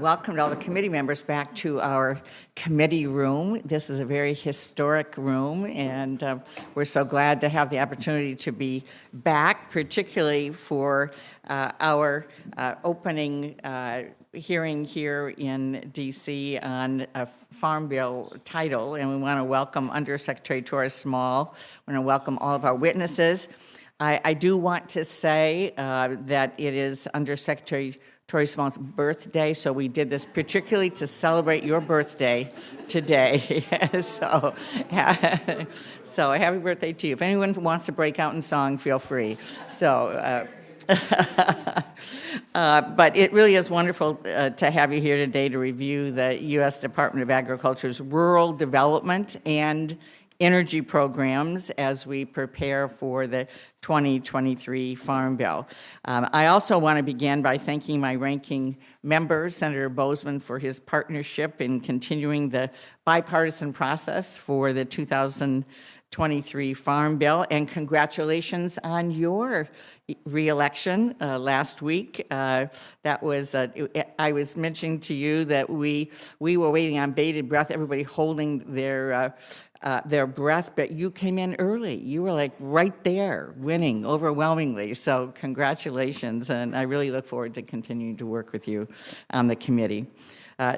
welcomed all the committee members back to our committee room. This is a very historic room, and we're so glad to have the opportunity to be back, particularly for our opening hearing here in D.C. on a Farm Bill title, and we want to welcome Undersecretary Torres Small. We want to welcome all of our witnesses. I do want to say that it is Undersecretary Torres Small's birthday, so we did this particularly to celebrate your birthday today. So happy birthday to you. If anyone wants to break out in song, feel free. So. But it really is wonderful to have you here today to review the U.S. Department of Agriculture's rural development and energy programs as we prepare for the 2023 Farm Bill. I also want to begin by thanking my ranking member, Senator Boozman, for his partnership in continuing the bipartisan process for the 2023 Farm Bill, and congratulations on your re-election last week. That was, I was mentioning to you that we were waiting on bated breath, everybody holding their breath, but you came in early. You were like right there, winning overwhelmingly. So congratulations, and I really look forward to continuing to work with you on the committee.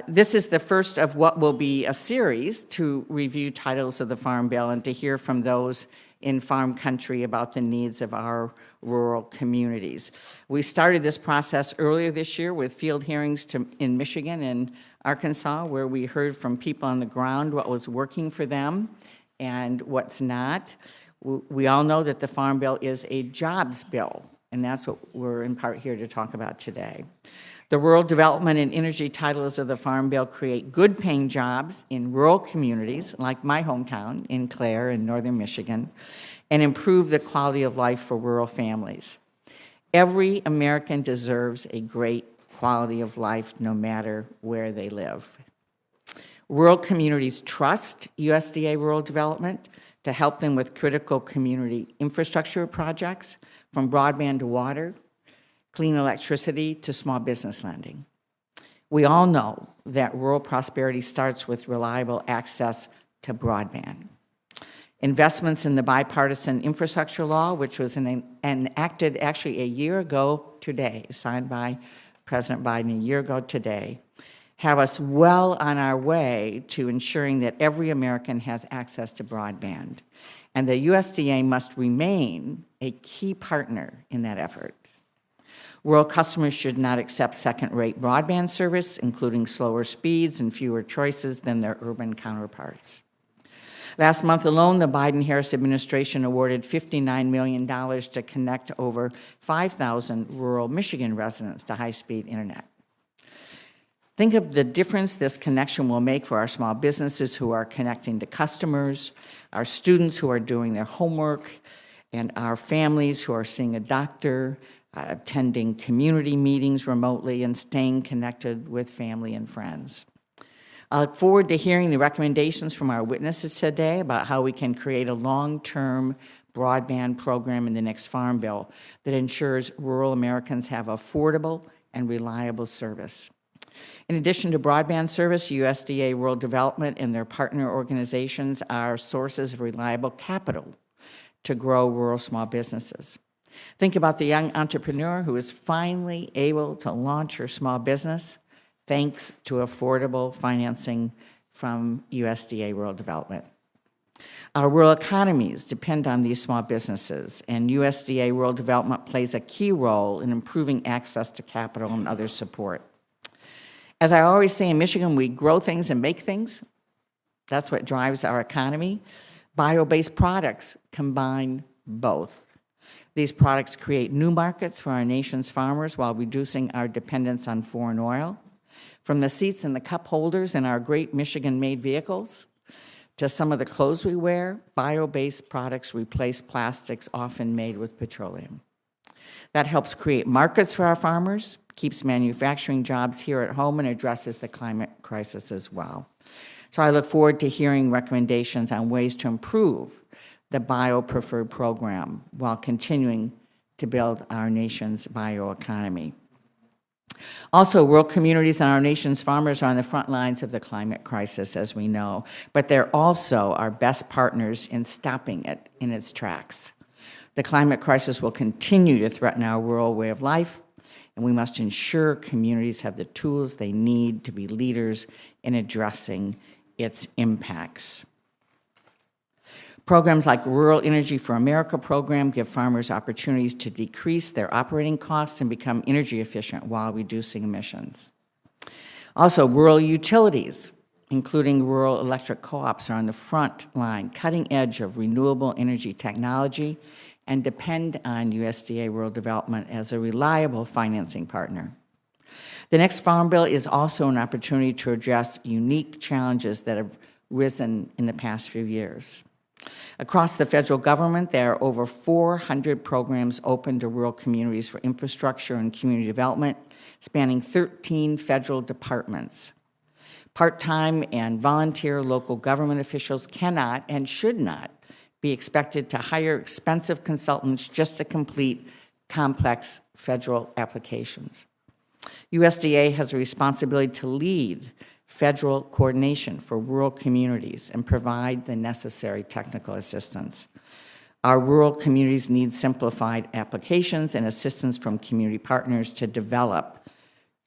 This is the first of what will be a series to review titles of the Farm Bill and to hear from those in farm country about the needs of our rural communities. We started this process earlier this year with field hearings in Michigan and Arkansas, where we heard from people on the ground what was working for them and what's not. We all know that the Farm Bill is a jobs bill, and that's what we're in part here to talk about today. The rural development and energy titles of the Farm Bill create good-paying jobs in rural communities, like my hometown in Clare in northern Michigan, and improve the quality of life for rural families. Every American deserves a great quality of life, no matter where they live. Rural communities trust USDA rural development to help them with critical community infrastructure projects, from broadband to water, clean electricity to small business lending. We all know that rural prosperity starts with reliable access to broadband. Investments in the bipartisan infrastructure law, which was enacted actually a year ago today, signed by President Biden a year ago today, have us well on our way to ensuring that every American has access to broadband. And the USDA must remain a key partner in that effort. Rural customers should not accept second-rate broadband service, including slower speeds and fewer choices than their urban counterparts. Last month alone, the Biden-Harris administration awarded $59 million to connect over 5,000 rural Michigan residents to high-speed internet. Think of the difference this connection will make for our small businesses who are connecting to customers, our students who are doing their homework, and our families who are seeing a doctor, attending community meetings remotely, and staying connected with family and friends. I look forward to hearing the recommendations from our witnesses today about how we can create a long-term broadband program in the next Farm Bill that ensures rural Americans have affordable and reliable service. In addition to broadband service, USDA Rural Development and their partner organizations are sources of reliable capital to grow rural small businesses. Think about the young entrepreneur who is finally able to launch her small business thanks to affordable financing from USDA Rural Development. Our rural economies depend on these small businesses, and USDA Rural Development plays a key role in improving access to capital and other support. As I always say, in Michigan, we grow things and make things. That's what drives our economy. Bio-based products combine both. These products create new markets for our nation's farmers while reducing our dependence on foreign oil. From the seats and the cup holders in our great Michigan-made vehicles to some of the clothes we wear, bio-based products replace plastics often made with petroleum. That helps create markets for our farmers, keeps manufacturing jobs here at home, and addresses the climate crisis as well. So I look forward to hearing recommendations on ways to improve the bio-preferred program while continuing to build our nation's bioeconomy. Also, rural communities and our nation's farmers are on the front lines of the climate crisis, as we know, but they're also our best partners in stopping it in its tracks. The climate crisis will continue to threaten our rural way of life, and we must ensure communities have the tools they need to be leaders in addressing its impacts. Programs like Rural Energy for America program give farmers opportunities to decrease their operating costs and become energy efficient while reducing emissions. Also, rural utilities, including rural electric co-ops, are on the front line, cutting edge of renewable energy technology, and depend on USDA Rural Development as a reliable financing partner. The next Farm Bill is also an opportunity to address unique challenges that have risen in the past few years. Across the federal government, there are over 400 programs open to rural communities for infrastructure and community development, spanning 13 federal departments. Part-time and volunteer local government officials cannot and should not be expected to hire expensive consultants just to complete complex federal applications. USDA has a responsibility to lead federal coordination for rural communities and provide the necessary technical assistance. Our rural communities need simplified applications and assistance from community partners to develop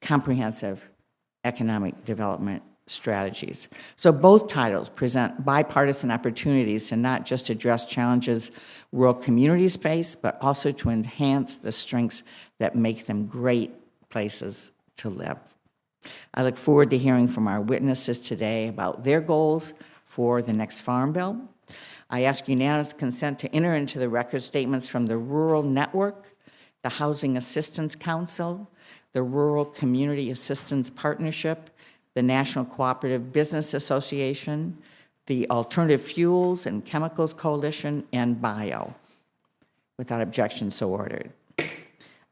comprehensive economic development strategies. So both titles present bipartisan opportunities to not just address challenges rural communities face, but also to enhance the strengths that make them great places to live. I look forward to hearing from our witnesses today about their goals for the next Farm Bill. I ask unanimous consent to enter into the record statements from the Rural Network, the Housing Assistance Council, the Rural Community Assistance Partnership, the National Cooperative Business Association, the Alternative Fuels and Chemicals Coalition, and BIO. Without objection, so ordered.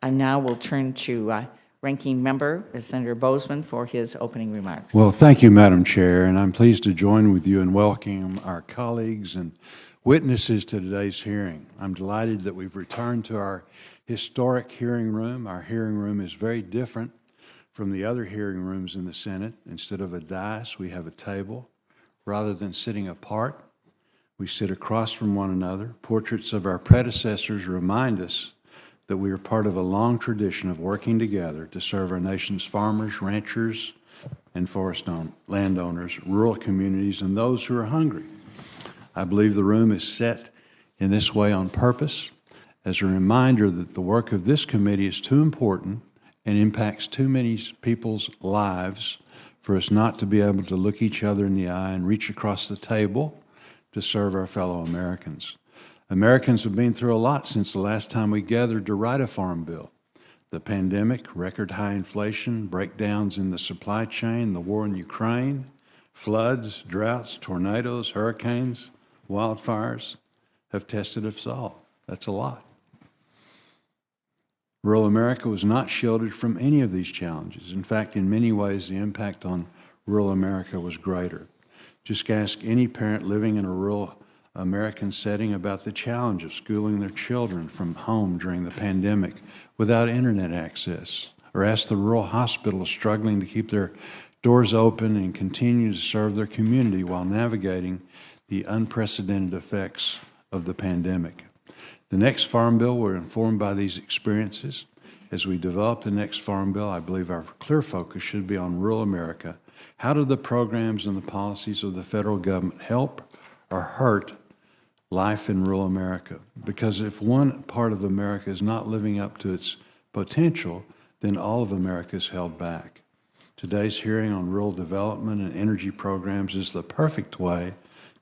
I now will turn to Ranking Member Senator Boozman for his opening remarks. Well, thank you, Madam Chair, and I'm pleased to join with you in welcoming our colleagues and witnesses to today's hearing. I'm delighted that we've returned to our historic hearing room. Our hearing room is very different from the other hearing rooms in the Senate. Instead of a dais, we have a table. Rather than sitting apart, we sit across from one another. Portraits of our predecessors remind us that we are part of a long tradition of working together to serve our nation's farmers, ranchers, and forest landowners, rural communities, and those who are hungry. I believe the room is set in this way on purpose as a reminder that the work of this committee is too important and impacts too many people's lives for us not to be able to look each other in the eye and reach across the table to serve our fellow Americans. Americans have been through a lot since the last time we gathered to write a farm bill. The pandemic, record high inflation, breakdowns in the supply chain, the war in Ukraine, floods, droughts, tornadoes, hurricanes, wildfires have tested us all. That's a lot. Rural America was not shielded from any of these challenges. In fact, in many ways, the impact on rural America was greater. Just ask any parent living in a rural American setting about the challenge of schooling their children from home during the pandemic without internet access, or ask the rural hospitals struggling to keep their doors open and continue to serve their community while navigating the unprecedented effects of the pandemic. The next Farm Bill, we're informed by these experiences. As we develop the next Farm Bill, I believe our clear focus should be on rural America. How do the programs and the policies of the federal government help or hurt life in rural America? Because if one part of America is not living up to its potential, then all of America is held back. Today's hearing on rural development and energy programs is the perfect way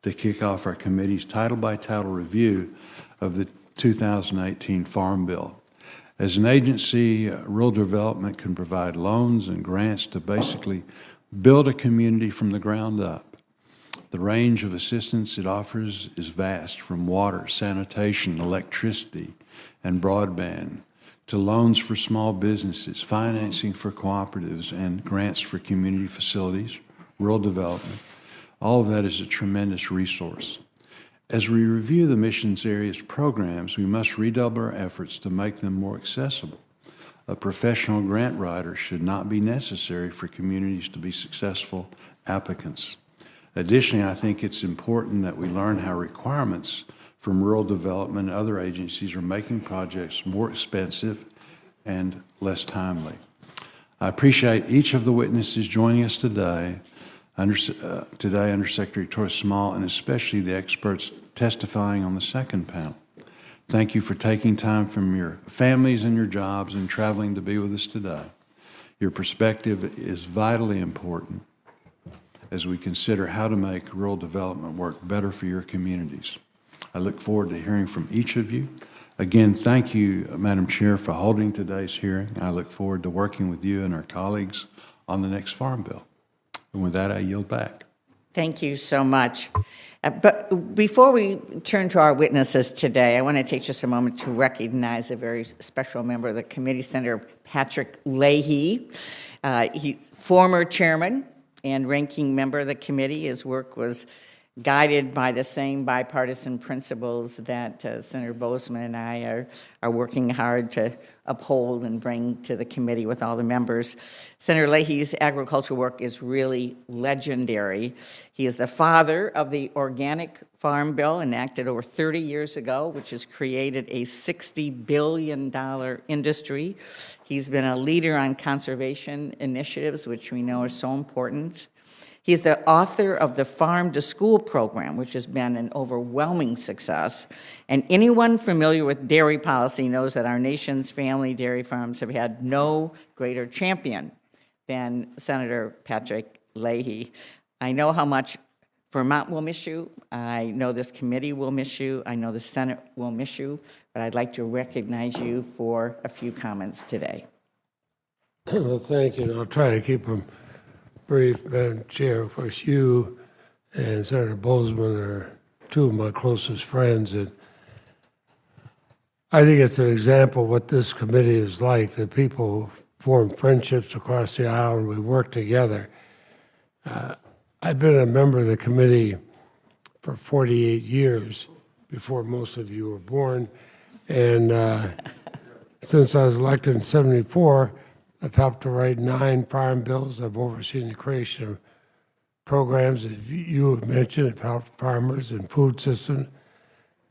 to kick off our committee's title-by-title review of the 2018 Farm Bill. As an agency, rural development can provide loans and grants to basically build a community from the ground up. The range of assistance it offers is vast, from water, sanitation, electricity, and broadband, to loans for small businesses, financing for cooperatives, and grants for community facilities, rural development. All of that is a tremendous resource. As we review the missions areas programs, we must redouble our efforts to make them more accessible. a professional grant writer should not be necessary for communities to be successful applicants. Additionally, I think it's important that we learn how requirements from rural development and other agencies are making projects more expensive and less timely. I appreciate each of the witnesses joining us today, Undersecretary Troy Small, and especially the experts testifying on the second panel. Thank you for taking time from your families and your jobs and traveling to be with us today. Your perspective is vitally important as we consider how to make rural development work better for your communities. I look forward to hearing from each of you. Again, thank you, Madam Chair, for holding today's hearing. I look forward to working with you and our colleagues on the next Farm Bill. And with that, I yield back. Thank you so much. But before we turn to our witnesses today, I want to take just a moment to recognize a very special member of the committee, Senator Patrick Leahy. He's former chairman and ranking member of the committee. His work was guided by the same bipartisan principles that Senator Boozman and I are working hard to uphold and bring to the committee with all the members. Senator Leahy's agricultural work is really legendary. He is the father of the Organic Farm Bill, enacted over 30 years ago, which has created a $60 billion industry. He's been a leader on conservation initiatives, which we know are so important. He's the author of the Farm to School program, which has been an overwhelming success. And anyone familiar with dairy policy knows that our nation's family dairy farms have had no greater champion than Senator Patrick Leahy. I know how much Vermont will miss you. I know this committee will miss you. I know the Senate will miss you. But I'd like to recognize you for a few comments today. Well, thank you. And I'll try to keep them brief, Madam Chair. Of course, you and Senator Boozman are two of my closest friends, and I think it's an example of what this committee is like, that people form friendships across the aisle and we work together. I've been a member of the committee for 48 years, before most of you were born, and since I was elected in '74, I've helped to write 9 farm bills. I've overseen the creation of programs, as you have mentioned, have helped farmers and food systems,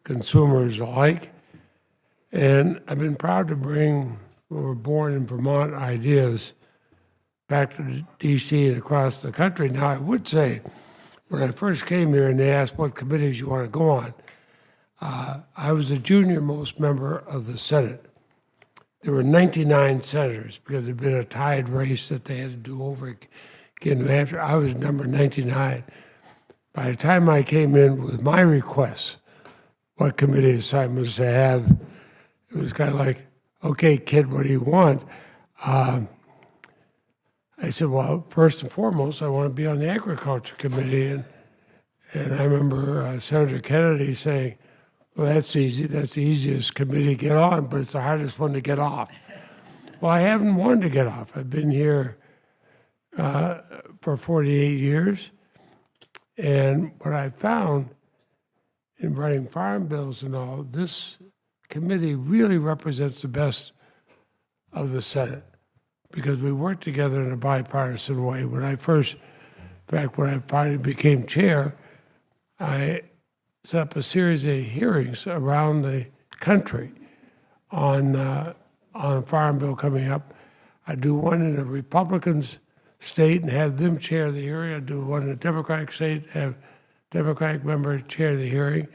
consumers alike. And I've been proud to bring what were born in Vermont ideas back to D.C. and across the country. Now, I would say, when I first came here and they asked what committees you want to go on, I was the junior most member of the Senate. There were 99 senators because there'd been a tied race that they had to do over again in New Hampshire. I was number 99. By the time I came in with my requests, what committee assignments to have, it was kind of like, okay, kid, what do you want? I said, well, first and foremost, I want to be on the Agriculture Committee. And I remember Senator Kennedy saying, well, that's easy. That's the easiest committee to get on, but it's the hardest one to get off. Well, I haven't wanted to get off. I've been here for 48 years. And what I found in writing farm bills and all, this committee really represents the best of the Senate because we work together in a bipartisan way. When I finally became chair, I set up a series of hearings around the country on a farm bill coming up. I do one in a Republican's state and have them chair the hearing. I do one in a Democratic state, have Democratic member chair the hearing.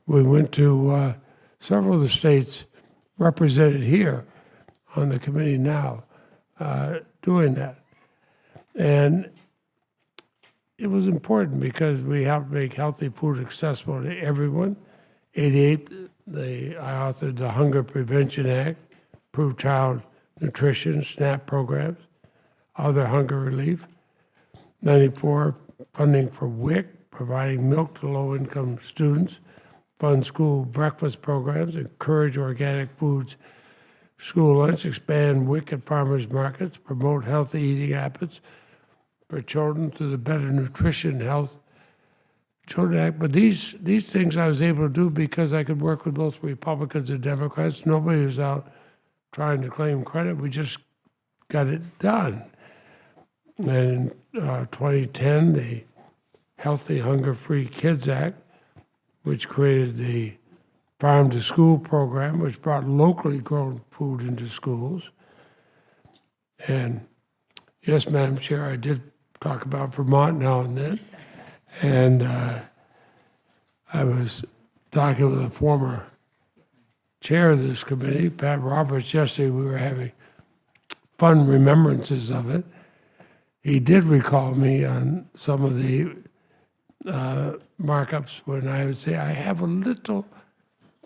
We went to several of the states represented here on the committee now doing that. And it was important because we helped make healthy food accessible to everyone. '88, I authored the Hunger Prevention Act, improved child nutrition, SNAP programs, other hunger relief. '94, funding for WIC, providing milk to low-income students, fund school breakfast programs, encourage organic foods, school lunch, expand WIC at farmers markets, promote healthy eating habits for children through the Better Nutrition Health Children Act. But these things I was able to do because I could work with both Republicans and Democrats. Nobody was out trying to claim credit. We just got it done. And in 2010, the Healthy Hunger-Free Kids Act, which created the Farm to School program, which brought locally grown food into schools. And yes, Madam Chair, I did talk about Vermont now and then. And I was talking with a former chair of this committee, Pat Roberts, yesterday. We were having fun remembrances of it. He did recall me on some of the markups when I would say, I have a little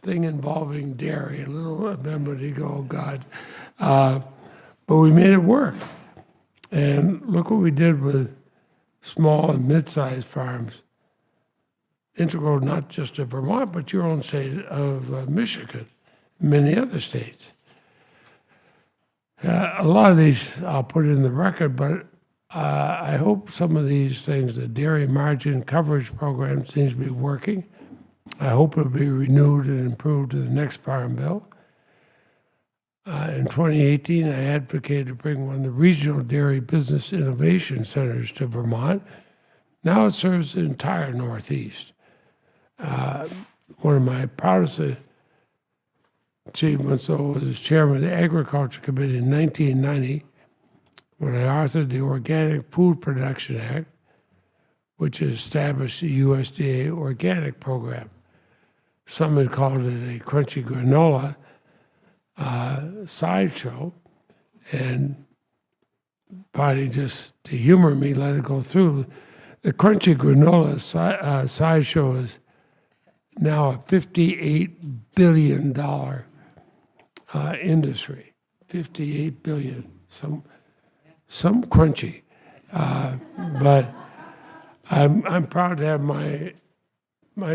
thing involving dairy, a little amendment. He'd go, oh, God. But we made it work. And look what we did with small and mid-sized farms, integral not just to Vermont, but your own state of Michigan, many other states. A lot of these I'll put in the record, but I hope some of these things, the dairy margin coverage program seems to be working. I hope it'll be renewed and improved to the next Farm Bill. In 2018, I advocated to bring one of the regional dairy business innovation centers to Vermont. Now it serves the entire Northeast. One of my proudest achievements, though, was as chairman of the Agriculture Committee in 1990, when I authored the Organic Food Production Act, which established the USDA organic program. Some had called it a crunchy granola sideshow, and finally, just to humor me, let it go through. The crunchy granola sideshow is now a $58 billion industry. $58 billion. Some crunchy, but I'm proud to have my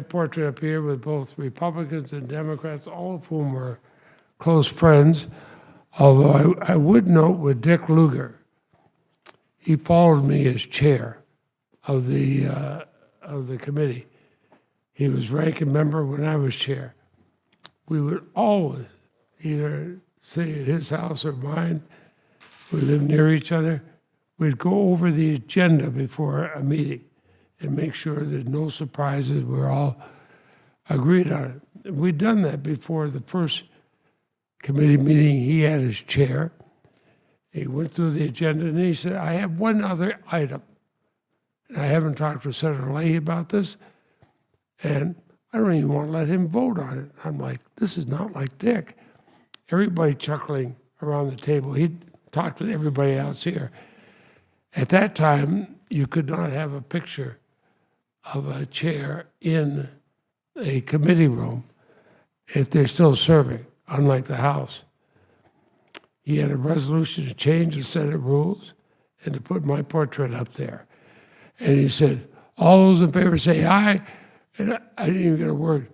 portrait up here with both Republicans and Democrats, all of whom were close friends. Although I would note with Dick Lugar, he followed me as chair of the committee. He was ranking member when I was chair. We would always either stay at his house or mine. We lived near each other. We'd go over the agenda before a meeting and make sure that no surprises. We're all agreed on it. We'd done that before the first committee meeting he had as chair. He went through the agenda and he said, I have one other item. And I haven't talked with Senator Leahy about this, and I don't even want to let him vote on it. I'm like, this is not like Dick. Everybody chuckling around the table. He talked with everybody else here. At that time, you could not have a picture of a chair in a committee room if they're still serving, unlike the House. He had a resolution to change the Senate rules and to put my portrait up there. And he said, all those in favor say aye. And I didn't even get a word.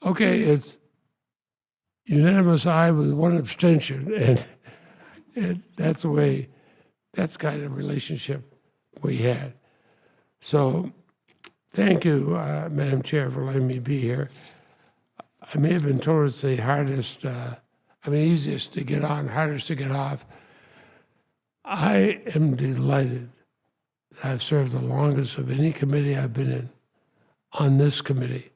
Okay, it's unanimous aye with one abstention. And that's the way, that's kind of relationship we had. So thank you, Madam Chair, for letting me be here. I may have been told it's the hardest, easiest to get on, hardest to get off. I am delighted that I've served the longest of any committee I've been in on this committee,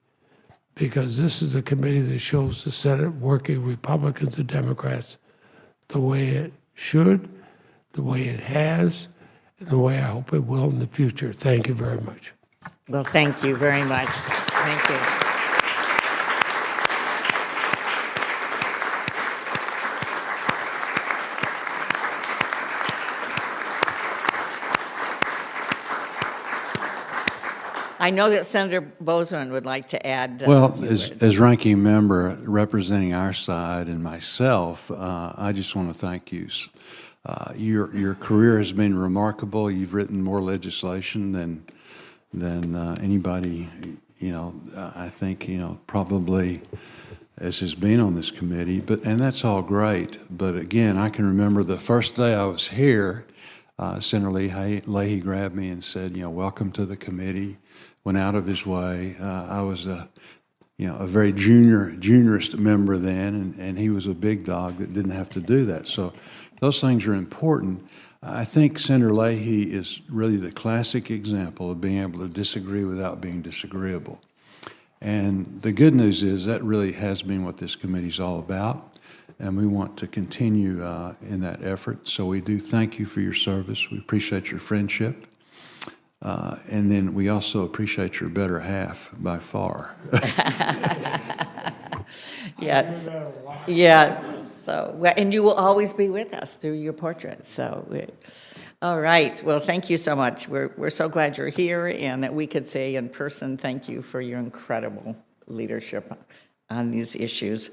because this is a committee that shows the Senate working Republicans and Democrats the way it should, the way it has, and the way I hope it will in the future. Thank you very much. Well, thank you very much. Thank you. I know that Senator Boozman would like to add. Well, as ranking member representing our side and myself, I just want to thank you. Your career has been remarkable. You've written more legislation than anybody, I think, probably as has been on this committee. And that's all great. But again, I can remember the first day I was here, Senator Leahy grabbed me and said, welcome to the committee. Went out of his way. I was a very juniorist member then, and he was a big dog that didn't have to do that. So those things are important. I think Senator Leahy is really the classic example of being able to disagree without being disagreeable. And the good news is that really has been what this committee is all about, and we want to continue in that effort. So we do thank you for your service. We appreciate your friendship. And then we also appreciate your better half by far. Yes. Yeah. So, and you will always be with us through your portrait. So, all right. Well, thank you so much. We're so glad you're here, and that we could say in person, thank you for your incredible leadership on these issues.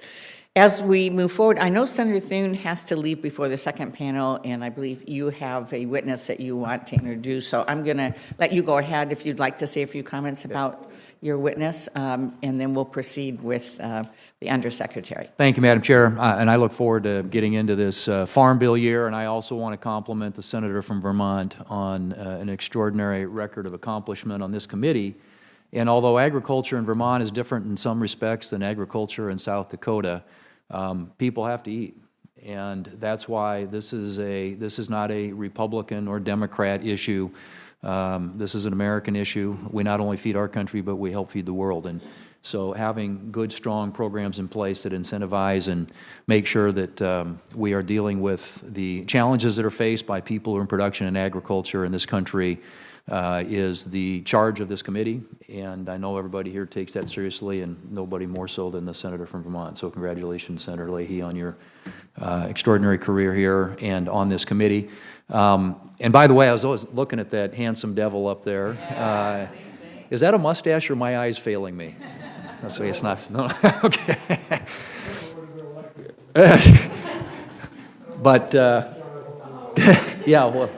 As we move forward, I know Senator Thune has to leave before the second panel, and I believe you have a witness that you want to introduce. So I'm going to let you go ahead if you'd like to say a few comments about your witness, and then we'll proceed with the Undersecretary. Thank you, Madam Chair, and I look forward to getting into this Farm Bill year, and I also want to compliment the Senator from Vermont on an extraordinary record of accomplishment on this committee. And although agriculture in Vermont is different in some respects than agriculture in South Dakota, people have to eat, and that's why this is not a Republican or Democrat issue. This is an American issue. We not only feed our country, but we help feed the world. And so having good, strong programs in place that incentivize and make sure that we are dealing with the challenges that are faced by people who are in production and agriculture in this country is the charge of this committee, and I know everybody here takes that seriously, and nobody more so than the Senator from Vermont. So congratulations, Senator Leahy, on your extraordinary career here and on this committee. And by the way, I was always looking at that handsome devil up there. Is that a mustache or my eyes failing me? So it's not. No, okay. But yeah, well,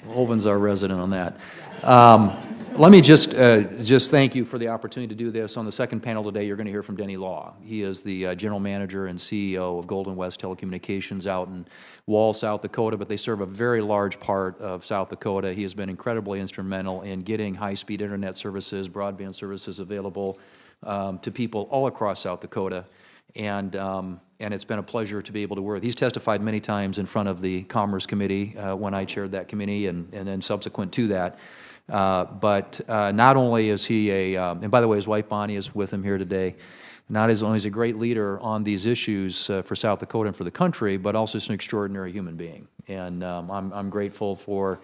Holvin's our resident on that. Let me just thank you for the opportunity to do this. On the second panel today, you're going to hear from Denny Law. He is the General Manager and CEO of Golden West Telecommunications out in Wall, South Dakota, but they serve a very large part of South Dakota. He has been incredibly instrumental in getting high-speed internet services, broadband services available to people all across South Dakota. And it's been a pleasure to be able to work. He's testified many times in front of the Commerce Committee when I chaired that committee, and then subsequent to that. But not only is he and by the way, his wife Bonnie is with him here today. Not only is he a great leader on these issues for South Dakota and for the country, but also just an extraordinary human being. And I'm grateful for.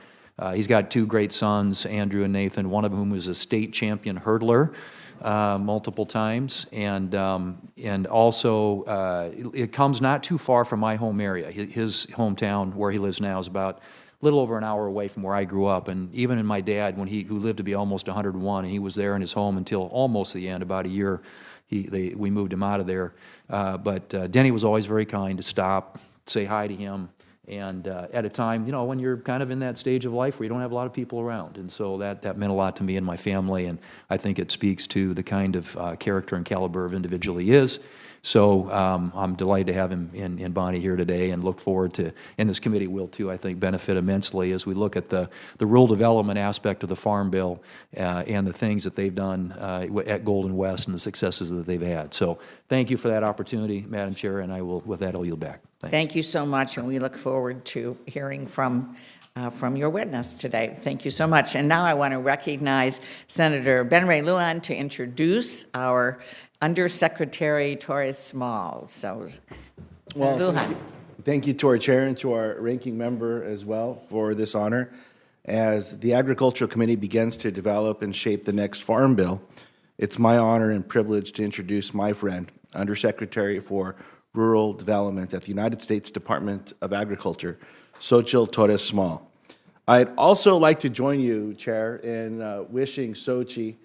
He's got two great sons, Andrew and Nathan. One of whom is a state champion hurdler. Multiple times, and also it comes not too far from my home area. His hometown, where he lives now, is about a little over an hour away from where I grew up. And even in my dad, who lived to be almost 101, and he was there in his home until almost the end, about a year, we moved him out of there. But Denny was always very kind to stop, say hi to him. And at a time, when you're kind of in that stage of life where you don't have a lot of people around. And so that meant a lot to me and my family, and I think it speaks to the kind of character and caliber of individual he is. So I'm delighted to have him in Bonnie here today, and look forward to, and this committee will too, I think, benefit immensely as we look at the rural development aspect of the Farm Bill and the things that they've done at Golden West and the successes that they've had. So thank you for that opportunity, Madam Chair, and with that, I'll yield back. Thanks. Thank you so much, and we look forward to hearing from your witness today. Thank you so much. And now I want to recognize Senator Ben Ray Lujan to introduce our Undersecretary Torres Small. So, Senator Lujan. Thank you to our chair and to our ranking member as well for this honor. As the Agricultural Committee begins to develop and shape the next Farm Bill, it's my honor and privilege to introduce my friend, Undersecretary for Rural Development at the United States Department of Agriculture, Xochitl Torres Small. I'd also like to join you, Chair, in wishing Xochitl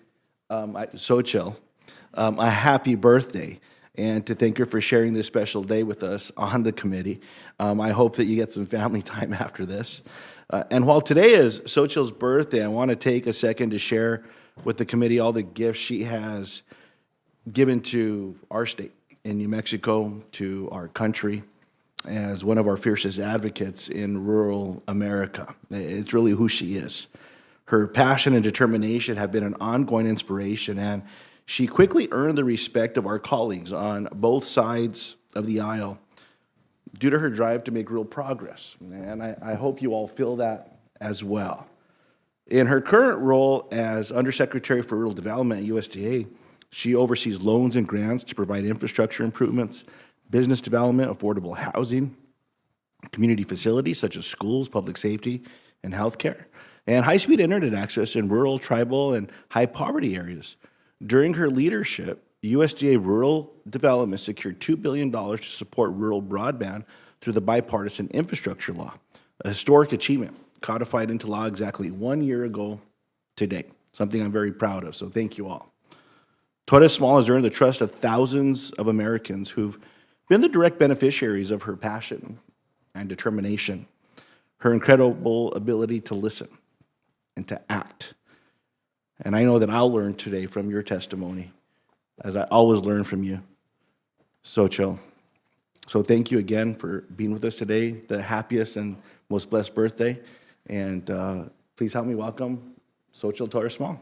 a happy birthday, and to thank her for sharing this special day with us on the committee. I hope that you get some family time after this. And while today is Xochitl's birthday, I want to take a second to share with the committee all the gifts she has given to our state in New Mexico, to our country, as one of our fiercest advocates in rural America. It's really who she is. Her passion and determination have been an ongoing inspiration, and She quickly earned the respect of our colleagues on both sides of the aisle due to her drive to make real progress. And I hope you all feel that as well. In her current role as Undersecretary for Rural Development at USDA, she oversees loans and grants to provide infrastructure improvements, business development, affordable housing, community facilities such as schools, public safety, and healthcare, and high-speed internet access in rural, tribal, and high-poverty areas. During her leadership, USDA Rural Development secured $2 billion to support rural broadband through the Bipartisan Infrastructure Law, a historic achievement codified into law exactly 1 year ago today, something I'm very proud of, so thank you all. Torres Small has earned the trust of thousands of Americans who've been the direct beneficiaries of her passion and determination, her incredible ability to listen and to act. And I know that I'll learn today from your testimony, as I always learn from you, Xochitl. So thank you again for being with us today, the happiest and most blessed birthday. And please help me welcome Xochitl Torres Small.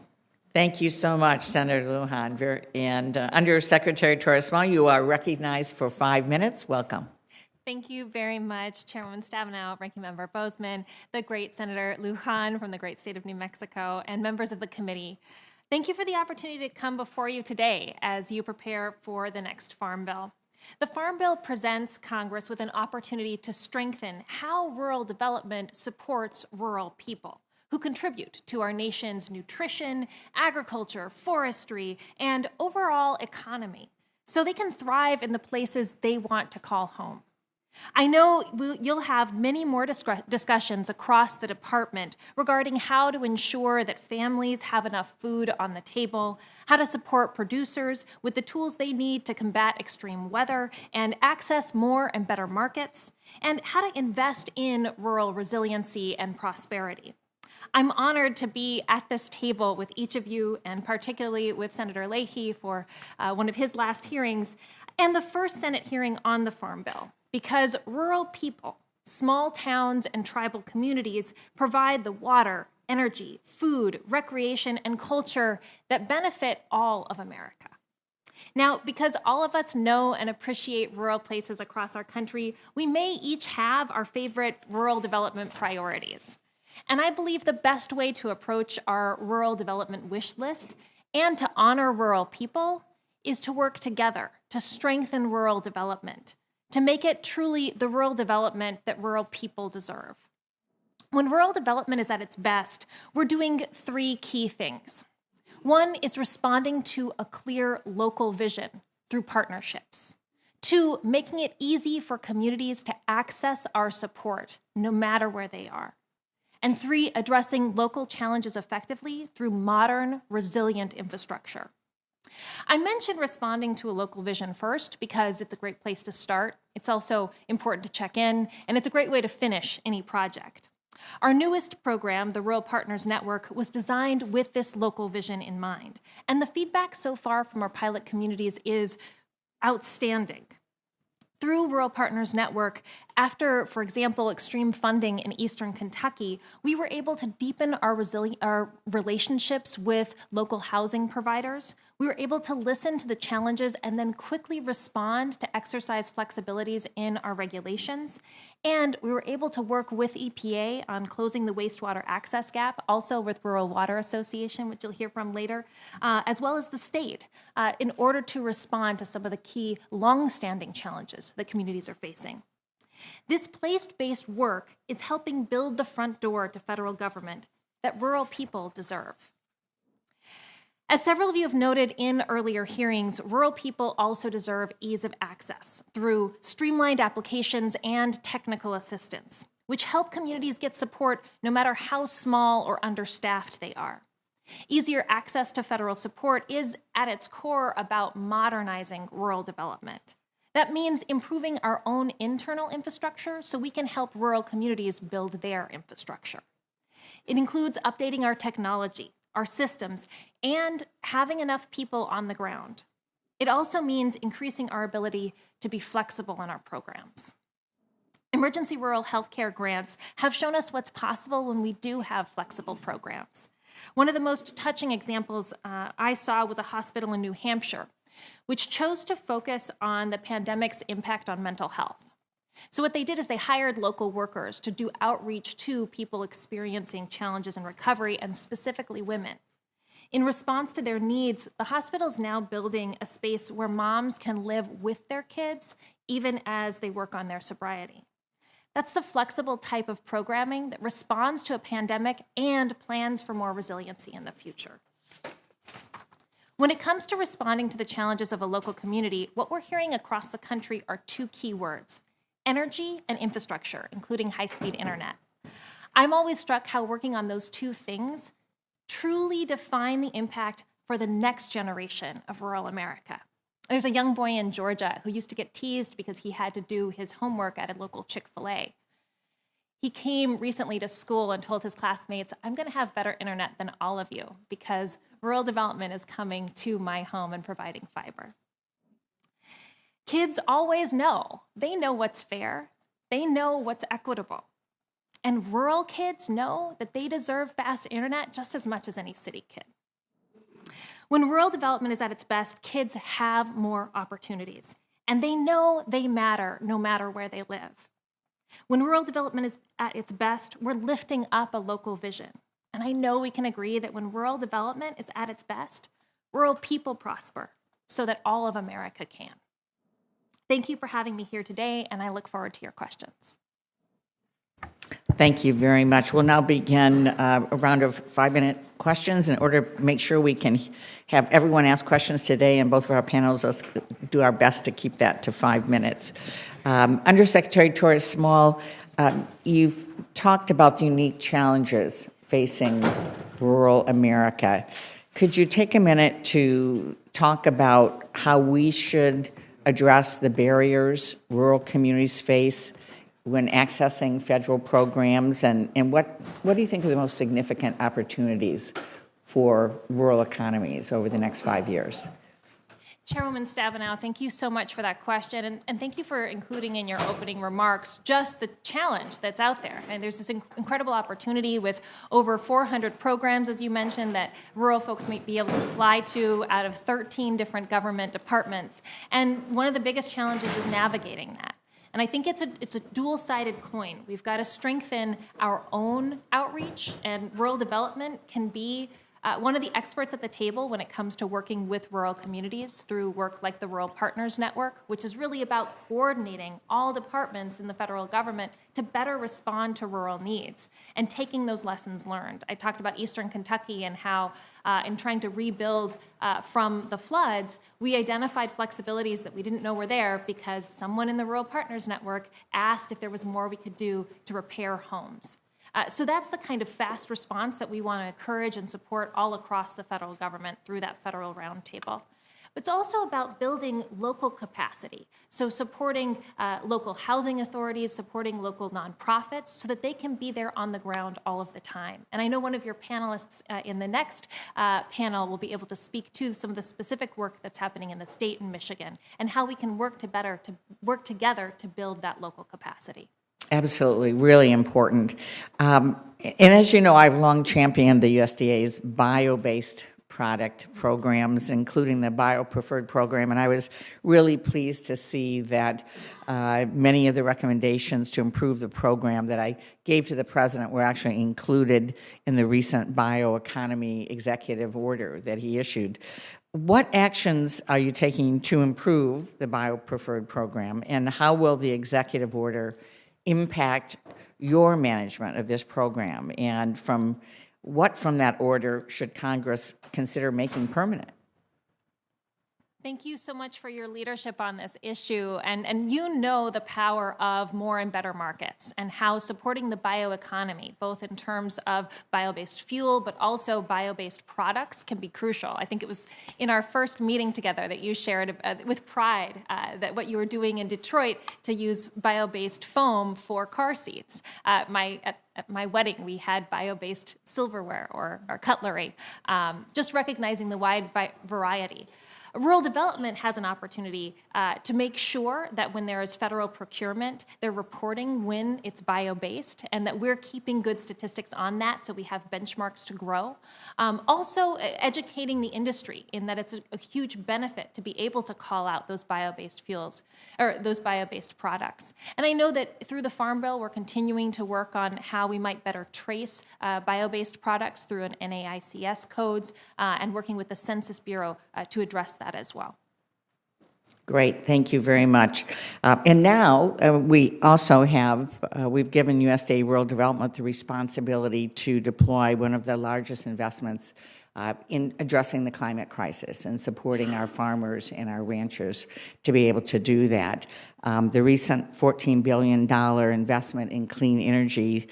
Thank you so much, Senator Lujan. And Under Secretary Torres Small, you are recognized for 5 minutes. Welcome. Thank you very much, Chairwoman Stabenow, Ranking Member Bozeman, the great Senator Lujan from the great state of New Mexico, and members of the committee. Thank you for the opportunity to come before you today as you prepare for the next Farm Bill. The Farm Bill presents Congress with an opportunity to strengthen how rural development supports rural people who contribute to our nation's nutrition, agriculture, forestry, and overall economy, so they can thrive in the places they want to call home. I know you'll have many more discussions across the department regarding how to ensure that families have enough food on the table, how to support producers with the tools they need to combat extreme weather and access more and better markets, and how to invest in rural resiliency and prosperity. I'm honored to be at this table with each of you, and particularly with Senator Leahy for one of his last hearings, and the first Senate hearing on the Farm Bill, because rural people, small towns, and tribal communities provide the water, energy, food, recreation, and culture that benefit all of America. Now, because all of us know and appreciate rural places across our country, we may each have our favorite rural development priorities. And I believe the best way to approach our rural development wish list and to honor rural people is to work together to strengthen rural development, to make it truly the rural development that rural people deserve. When rural development is at its best, we're doing 3 key things. One is responding to a clear local vision through partnerships. 2, making it easy for communities to access our support, no matter where they are. And 3, addressing local challenges effectively through modern, resilient infrastructure. I mentioned responding to a local vision first because it's a great place to start. It's also important to check in, and it's a great way to finish any project. Our newest program, the Rural Partners Network, was designed with this local vision in mind, and the feedback so far from our pilot communities is outstanding. Through Rural Partners Network, after, for example, extreme funding in Eastern Kentucky, we were able to deepen our relationships with local housing providers. We were able to listen to the challenges and then quickly respond to exercise flexibilities in our regulations. And we were able to work with EPA on closing the wastewater access gap, also with Rural Water Association, which you'll hear from later, as well as the state, in order to respond to some of the key long-standing challenges that communities are facing. This place-based work is helping build the front door to federal government that rural people deserve. As several of you have noted in earlier hearings, rural people also deserve ease of access through streamlined applications and technical assistance, which help communities get support no matter how small or understaffed they are. Easier access to federal support is, at its core, about modernizing rural development. That means improving our own internal infrastructure so we can help rural communities build their infrastructure. It includes updating our technology, our systems, and having enough people on the ground. It also means increasing our ability to be flexible in our programs. Emergency rural healthcare grants have shown us what's possible when we do have flexible programs. One of the most touching examples I saw was a hospital in New Hampshire, which chose to focus on the pandemic's impact on mental health. So what they did is they hired local workers to do outreach to people experiencing challenges in recovery, and specifically women. In response to their needs, the hospital is now building a space where moms can live with their kids even as they work on their sobriety. That's the flexible type of programming that responds to a pandemic and plans for more resiliency in the future. When it comes to responding to the challenges of a local community, what we're hearing across the country are two key words: energy and infrastructure, including high-speed internet. I'm always struck how working on those two things truly define the impact for the next generation of rural America. There's a young boy in Georgia who used to get teased because he had to do his homework at a local Chick-fil-A. He came recently to school and told his classmates, "I'm going to have better internet than all of you because rural development is coming to my home and providing fiber." Kids always know. They know what's fair. They know what's equitable. And rural kids know that they deserve fast internet just as much as any city kid. When rural development is at its best, kids have more opportunities, and they know they matter no matter where they live. When rural development is at its best, we're lifting up a local vision. And I know we can agree that when rural development is at its best, rural people prosper so that all of America can. Thank you for having me here today, and I look forward to your questions. Thank you very much. We'll now begin a round of 5-minute questions. In order to make sure we can have everyone ask questions today in both of our panels, let's do our best to keep that to 5 minutes. Undersecretary Torres Small, you've talked about the unique challenges facing rural America. Could you take a minute to talk about how we should address the barriers rural communities face when accessing federal programs, and what do you think are the most significant opportunities for rural economies over the next 5 years? Chairwoman Stabenow, thank you so much for that question, and thank you for including in your opening remarks just the challenge that's out there. And there's this incredible opportunity with over 400 programs, as you mentioned, that rural folks might be able to apply to out of 13 different government departments. And one of the biggest challenges is navigating that. And I think it's a dual-sided coin. We've got to strengthen our own outreach, and rural development can be one of the experts at the table when it comes to working with rural communities through work like the Rural Partners Network, which is really about coordinating all departments in the federal government to better respond to rural needs and taking those lessons learned. I talked about Eastern Kentucky and how in trying to rebuild from the floods, we identified flexibilities that we didn't know were there because someone in the Rural Partners Network asked if there was more we could do to repair homes. So that's the kind of fast response that we want to encourage and support all across the federal government through that federal roundtable. But it's also about building local capacity, so supporting local housing authorities, supporting local nonprofits so that they can be there on the ground all of the time. And I know one of your panelists in the next panel will be able to speak to some of the specific work that's happening in the state in Michigan and how we can work together to build that local capacity. Absolutely, really important. And as you know, I've long championed the USDA's bio-based product programs, including the bio-preferred program, and I was really pleased to see that many of the recommendations to improve the program that I gave to the president were actually included in the recent bioeconomy executive order that he issued. What actions are you taking to improve the bio-preferred program, and how will the executive order impact your management of this program, and what from that order should Congress consider making permanent? Thank you so much for your leadership on this issue. And you know the power of more and better markets and how supporting the bioeconomy, both in terms of bio-based fuel, but also bio-based products, can be crucial. I think it was in our first meeting together that you shared with pride that what you were doing in Detroit to use bio-based foam for car seats. At my wedding, we had bio-based silverware or cutlery, just recognizing the wide variety. Rural development has an opportunity to make sure that when there is federal procurement, they're reporting when it's bio-based, and that we're keeping good statistics on that so we have benchmarks to grow. Also, educating the industry in that it's a huge benefit to be able to call out those bio-based fuels or those bio-based products. And I know that through the Farm Bill, we're continuing to work on how we might better trace bio-based products through an NAICS codes and working with the Census Bureau to address that as well. Great, thank you very much. And now we also have, we've given USDA Rural Development the responsibility to deploy one of the largest investments in addressing the climate crisis and supporting our farmers and our ranchers to be able to do that. The recent $14 billion investment in clean energy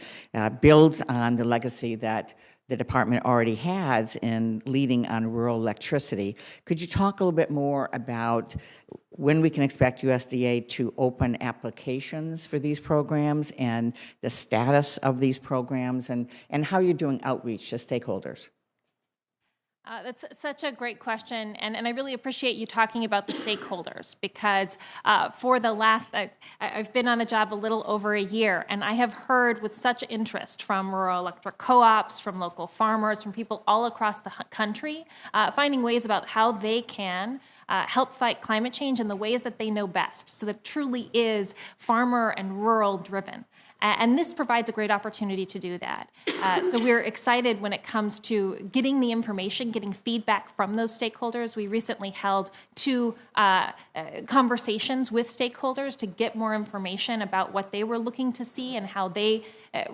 builds on the legacy that the department already has in leading on rural electricity. Could you talk a little bit more about when we can expect USDA to open applications for these programs and the status of these programs and how you're doing outreach to stakeholders? That's such a great question, and I really appreciate you talking about the stakeholders because for the last, I've been on the job a little over a year, and I have heard with such interest from rural electric co-ops, from local farmers, from people all across the country, finding ways about how they can help fight climate change in the ways that they know best, so that it truly is farmer and rural driven. And this provides a great opportunity to do that. So we're excited when it comes to getting the information, getting feedback from those stakeholders. We recently held 2 conversations with stakeholders to get more information about what they were looking to see and how they,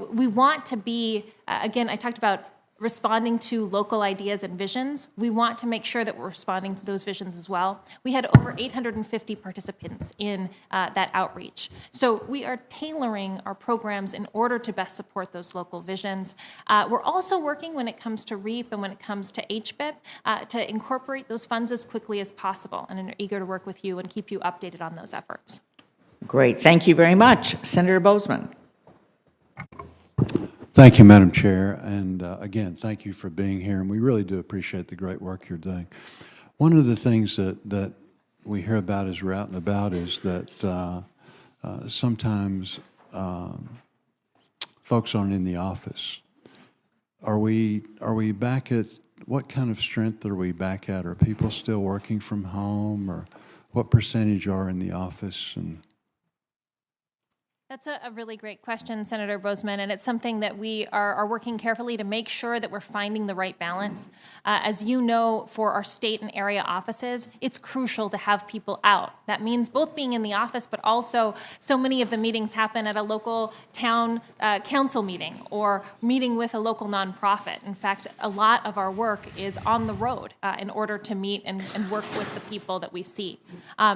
we want to be, again, I talked about responding to local ideas and visions. We want to make sure that we're responding to those visions as well. We had over 850 participants in that outreach. So we are tailoring our programs in order to best support those local visions. We're also working when it comes to REAP and when it comes to HBIP to incorporate those funds as quickly as possible, and are eager to work with you and keep you updated on those efforts. Great, thank you very much. Senator Bozeman. Thank you, Madam Chair, and again, thank you for being here, and we really do appreciate the great work you're doing. One of the things that we hear about as we're out and about is that sometimes folks aren't in the office. Are we back at, what kind of strength are we back at? Are people still working from home, or what percentage are in the office? And That's a really great question, Senator Bozeman, and it's something that we are working carefully to make sure that we're finding the right balance. As you know, for our state and area offices, it's crucial to have people out. That means both being in the office, but also so many of the meetings happen at a local town council meeting or meeting with a local nonprofit. In fact, a lot of our work is on the road in order to meet and work with the people that we see.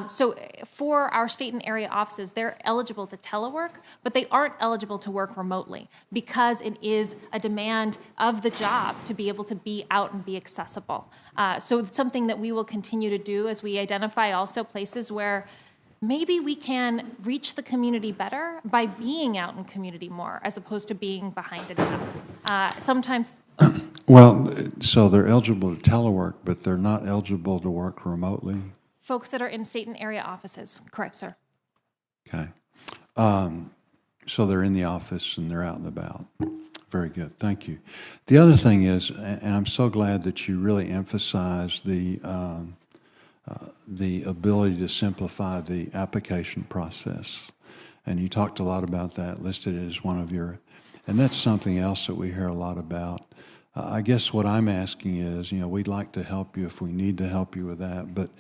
So for our state and area offices, they're eligible to telework, but they aren't eligible to work remotely because it is a demand of the job to be able to be out and be accessible. So it's something that we will continue to do as we identify also places where maybe we can reach the community better by being out in community more as opposed to being behind a desk. Sometimes... well, so they're eligible to telework, but they're not eligible to work remotely? Folks that are in state and area offices, correct, sir. Okay. So they're in the office and they're out and about. Very good. Thank you. The other thing is, and I'm so glad that you really emphasize the ability to simplify the application process. And you talked a lot about that, listed it as one of your, and that's something else that we hear a lot about. I guess what I'm asking is, we'd like to help you if we need to help you with that, but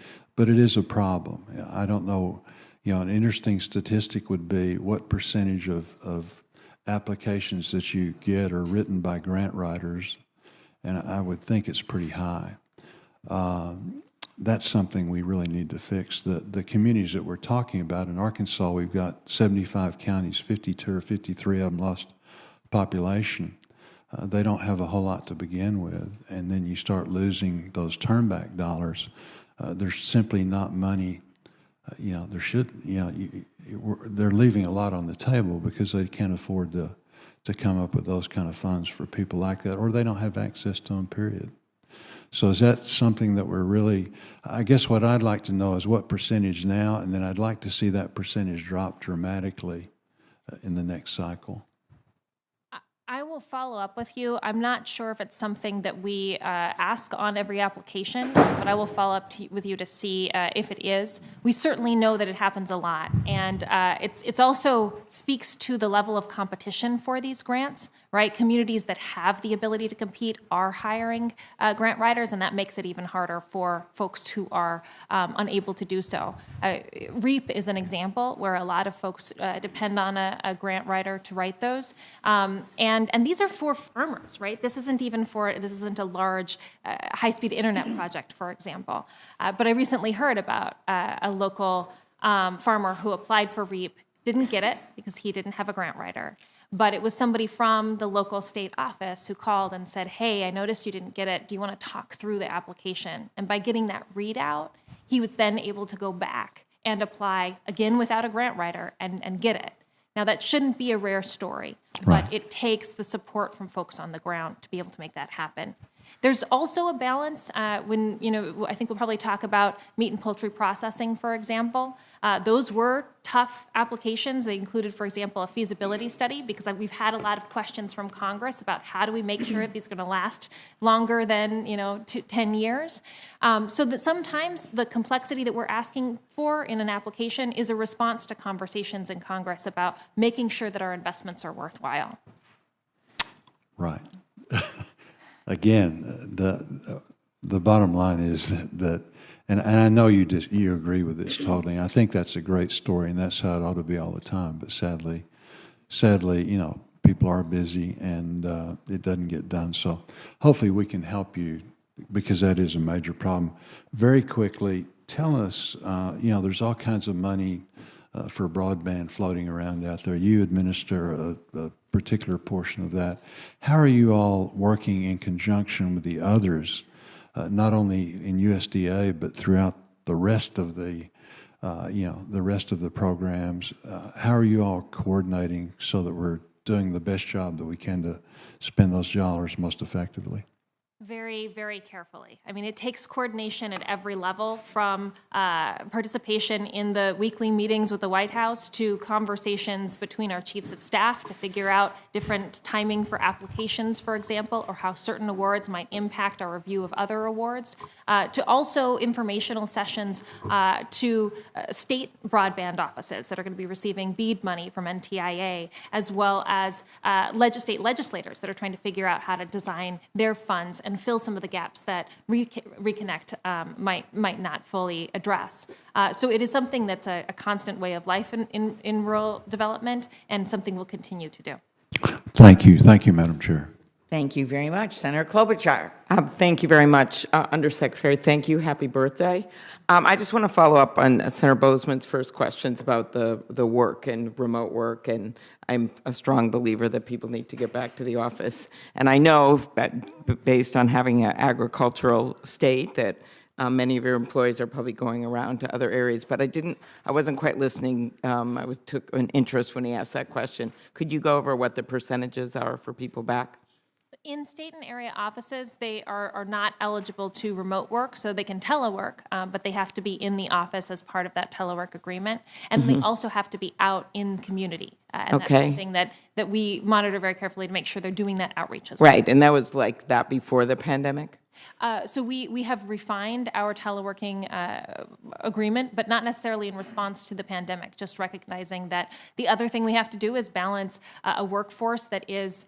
it is a problem. I don't know. An interesting statistic would be what percentage of applications that you get are written by grant writers, and I would think it's pretty high. That's something we really need to fix. The communities that we're talking about in Arkansas, we've got 75 counties, 52 or 53 of them lost population. They don't have a whole lot to begin with, and then you start losing those turnback dollars. There's simply not money. They're leaving a lot on the table because they can't afford to come up with those kind of funds for people like that, or they don't have access to them, period. So is that something that we're really, I guess what I'd like to know is what percentage now, and then I'd like to see that percentage drop dramatically in the next cycle. I will follow up with you. I'm not sure if it's something that we ask on every application, but I will follow up with you to see if it is. We certainly know that it happens a lot, and it's also speaks to the level of competition for these grants, right? Communities that have the ability to compete are hiring grant writers, and that makes it even harder for folks who are unable to do so. REAP is an example where a lot of folks depend on a grant writer to write those, and these are for farmers, right? This isn't a large high-speed internet project, for example. But I recently heard about a local farmer who applied for REAP, didn't get it because he didn't have a grant writer. But it was somebody from the local state office who called and said, hey, I noticed you didn't get it. Do you want to talk through the application? And by getting that readout, he was then able to go back and apply again without a grant writer and get it. Now, that shouldn't be a rare story, but it takes the support from folks on the ground to be able to make that happen. There's also a balance when, I think we'll probably talk about meat and poultry processing, for example. Those were tough applications. They included, for example, a feasibility study, because we've had a lot of questions from Congress about how do we make sure that these are going to last longer than, 10 years. So that sometimes the complexity that we're asking for in an application is a response to conversations in Congress about making sure that our investments are worthwhile. Right. Again, the bottom line is that and I know you agree with this totally. And I think that's a great story, and that's how it ought to be all the time. But sadly, people are busy, and it doesn't get done. So hopefully we can help you, because that is a major problem. Very quickly, tell us. There's all kinds of money for broadband floating around out there. You administer a particular portion of that. How are you all working in conjunction with the others, not only in USDA but throughout the rest of the programs? How are you all coordinating so that we're doing the best job that we can to spend those dollars most effectively? Very, very carefully. I mean, it takes coordination at every level, from participation in the weekly meetings with the White House to conversations between our chiefs of staff to figure out different timing for applications, for example, or how certain awards might impact our review of other awards, to also informational sessions to state broadband offices that are going to be receiving BEAD money from NTIA, as well as state legislators that are trying to figure out how to design their funds and fill some of the gaps that Reconnect might not fully address. So it is something that's a constant way of life in rural development, and something we'll continue to do. Thank you, Madam Chair. Thank you very much. Senator Klobuchar. Thank you very much, Undersecretary. Thank you. Happy birthday. I just want to follow up on Senator Boozman's first questions about the work and remote work, and I'm a strong believer that people need to get back to the office. And I know that based on having an agricultural state that many of your employees are probably going around to other areas, but I wasn't quite listening. I took an interest when he asked that question. Could you go over what the percentages are for people back? In state and area offices, they are not eligible to remote work, so they can telework, but they have to be in the office as part of that telework agreement. And they also have to be out in the community. And that's something that we monitor very carefully to make sure they're doing that outreach as well. Right, and that was like that before the pandemic? So we have refined our teleworking agreement, but not necessarily in response to the pandemic, just recognizing that the other thing we have to do is balance a workforce that is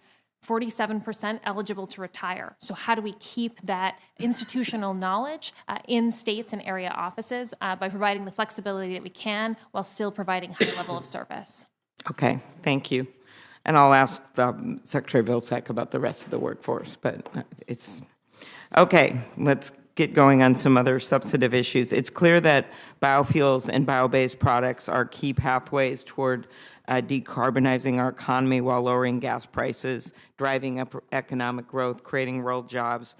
47% eligible to retire. So how do we keep that institutional knowledge in states and area offices by providing the flexibility that we can while still providing high level of service? Okay, thank you. And I'll ask Secretary Vilsack about the rest of the workforce, but it's... Okay, let's get going on some other substantive issues. It's clear that biofuels and bio-based products are key pathways toward decarbonizing our economy while lowering gas prices, driving up economic growth, creating rural jobs.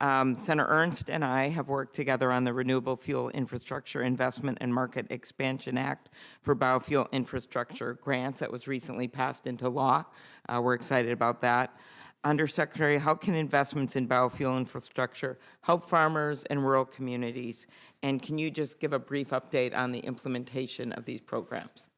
Senator Ernst and I have worked together on the Renewable Fuel Infrastructure Investment and Market Expansion Act for biofuel infrastructure grants that was recently passed into law. We're excited about that. Undersecretary, how can investments in biofuel infrastructure help farmers and rural communities? And can you just give a brief update on the implementation of these programs?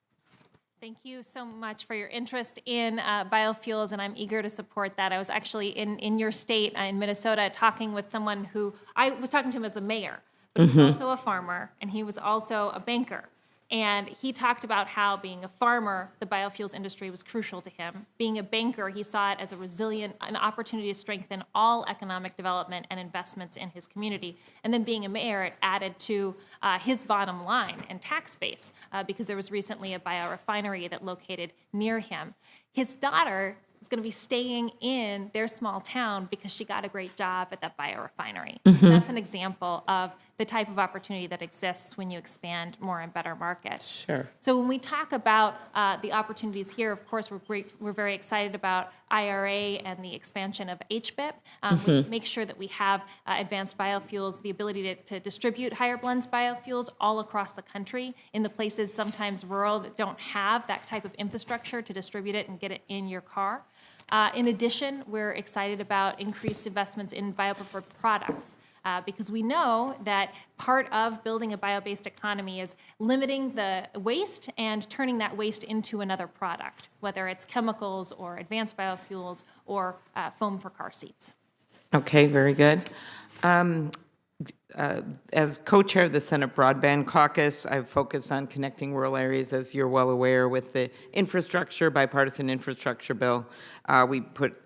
Thank you so much for your interest in biofuels, and I'm eager to support that. I was actually in your state, in Minnesota, talking with someone who, I was talking to him as the mayor, but he's also a farmer, and he was also a banker. And he talked about how being a farmer, the biofuels industry was crucial to him. Being a banker, he saw it as an opportunity to strengthen all economic development and investments in his community. And then being a mayor, it added to his bottom line and tax base because there was recently a biorefinery that located near him. His daughter is going to be staying in their small town because she got a great job at that biorefinery. That's an example of the type of opportunity that exists when you expand more and better markets. Sure. So when we talk about the opportunities here, of course, we're very excited about IRA and the expansion of HBIP, which makes sure that we have advanced biofuels, the ability to distribute higher blends biofuels all across the country in the places sometimes rural that don't have that type of infrastructure to distribute it and get it in your car. In addition, we're excited about increased investments in biopreferred products. Because we know that part of building a bio-based economy is limiting the waste and turning that waste into another product, whether it's chemicals or advanced biofuels or foam for car seats. Okay, very good. As co-chair of the Senate Broadband Caucus, I've focused on connecting rural areas, as you're well aware, with the bipartisan infrastructure bill. We put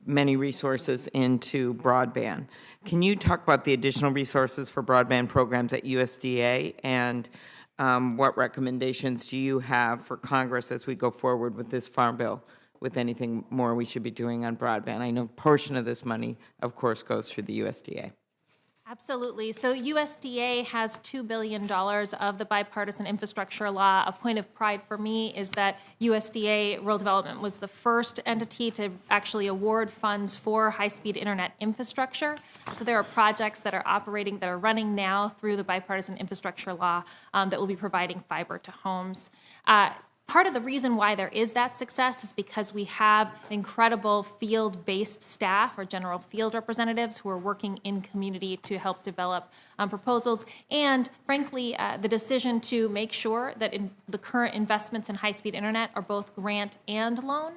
many resources into broadband. Can you talk about the additional resources for broadband programs at USDA, and what recommendations do you have for Congress as we go forward with this farm bill, with anything more we should be doing on broadband? I know a portion of this money, of course, goes through the USDA. Absolutely. So USDA has $2 billion of the bipartisan infrastructure law. A point of pride for me is that USDA Rural Development was the first entity to actually award funds for high-speed internet infrastructure. So there are projects that are operating, that are running now through the bipartisan infrastructure law that will be providing fiber to homes. Part of the reason why there is that success is because we have incredible field-based staff or general field representatives who are working in community to help develop proposals. And frankly, the decision to make sure that the current investments in high-speed internet are both grant and loan,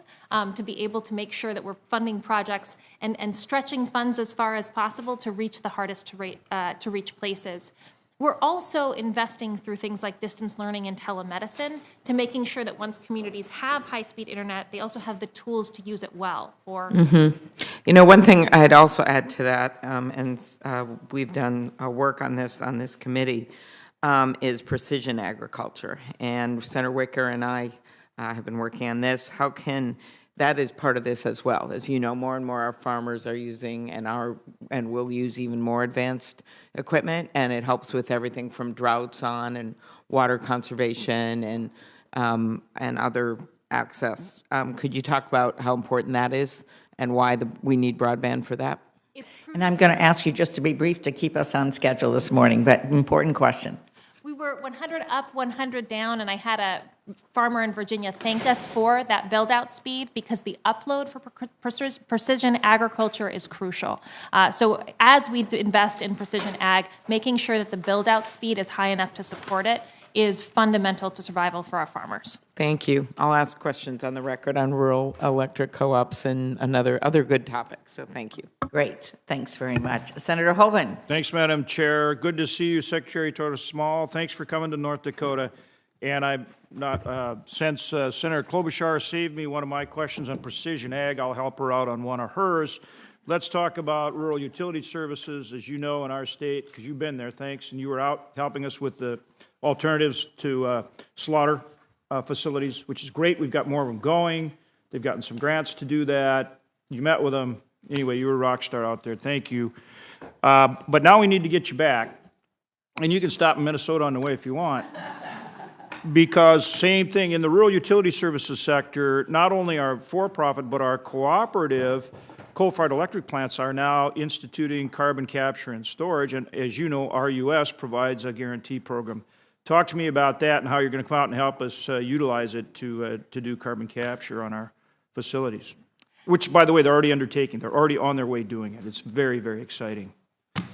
to be able to make sure that we're funding projects and stretching funds as far as possible to reach the hardest to reach places. We're also investing through things like distance learning and telemedicine to making sure that once communities have high-speed internet, they also have the tools to use it well for. You know, one thing I'd also add to that, and we've done work on this committee, is precision agriculture. And Senator Wicker and I have been working on this. How can that is part of this as well. As you know, more and more our farmers are using and will use even more advanced equipment, and it helps with everything from droughts on and water conservation and other access. Could you talk about how important that is and why we need broadband for that? And I'm going to ask you just to be brief to keep us on schedule this morning, but important question. We were 100 up, 100 down, and I had a farmer in Virginia thank us for that build-out speed because the upload for precision agriculture is crucial. So as we invest in precision ag, making sure that the build-out speed is high enough to support it is fundamental to survival for our farmers. Thank you. I'll ask questions on the record on rural electric co-ops and other good topics, so thank you. Great. Thanks very much. Senator Hoeven. Thanks, Madam Chair. Good to see you, Secretary Toto Small. Thanks for coming to North Dakota. And I'm not, since Senator Klobuchar saved me one of my questions on precision ag, I'll help her out on one of hers. Let's talk about rural utility services. As you know, in our state, because you've been there, thanks, and you were out helping us with the alternatives to slaughter facilities, which is great. We've got more of them going. They've gotten some grants to do that. You met with them. Anyway, you were a rock star out there. Thank you. But now we need to get you back. And you can stop in Minnesota on the way if you want. Because same thing, in the rural utility services sector, not only our for-profit, but our cooperative coal-fired electric plants are now instituting carbon capture and storage. And as you know, RUS provides a guarantee program. Talk to me about that and how you're going to come out and help us utilize it to do carbon capture on our facilities. which, by the way, they're already undertaking. They're already on their way doing it. It's very, very exciting.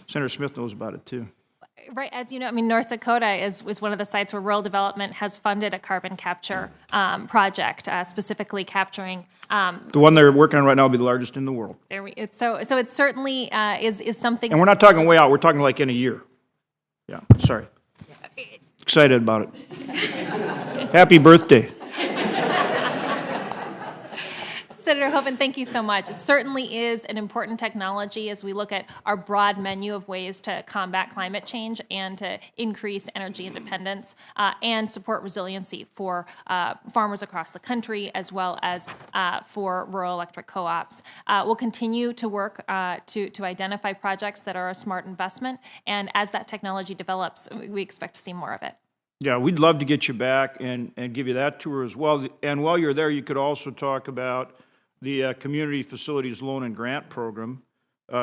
Senator Smith knows about it, too. Right, as you know, I mean, North Dakota is one of the sites where rural development has funded a carbon capture project, specifically capturing. The one they're working on right now will be the largest in the world. So it certainly is something. And we're not talking way out. We're talking like in a year. Yeah, sorry. Excited about it. Happy birthday. Senator Hoeven, thank you so much. It certainly is an important technology as we look at our broad menu of ways to combat climate change and to increase energy independence and support resiliency for farmers across the country, as well as for rural electric co-ops. We'll continue to work to identify projects that are a smart investment, and as that technology develops, we expect to see more of it. Yeah, we'd love to get you back and give you that tour as well. And while you're there, you could also talk about the Community Facilities Loan and Grant Program.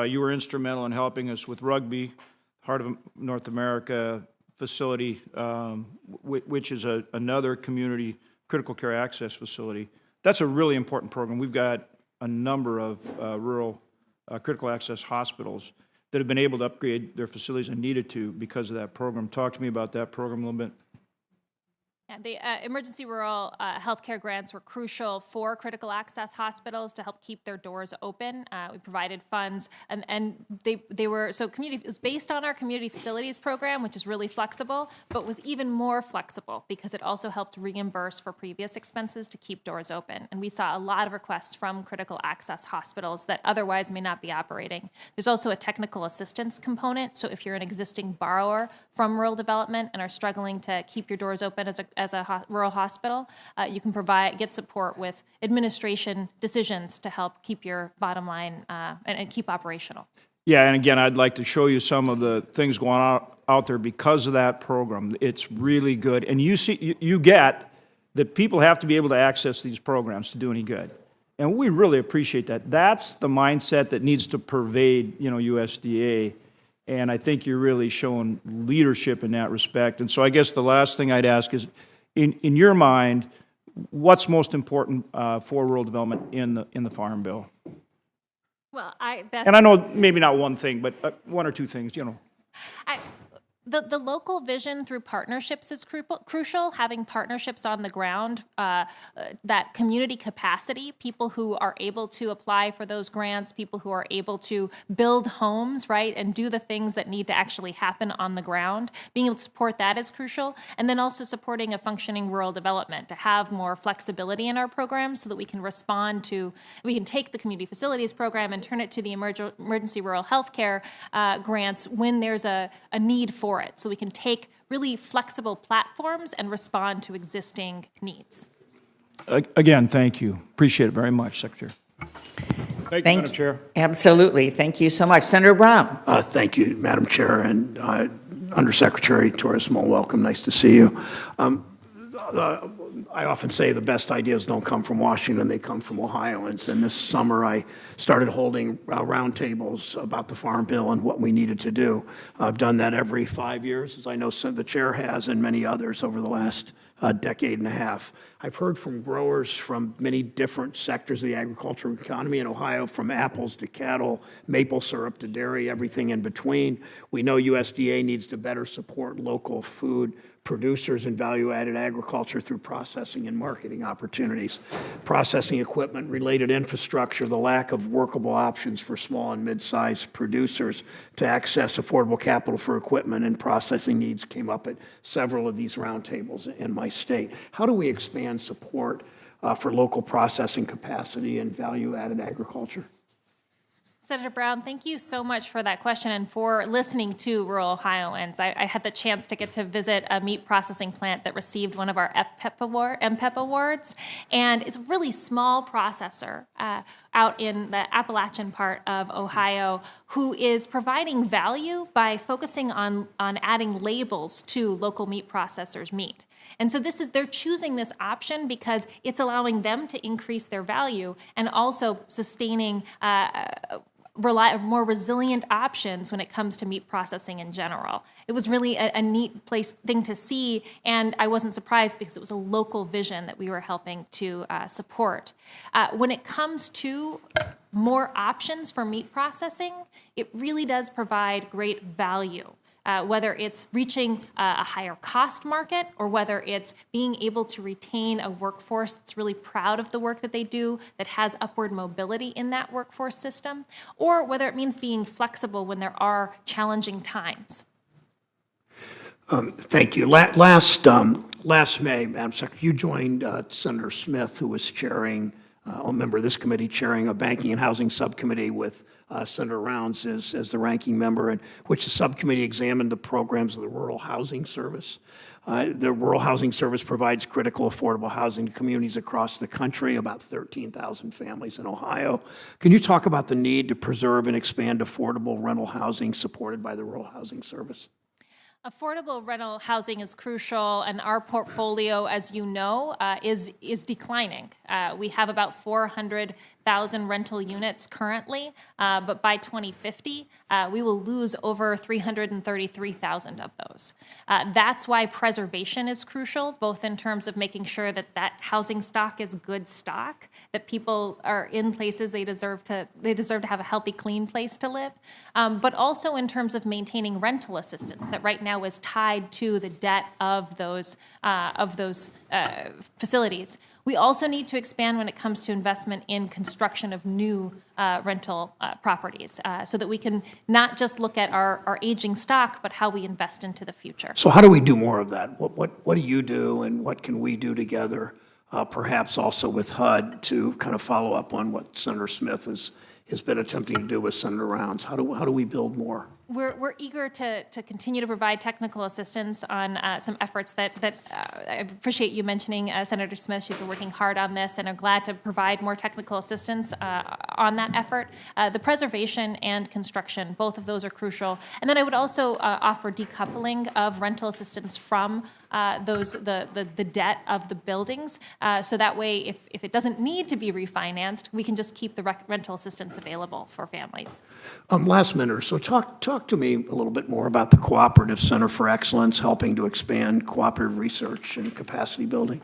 You were instrumental in helping us with Rugby, Heart of North America facility, which is another community critical care access facility. That's a really important program. We've got a number of rural critical access hospitals that have been able to upgrade their facilities and needed to because of that program. Talk to me about that program a little bit. Yeah, the emergency rural healthcare grants were crucial for critical access hospitals to help keep their doors open. We provided funds, and they were, so community, it was based on our community facilities program, which is really flexible, but was even more flexible because it also helped reimburse for previous expenses to keep doors open. And we saw a lot of requests from critical access hospitals that otherwise may not be operating. There's also a technical assistance component, so if you're an existing borrower from rural development and are struggling to keep your doors open as a rural hospital, you can get support with administration decisions to help keep your bottom line and keep operational. Yeah, and again, I'd like to show you some of the things going out there because of that program. It's really good, and you get that people have to be able to access these programs to do any good, and we really appreciate that. That's the mindset that needs to pervade, USDA. And I think you're really showing leadership in that respect. And so I guess the last thing I'd ask is, in your mind, what's most important for rural development in the Farm Bill? Well, and I know maybe not one thing, but one or two things, The local vision through partnerships is crucial. Having partnerships on the ground, that community capacity, people who are able to apply for those grants, people who are able to build homes, right, and do the things that need to actually happen on the ground. Being able to support that is crucial. And then also supporting a functioning rural development to have more flexibility in our programs so that we can we can take the community facilities program and turn it to the emergency rural healthcare grants when there's a need for it, so we can take really flexible platforms and respond to existing needs. Again, thank you. Appreciate it very much, Secretary. Thank you, Madam Chair. Absolutely. Thank you so much. Senator Brown. Thank you, Madam Chair, and Undersecretary Torres Small, welcome. Nice to see you. I often say the best ideas don't come from Washington, they come from Ohioans. And this summer I started holding roundtables about the Farm Bill and what we needed to do. I've done that every 5 years, as I know the chair has, and many others over the last decade and a half. I've heard from growers from many different sectors of the agricultural economy in Ohio, from apples to cattle, maple syrup to dairy, everything in between. We know USDA needs to better support local food producers and value-added agriculture through processing and marketing opportunities, processing equipment, related infrastructure, the lack of workable options for small and mid-sized producers to access affordable capital for equipment and processing needs came up at several of these roundtables in my state. How do we expand support for local processing capacity and value-added agriculture? Senator Brown, thank you so much for that question and for listening to rural Ohioans. I had the chance to get to visit a meat processing plant that received one of our MPEP awards, and it's a really small processor out in the Appalachian part of Ohio who is providing value by focusing on adding labels to local meat processors' meat. And so they're choosing this option because it's allowing them to increase their value and also sustaining more resilient options when it comes to meat processing in general. It was really a neat thing to see, and I wasn't surprised because it was a local vision that we were helping to support. When it comes to more options for meat processing, it really does provide great value. Whether it's reaching a higher cost market or whether it's being able to retain a workforce that's really proud of the work that they do, that has upward mobility in that workforce system, or whether it means being flexible when there are challenging times. Thank you. Last May, Madam Secretary, you joined Senator Smith, who was chairing, a member of this committee, chairing a banking and housing subcommittee with Senator Rounds as the ranking member, in which the subcommittee examined the programs of the Rural Housing Service. The Rural Housing Service provides critical affordable housing to communities across the country, about 13,000 families in Ohio. Can you talk about the need to preserve and expand affordable rental housing supported by the Rural Housing Service? Affordable rental housing is crucial, and our portfolio, as you know, is declining. We have about 400,000 rental units currently, but by 2050, we will lose over 333,000 of those. That's why preservation is crucial, both in terms of making sure that that housing stock is good stock, that people are in places they deserve to have a healthy, clean place to live, but also in terms of maintaining rental assistance that right now is tied to the debt of those facilities. We also need to expand when it comes to investment in construction of new rental properties so that we can not just look at our aging stock, but how we invest into the future. So how do we do more of that? What do you do, and what can we do together, perhaps also with HUD, to kind of follow up on what Senator Smith has been attempting to do with Senator Rounds? How do we build more? We're eager to continue to provide technical assistance on some efforts that I appreciate you mentioning Senator Smith. She's been working hard on this, and are glad to provide more technical assistance on that effort. The preservation and construction, both of those are crucial. And then I would also offer decoupling of rental assistance from the debt of the buildings, so that way if it doesn't need to be refinanced, we can just keep the rental assistance available for families. Last minute or so, talk to me a little bit more about the Cooperative Center for Excellence helping to expand cooperative research and capacity building.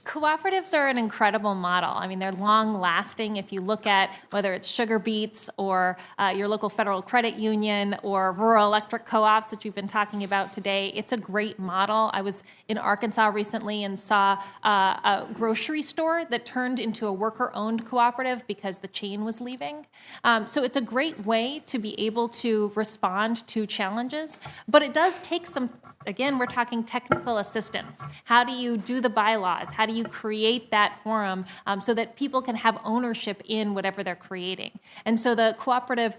Cooperatives are an incredible model. I mean, they're long-lasting. If you look at whether it's Sugar Beets or your local Federal Credit Union or rural electric co-ops, which we've been talking about today, it's a great model. I was in Arkansas recently and saw a grocery store that turned into a worker-owned cooperative because the chain was leaving. So it's a great way to be able to respond to challenges, but it does take some, again, we're talking technical assistance. How do you do the bylaws? How do you create that forum so that people can have ownership in whatever they're creating? And so the cooperative,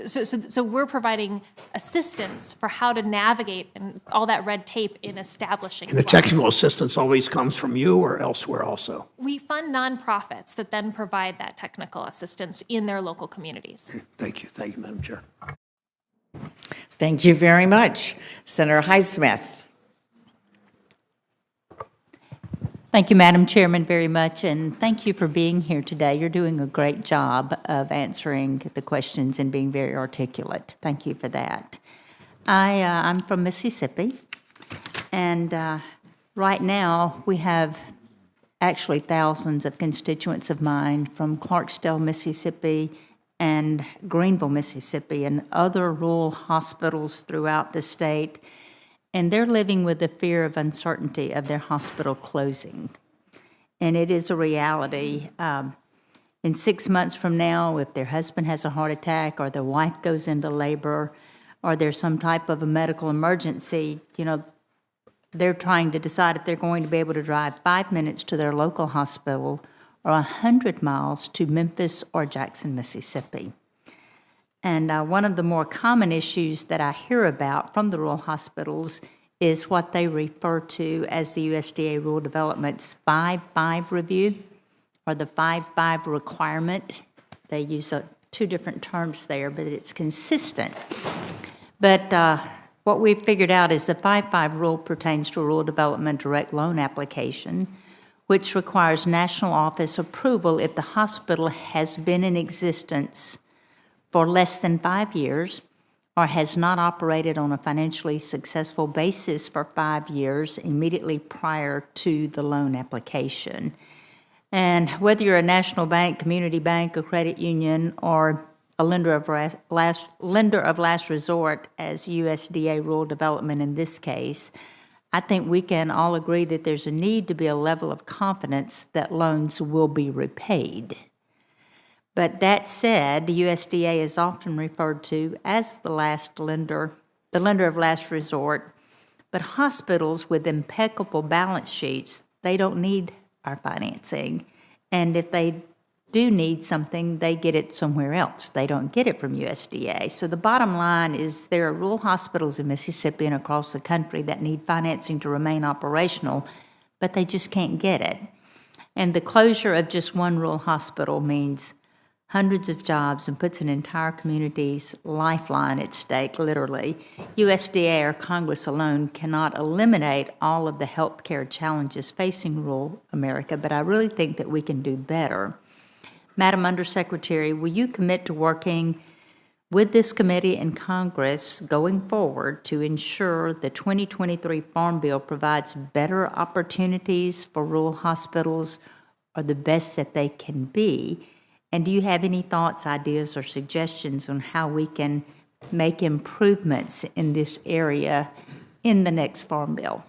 so we're providing assistance for how to navigate and all that red tape in establishing. And the technical assistance always comes from you or elsewhere also? We fund nonprofits that then provide that technical assistance in their local communities. Thank you, Madam Chair. Thank you very much. Senator Highsmith. Thank you, Madam Chairman, very much, and thank you for being here today. You're doing a great job of answering the questions and being very articulate. Thank you for that. I'm from Mississippi, and right now we have actually thousands of constituents of mine from Clarksdale, Mississippi, and Greenville, Mississippi, and other rural hospitals throughout the state, and they're living with the fear of uncertainty of their hospital closing. And it is a reality. In 6 months from now, if their husband has a heart attack or their wife goes into labor or there's some type of a medical emergency, they're trying to decide if they're going to be able to drive 5 minutes to their local hospital or 100 miles to Memphis or Jackson, Mississippi. And one of the more common issues that I hear about from the rural hospitals is what they refer to as the USDA Rural Development's 5-5 review, or the 5-5 requirement. They use two different terms there, but it's consistent. But what we've figured out is the 5-5 rule pertains to a rural development direct loan application, which requires national office approval if the hospital has been in existence for less than 5 years or has not operated on a financially successful basis for 5 years immediately prior to the loan application. And whether you're a national bank, community bank, a credit union, or a lender of last resort, as USDA Rural Development in this case, I think we can all agree that there's a need to be a level of confidence that loans will be repaid. But that said, the USDA is often referred to as the lender of last resort. But hospitals with impeccable balance sheets, they don't need our financing. And if they do need something, they get it somewhere else. They don't get it from USDA. So the bottom line is there are rural hospitals in Mississippi and across the country that need financing to remain operational, but they just can't get it. And the closure of just one rural hospital means hundreds of jobs and puts an entire community's lifeline at stake, literally. USDA or Congress alone cannot eliminate all of the healthcare challenges facing rural America, but I really think that we can do better. Madam Undersecretary, will you commit to working with this committee and Congress going forward to ensure the 2023 Farm Bill provides better opportunities for rural hospitals or the best that they can be? And do you have any thoughts, ideas, or suggestions on how we can make improvements in this area in the next Farm Bill?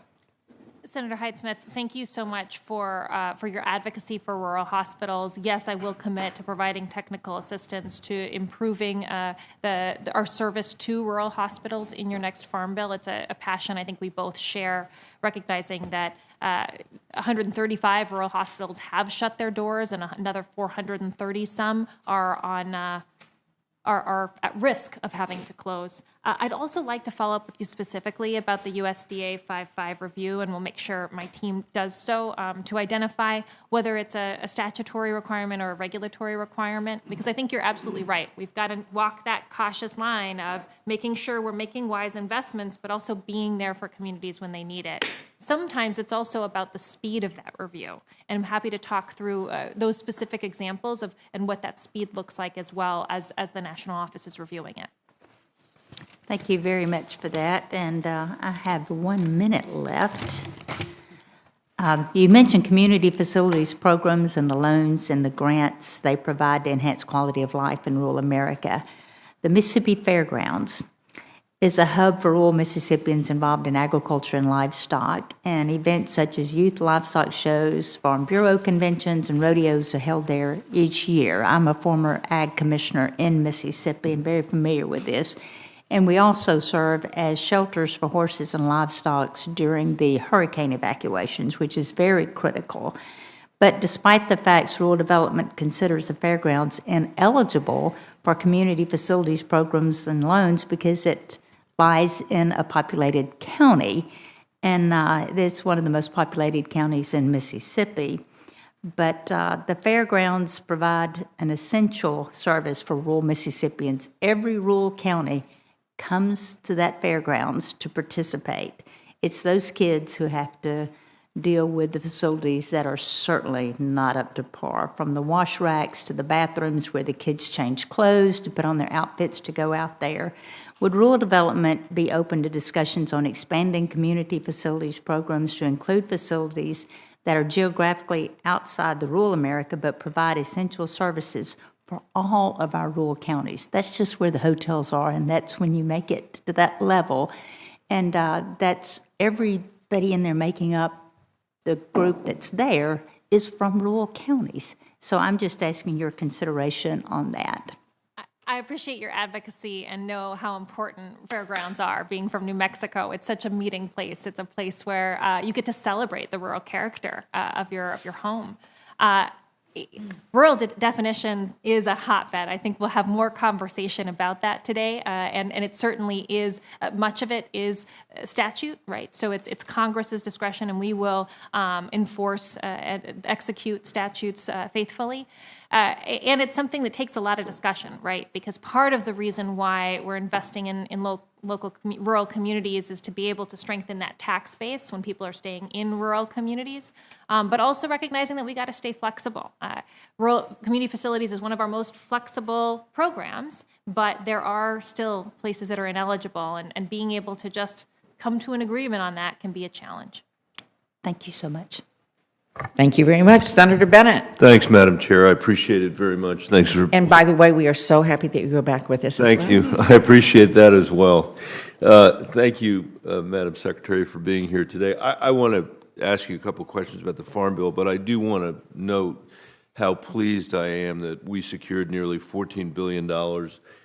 Senator Hyde-Smith, thank you so much for your advocacy for rural hospitals. Yes, I will commit to providing technical assistance to improving our service to rural hospitals in your next Farm Bill. It's a passion I think we both share, recognizing that 135 rural hospitals have shut their doors, and another 430 some are at risk of having to close. I'd also like to follow up with you specifically about the USDA 5.5 review, and we'll make sure my team does so to identify whether it's a statutory requirement or a regulatory requirement, because I think you're absolutely right. We've got to walk that cautious line of making sure we're making wise investments, but also being there for communities when they need it. Sometimes it's also about the speed of that review, and I'm happy to talk through those specific examples of and what that speed looks like as well as the national office is reviewing it. Thank you very much for that, and I have 1 minute left. You mentioned community facilities programs and the loans and the grants they provide to enhance quality of life in rural America. The Mississippi Fairgrounds is a hub for rural Mississippians involved in agriculture and livestock, and events such as youth livestock shows, Farm Bureau conventions, and rodeos are held there each year. I'm a former ag commissioner in Mississippi and very familiar with this. And we also serve as shelters for horses and livestock during the hurricane evacuations, which is very critical. But despite the fact rural development considers the fairgrounds ineligible for community facilities programs and loans because it lies in a populated county, and it's one of the most populated counties in Mississippi. But the fairgrounds provide an essential service for rural Mississippians. Every rural county comes to that fairgrounds to participate. It's those kids who have to deal with the facilities that are certainly not up to par, from the wash racks to the bathrooms where the kids change clothes to put on their outfits to go out there. Would rural development be open to discussions on expanding community facilities programs to include facilities that are geographically outside the rural America but provide essential services for all of our rural counties? That's just where the hotels are, and that's when you make it to that level. And that's everybody in there making up the group that's there is from rural counties. So I'm just asking your consideration on that. I appreciate your advocacy and know how important fairgrounds are. Being from New Mexico, it's such a meeting place. It's a place where you get to celebrate the rural character of your home. Rural definition is a hotbed. I think we'll have more conversation about that today, and it certainly is. Much of it is statute, right? So it's Congress's discretion, and we will enforce and execute statutes faithfully. And it's something that takes a lot of discussion, right? Because part of the reason why we're investing in local rural communities is to be able to strengthen that tax base when people are staying in rural communities, but also recognizing that we got to stay flexible. Rural community facilities is one of our most flexible programs, but there are still places that are ineligible, and being able to just come to an agreement on that can be a challenge. Thank you so much. Thank you very much. Senator Bennett. Thanks, Madam Chair. I appreciate it very much. Thanks for. And by the way, we are so happy that you're back with us as well. Thank you. I appreciate that as well. Thank you, Madam Secretary, for being here today. I want to ask you a couple of questions about the Farm Bill, but I do want to note how pleased I am that we secured nearly $14 billion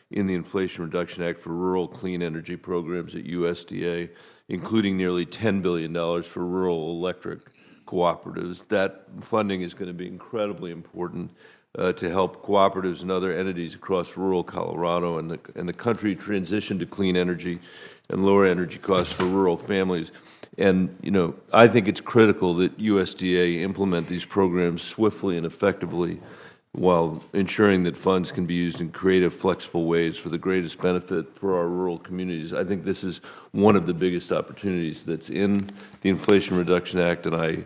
in the Inflation Reduction Act for rural clean energy programs at USDA, including nearly $10 billion for rural electric cooperatives. That funding is going to be incredibly important to help cooperatives and other entities across rural Colorado and the country transition to clean energy and lower energy costs for rural families. And, you know, I think it's critical that USDA implement these programs swiftly and effectively while ensuring that funds can be used in creative, flexible ways for the greatest benefit for our rural communities. I think this is one of the biggest opportunities that's in the Inflation Reduction Act, and I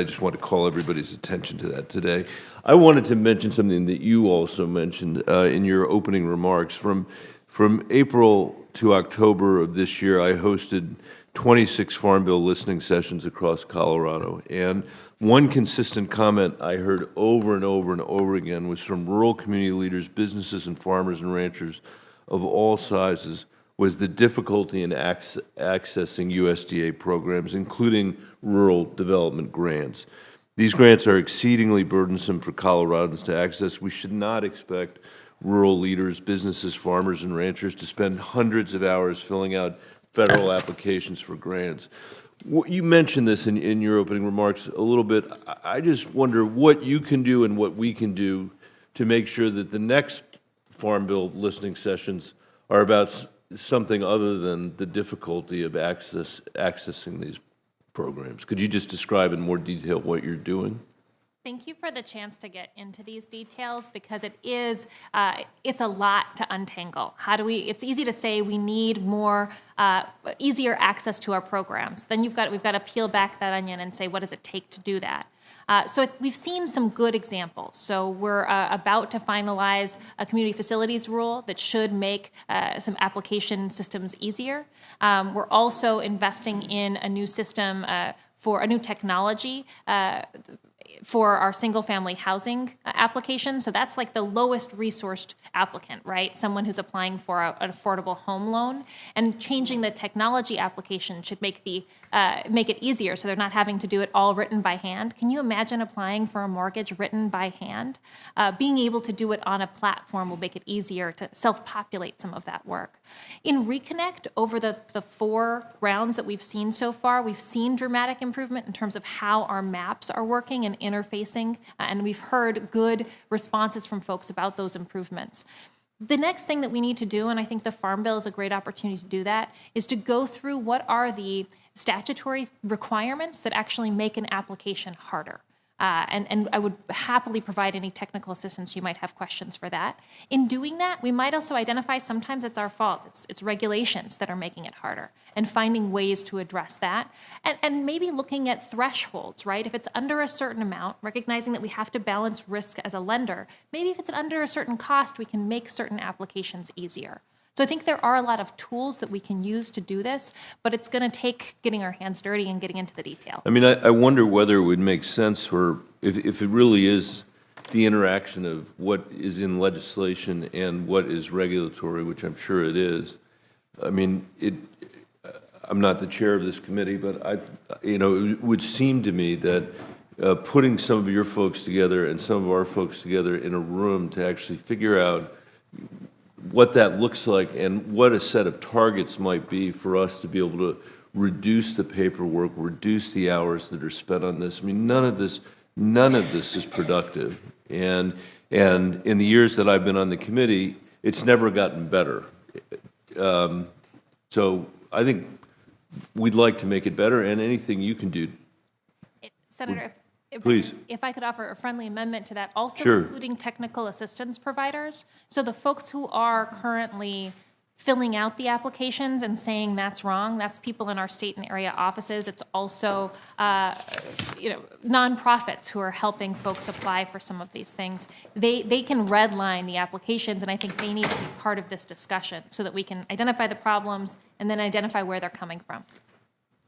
just want to call everybody's attention to that today. I wanted to mention something that you also mentioned in your opening remarks. From April to October of this year, I hosted 26 Farm Bill listening sessions across Colorado, and one consistent comment I heard over and over and over again was from rural community leaders, businesses, and farmers and ranchers of all sizes was the difficulty in accessing USDA programs, including rural development grants. These grants are exceedingly burdensome for Coloradans to access. We should not expect rural leaders, businesses, farmers, and ranchers to spend hundreds of hours filling out federal applications for grants. You mentioned this in your opening remarks a little bit. I just wonder what you can do and what we can do to make sure that the next Farm Bill listening sessions are about something other than the difficulty of accessing these programs. Could you just describe in more detail what you're doing? Thank you for the chance to get into these details because it is, it's a lot to untangle. It's easy to say we need more, easier access to our programs. Then we've got to peel back that onion and say, what does it take to do that? So we've seen some good examples. So we're about to finalize a community facilities rule that should make some application systems easier. We're also investing in a new system for a new technology for our single-family housing application. So that's like the lowest resourced applicant, right? Someone who's applying for an affordable home loan. And changing the technology application should make it easier so they're not having to do it all written by hand. Can you imagine applying for a mortgage written by hand? Being able to do it on a platform will make it easier to self-populate some of that work. In Reconnect, over the 4 rounds that we've seen so far, we've seen dramatic improvement in terms of how our maps are working and interfacing, and we've heard good responses from folks about those improvements. The next thing that we need to do, and I think the Farm Bill is a great opportunity to do that, is to go through what are the statutory requirements that actually make an application harder. And I would happily provide any technical assistance you might have questions for that. In doing that, we might also identify sometimes it's our fault. It's regulations that are making it harder and finding ways to address that. And maybe looking at thresholds, right? If it's under a certain amount, recognizing that we have to balance risk as a lender, maybe if it's under a certain cost, we can make certain applications easier. So I think there are a lot of tools that we can use to do this, but it's going to take getting our hands dirty and getting into the details. I mean, I wonder whether it would make sense for, if it really is the interaction of what is in legislation and what is regulatory, which I'm sure it is. I mean, I'm not the chair of this committee, but it would seem to me that putting some of your folks together and some of our folks together in a room to actually figure out what that looks like and what a set of targets might be for us to be able to reduce the paperwork, reduce the hours that are spent on this. I mean, none of this is productive. And in the years that I've been on the committee, it's never gotten better. So I think we'd like to make it better, and anything you can do. Senator, Please. If I could offer a friendly amendment to that, also Sure. including technical assistance providers. So the folks who are currently filling out the applications and saying that's wrong, that's people in our state and area offices. It's also, nonprofits who are helping folks apply for some of these things. They can redline the applications, and I think they need to be part of this discussion so that we can identify the problems and then identify where they're coming from.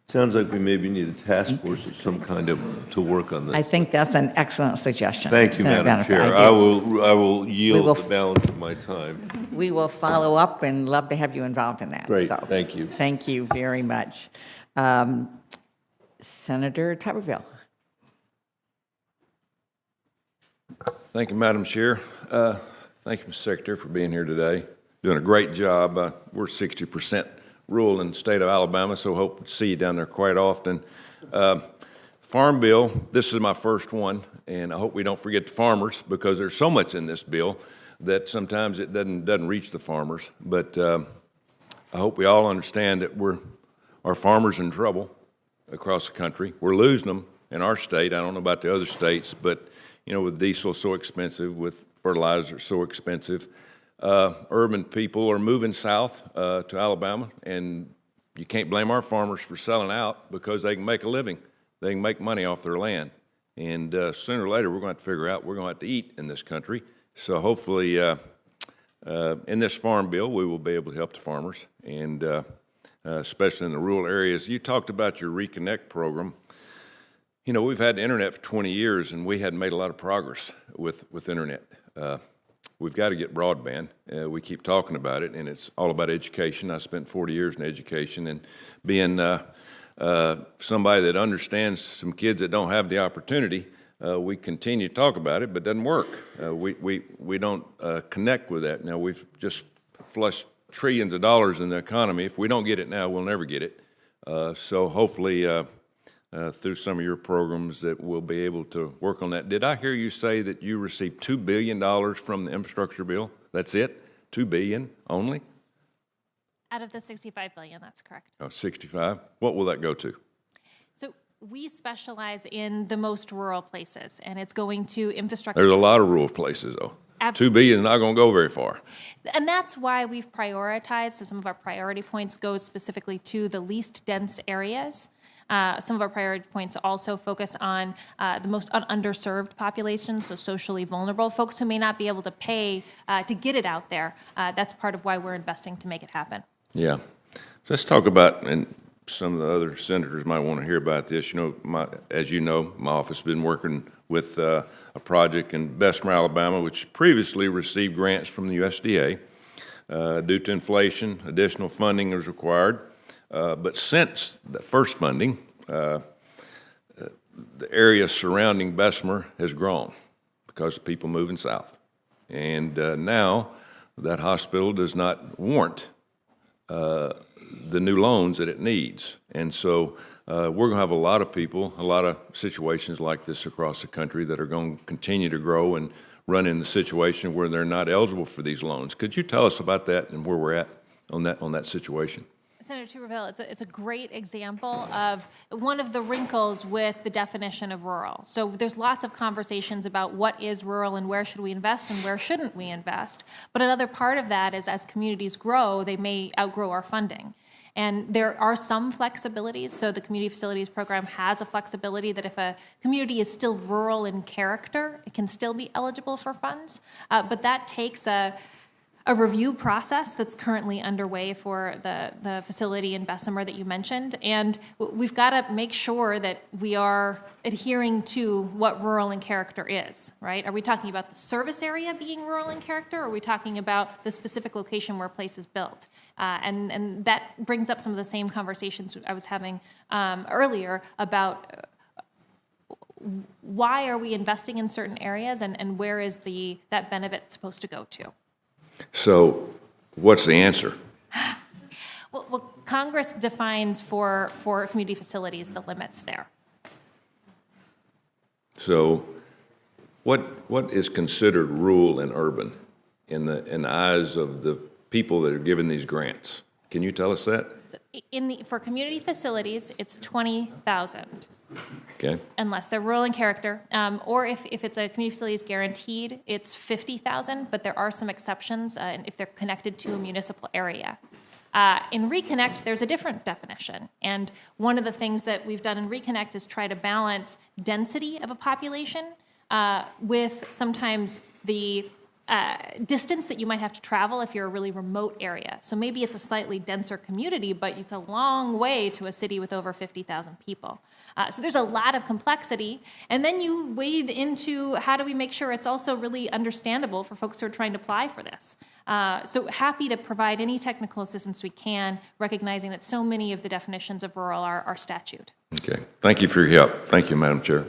Sounds like we maybe need a task force of some kind to work on I this. think that's an excellent suggestion. Thank you, Senator Madam Benefit. Chair. I I do. will yield will the balance of my time. We will follow up and love to have you involved in that. Great, So, thank you. Thank you very much. Senator Tuberville. Thank you, Madam Chair. Thank you, Mr. Secretary, for being here today. Doing a great job. We're 60% rural in the state of Alabama, so hope to see you down there quite often. Farm bill, this is my first one, and I hope we don't forget the farmers because there's so much in this bill that sometimes it doesn't reach the farmers. But I hope we all understand that our farmers are in trouble across the country. We're losing them in our state. I don't know about the other states, but with diesel so expensive, with fertilizer so expensive, urban people are moving south to Alabama, and you can't blame our farmers for selling out because they can make a living. They can make money off their land. And sooner or later, we're going to have to figure out we're going to have to eat in this country. So hopefully in this farm bill, we will be able to help the farmers, and especially in the rural areas. You talked about your Reconnect program. We've had the internet for 20 years, and we hadn't made a lot of progress with internet. We've got to get broadband. We keep talking about it, and it's all about education. I spent 40 years in education, and being somebody that understands some kids that don't have the opportunity, we continue to talk about it, but it doesn't work. We don't connect with that. Now, we've just flushed trillions of dollars in the economy. If we don't get it now, we'll never get it. So hopefully, through some of your programs that we'll be able to work on that. Did I hear you say that you received $2 billion from the infrastructure bill? That's it? $2 billion only? Out of the $65 billion, that's correct. Oh, 65? What will that go to? So we specialize in the most rural places, and it's going to infrastructure. There's a lot of rural places, though. $2 billion is not going to go very far. And that's why we've prioritized. So some of our priority points go specifically to the least dense areas. Some of our priority points also focus on the most underserved populations, so socially vulnerable folks who may not be able to pay to get it out there. That's part of why we're investing to make it happen. Yeah. So let's talk about, and some of the other senators might want to hear about this. As you know, my office has been working with a project in Bessemer, Alabama, which previously received grants from the USDA. Due to inflation, additional funding is required. But since the first funding, the area surrounding Bessemer has grown because of people moving south. And now that hospital does not warrant the new loans that it needs. And so we're going to have a lot of people, a lot of situations like this across the country that are going to continue to grow and run in the situation where they're not eligible for these loans. Could you tell us about that and where we're at on that situation? Senator Tuberville, it's a great example of one of the wrinkles with the definition of rural. So there's lots of conversations about what is rural and where should we invest and where shouldn't we invest. But another part of that is as communities grow, they may outgrow our funding. And there are some flexibilities. So the Community Facilities Program has a flexibility that if a community is still rural in character, it can still be eligible for funds. But that takes a review process that's currently underway for the facility in Bessemer that you mentioned. And we've got to make sure that we are adhering to what rural in character is, right? Are we talking about the service area being rural in character, or are we talking about the specific location where a place is built? And that brings up some of the same conversations I was having earlier about why are we investing in certain areas and where is that benefit supposed to go to? So what's the answer? Well, Congress defines for community facilities the limits there. So what is considered rural and urban in the eyes of the people that are given these grants? Can you tell us that? So for community facilities, it's 20,000. Okay. Unless they're rural in character, or if it's a community facility is guaranteed, it's 50,000, but there are some exceptions if they're connected to a municipal area. In Reconnect, there's a different definition, and one of the things that we've done in Reconnect is try to balance density of a population with sometimes the distance that you might have to travel if you're a really remote area. So maybe it's a slightly denser community, but it's a long way to a city with over 50,000 people. So there's a lot of complexity. And then you wade into how do we make sure it's also really understandable for folks who are trying to apply for this. So happy to provide any technical assistance we can, recognizing that so many of the definitions of rural are statute. Okay. Thank you for your help. Thank you, Madam Chair.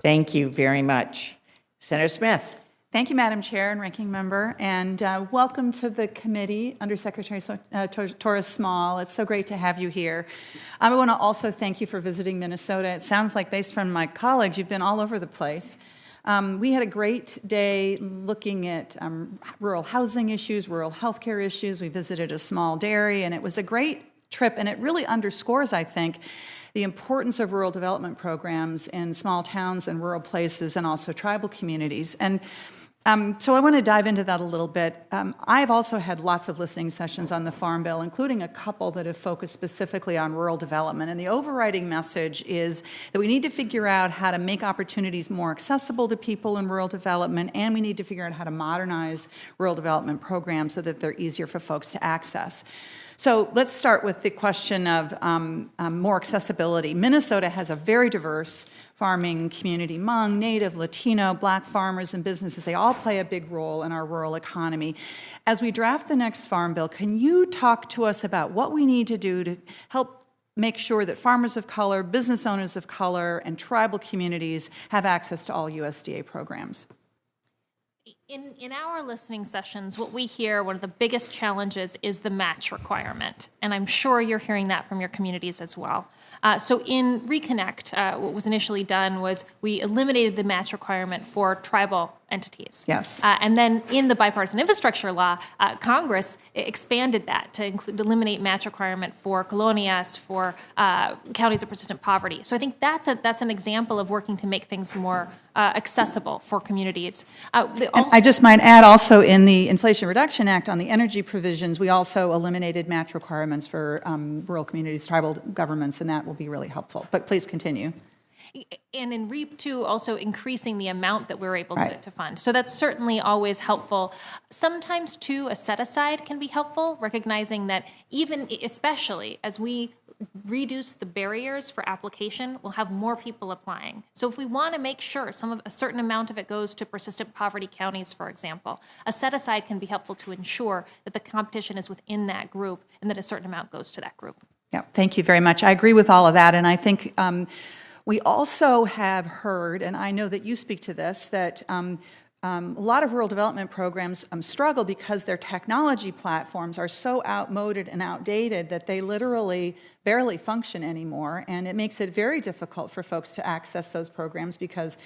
Thank you very much. Senator Smith. Thank you, Madam Chair and Ranking Member, and welcome to the committee, Undersecretary Torres Small. It's so great to have you here. I want to also thank you for visiting Minnesota. It sounds like, based from my colleagues, you've been all over the place. We had a great day looking at rural housing issues, rural healthcare issues. We visited a small dairy, and it was a great trip, and it really underscores, I think, the importance of rural development programs in small towns and rural places and also tribal communities. And so I want to dive into that a little bit. I've also had lots of listening sessions on the Farm Bill, including a couple that have focused specifically on rural development. And the overriding message is that we need to figure out how to make opportunities more accessible to people in rural development, and we need to figure out how to modernize rural development programs so that they're easier for folks to access. So let's start with the question of more accessibility. Minnesota has a very diverse farming community. Hmong, Native, Latino, Black farmers and businesses, they all play a big role in our rural economy. As we draft the next Farm Bill, can you talk to us about what we need to do to help make sure that farmers of color, business owners of color, and tribal communities have access to all USDA programs? In our listening sessions, what we hear, one of the biggest challenges is the match requirement. And I'm sure you're hearing that from your communities as well. So in Reconnect, what was initially done was we eliminated the match requirement for tribal entities. Yes. And then in the bipartisan infrastructure law, Congress expanded that to eliminate match requirement for colonias, for counties of persistent poverty. So I think that's an example of working to make things more accessible for communities. I just might add also in the Inflation Reduction Act on the energy provisions, we also eliminated match requirements for rural communities, tribal governments, and that will be really helpful. But please continue. And in REAP 2, also increasing the amount that we're able to fund. So that's certainly always helpful. Sometimes, too, a set-aside can be helpful, recognizing that even, especially as we reduce the barriers for application, we'll have more people applying. So if we want to make sure a certain amount of it goes to persistent poverty counties, for example, a set-aside can be helpful to ensure that the competition is within that group and that a certain amount goes to that group. Yeah, thank you very much. I agree with all of that, and I think we also have heard, and I know that you speak to this, that a lot of rural development programs struggle because their technology platforms are so outmoded and outdated that they literally barely function anymore, and it makes it very difficult for folks to access those programs because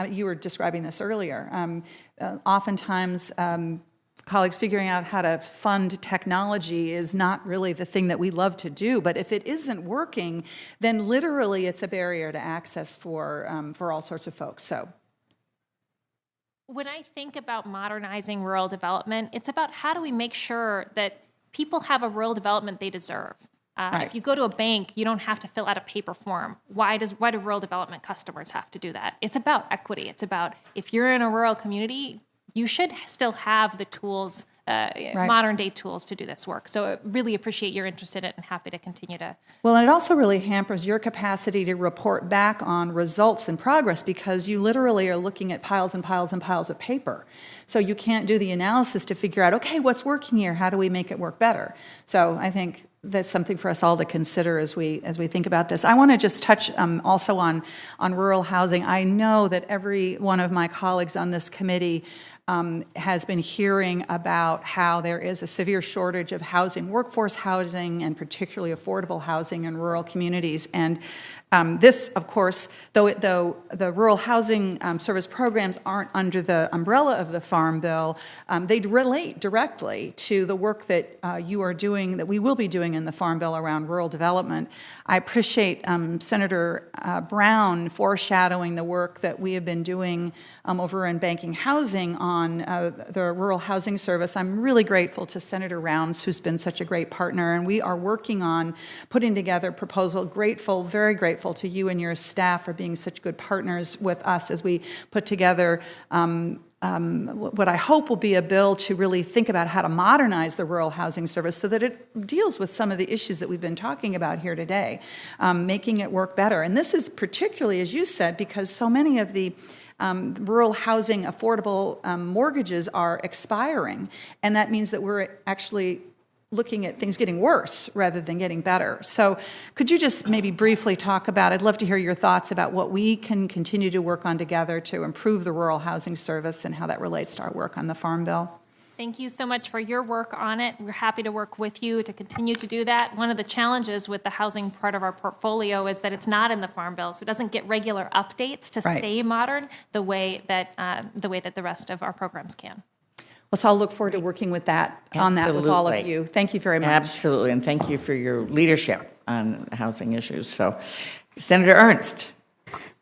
you were describing this earlier. Oftentimes, colleagues figuring out how to fund technology is not really the thing that we love to do, but if it isn't working, then literally it's a barrier to access for all sorts of folks. So, when I think about modernizing rural development, it's about how do we make sure that people have a rural development they deserve. If you go to a bank, you don't have to fill out a paper form. Why do rural development customers have to do that? It's about equity. It's about if you're in a rural community, you should still have the tools, modern day tools to do this work. So I really appreciate your interest in it and happy to continue to. Well, and it also really hampers your capacity to report back on results and progress because you literally are looking at piles and piles and piles of paper. So you can't do the analysis to figure out, okay, what's working here? How do we make it work better? So I think that's something for us all to consider as we think about this. I want to just touch also on rural housing. I know that every one of my colleagues on this committee has been hearing about how there is a severe shortage of housing, workforce housing, and particularly affordable housing in rural communities. And This, of course, though the rural housing service programs aren't under the umbrella of the Farm Bill, they relate directly to the work that you are doing, that we will be doing in the Farm Bill around rural development. I appreciate Senator Brown foreshadowing the work that we have been doing over in banking housing on the rural housing service. I'm really grateful to Senator Rounds, who's been such a great partner, and we are working on putting together a proposal. Grateful, very grateful to you and your staff for being such good partners with us as we put together what I hope will be a bill to really think about how to modernize the rural housing service so that it deals with some of the issues that we've been talking about here today, making it work better. And this is particularly, as you said, because so many of the rural housing affordable mortgages are expiring, and that means that we're actually looking at things getting worse rather than getting better. So could you just maybe briefly talk about, I'd love to hear your thoughts about what we can continue to work on together to improve the rural housing service and how that relates to our work on the Farm Bill. Thank you so much for your work on it. We're happy to work with you to continue to do that. One of the challenges with the housing part of our portfolio is that it's not in the Farm Bill, so it doesn't get regular updates to stay modern the way that the rest of our programs can. Well, so I'll look forward to working with on that with all of you. Thank you very much. Absolutely, and thank you for your leadership on housing issues. So, Senator Ernst.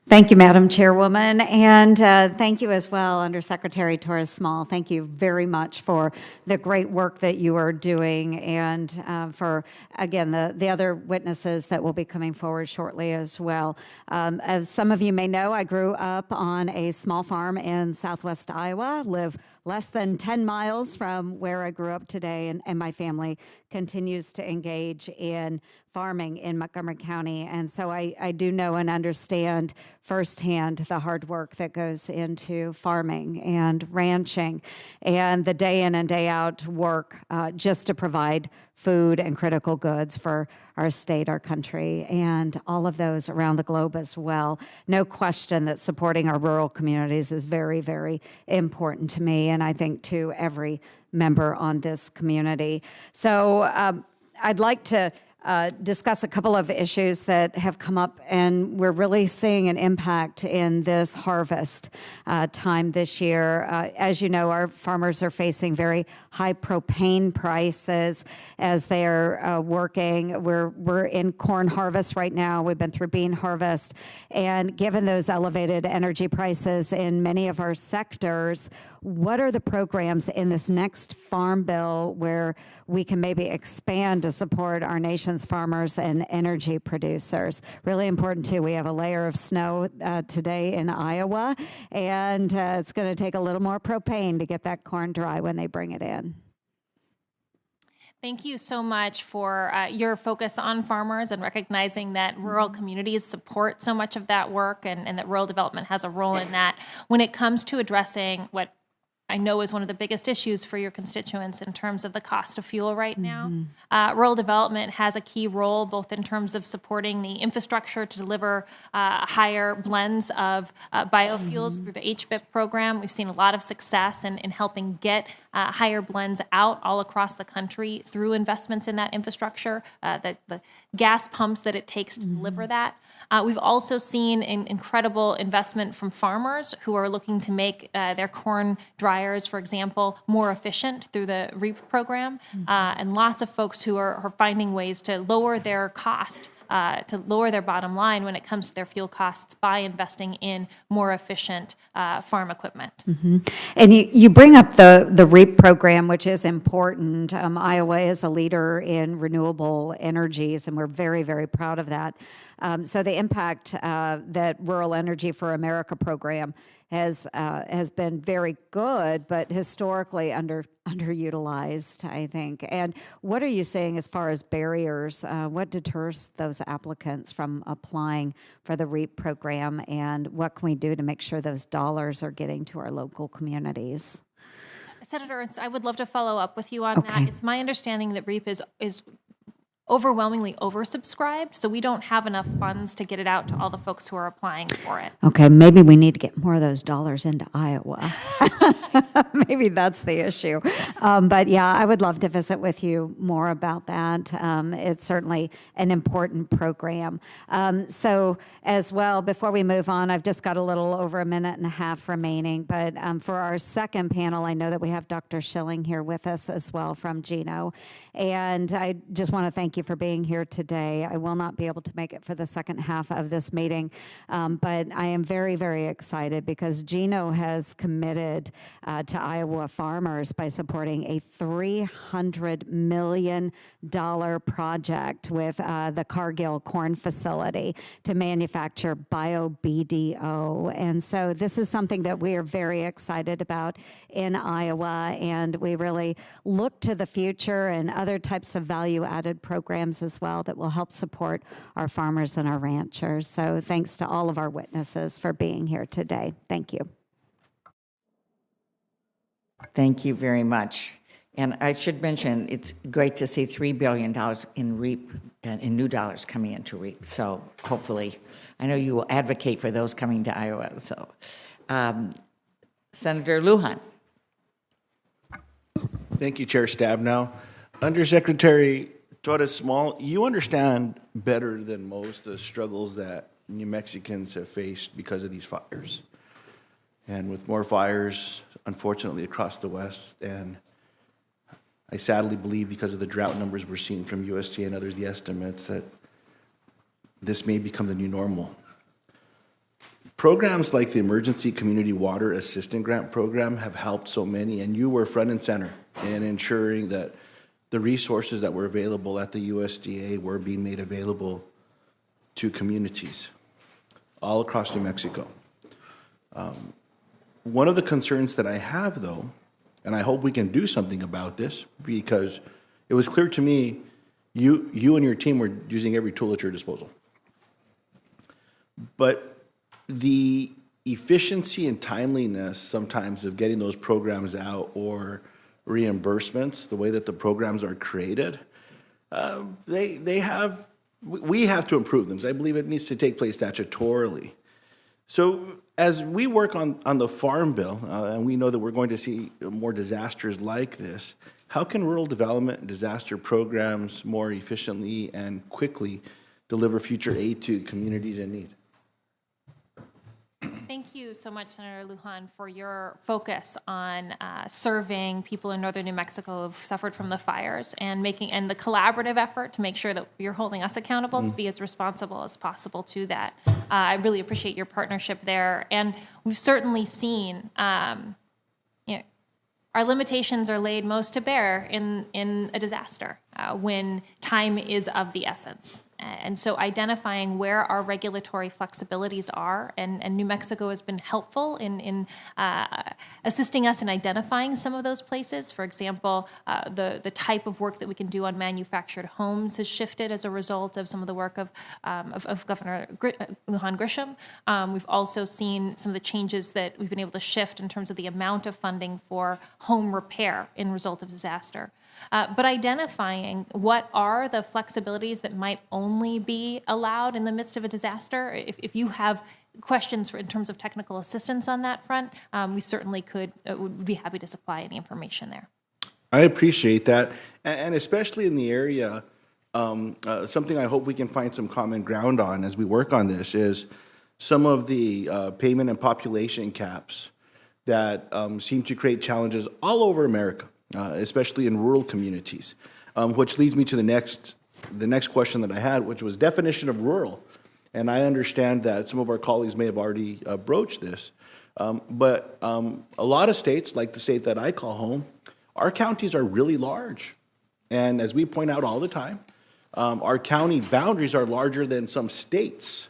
Thank you, Madam Chairwoman, and thank you as well, Undersecretary Torres Small. Thank you very much for the great work that you are doing, and for, again, the other witnesses that will be coming forward shortly as well. As some of you may know, I grew up on a small farm in southwest Iowa, live less than 10 miles from where I grew up today, and my family continues to engage in farming in Montgomery County. And so I do know and understand firsthand the hard work that goes into farming and ranching and the day in and day out work just to provide food and critical goods for our state, our country, and all of those around the globe as well. No question that supporting our rural communities is very, very important to me, and I think to every member on this community. So I'd like to discuss a couple of issues that have come up, and we're really seeing an impact in this harvest time this year. As you know, our farmers are facing very high propane prices as they're working. We're in corn harvest right now. We've been through bean harvest, and given those elevated energy prices in many of our sectors, what are the programs in this next Farm Bill where we can maybe expand to support our nation's farmers and energy producers? Really important too. We have a layer of snow today in Iowa, and it's going to take a little more propane to get that corn dry when they bring it in. Thank you so much for your focus on farmers and recognizing that rural communities support so much of that work, and that rural development has a role in that. When it comes to addressing what I know is one of the biggest issues for your constituents in terms of the cost of fuel right now. Rural development has a key role both in terms of supporting the infrastructure to deliver higher blends of biofuels through the HBIP program. We've seen a lot of success in helping get higher blends out all across the country through investments in that infrastructure, the gas pumps that it takes to deliver that. We've also seen an incredible investment from farmers who are looking to make their corn dryers, for example, more efficient through the REAP program, and lots of folks who are finding ways to lower their cost, to lower their bottom line when it comes to their fuel costs by investing in more efficient farm equipment. And you bring up the REAP program, which is important. Iowa is a leader in renewable energies, and we're very, very proud of that. So the impact that Rural Energy for America program has been very good, but historically underutilized, I think. And what are you saying as far as barriers? What deters those applicants from applying for the REAP program, and what can we do to make sure those dollars are getting to our local communities? Senator Ernst, I would love to follow up with you on that. It's my understanding that REAP is overwhelmingly oversubscribed, so we don't have enough funds to get it out to all the folks who are applying for it. Okay, maybe we need to get more of those dollars into Iowa. Maybe that's the issue. But yeah, I would love to visit with you more about that. It's certainly an important program. So as well, before we move on, I've just got a little over a minute and a half remaining, but for our second panel, I know that we have Dr. Schilling here with us as well from GENO. And I just want to thank you for being here today. I will not be able to make it for the second half of this meeting, but I am very, very excited because GENO has committed to Iowa farmers by supporting a $300 million project with the Cargill corn facility to manufacture bio-BDO. And so this is something that we are very excited about in Iowa, and we really look to the future and other types of value-added programs as well that will help support our farmers and our ranchers. So thanks to all of our witnesses for being here today. Thank you. Thank you very much. And I should mention, it's great to see $3 billion in REAP, in new dollars coming into REAP. So hopefully, I know you will advocate for those coming to Iowa. So, Senator Lujan. Thank you, Chair Stabenow. Undersecretary Torres Small, you understand better than most the struggles that New Mexicans have faced because of these fires. And with more fires, unfortunately, across the West, and I sadly believe because of the drought numbers we're seeing from USDA and others, the estimates that this may become the new normal. Programs like the Emergency Community Water Assistance Grant Program have helped so many, and you were front and center in ensuring that the resources that were available at the USDA were being made available to communities all across New Mexico. One of the concerns that I have, though, and I hope we can do something about this, because it was clear to me you and your team were using every tool at your disposal. But the efficiency and timeliness sometimes of getting those programs out or reimbursements, the way that the programs are created, we have to improve them. I believe it needs to take place statutorily. So as we work on the Farm Bill, and we know that we're going to see more disasters like this, how can rural development and disaster programs more efficiently and quickly deliver future aid to communities in need? Thank you so much, Senator Lujan, for your focus on serving people in northern New Mexico who've suffered from the fires and the collaborative effort to make sure that you're holding us accountable to be as responsible as possible to that. I really appreciate your partnership there, and we've certainly seen our limitations are laid most to bear in a disaster when time is of the essence. And so identifying where our regulatory flexibilities are, and New Mexico has been helpful in assisting us in identifying some of those places. For example, the type of work that we can do on manufactured homes has shifted as a result of some of the work of Governor Lujan Grisham. We've also seen some of the changes that we've been able to shift in terms of the amount of funding for home repair in result of disaster. But identifying what are the flexibilities that might only be allowed in the midst of a disaster. If you have questions in terms of technical assistance on that front, we certainly would be happy to supply any information there. I appreciate that, and especially in the area, something I hope we can find some common ground on as we work on this is some of the payment and population caps that seem to create challenges all over America. Especially in rural communities, which leads me to the next question that I had, which was definition of rural. And I understand that some of our colleagues may have already broached this, but a lot of states, like the state that I call home, our counties are really large. And as we point out all the time, our county boundaries are larger than some states.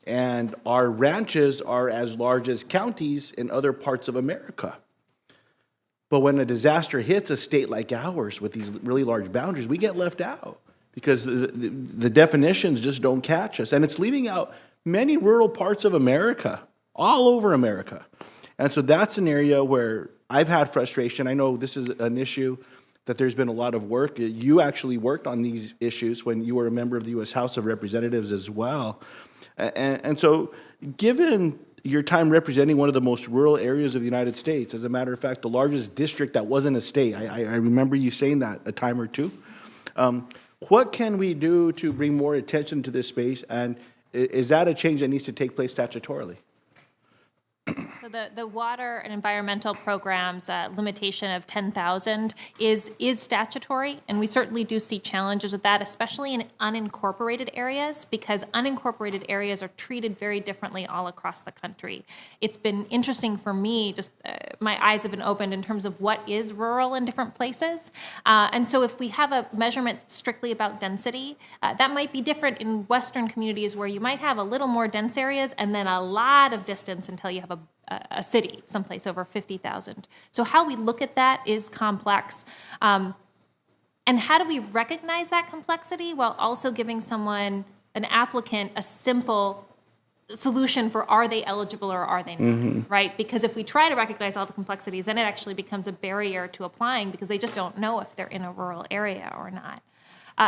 And our ranches are as large as counties in other parts of America. But when a disaster hits a state like ours with these really large boundaries, we get left out because the definitions just don't catch us. And it's leaving out many rural parts of America, all over America. And so that's an area where I've had frustration. I know this is an issue that there's been a lot of work. You actually worked on these issues when you were a member of the U.S. House of Representatives as well. And so given your time representing one of the most rural areas of the United States, as a matter of fact, the largest district that wasn't a state, I remember you saying that a time or two. What can we do to bring more attention to this space, and is that a change that needs to take place statutorily? So the water and environmental programs limitation of 10,000 is statutory, and we certainly do see challenges with that, especially in unincorporated areas, because unincorporated areas are treated very differently all across the country. It's been interesting for me, just my eyes have been opened in terms of what is rural in different places. And so if we have a measurement strictly about density, that might be different in Western communities where you might have a little more dense areas and then a lot of distance until you have a city, someplace over 50,000. So how we look at that is complex. And how do we recognize that complexity while also giving someone, an applicant, a simple solution for are they eligible or are they not, right? Because if we try to recognize all the complexities, then it actually becomes a barrier to applying because they just don't know if they're in a rural area or not.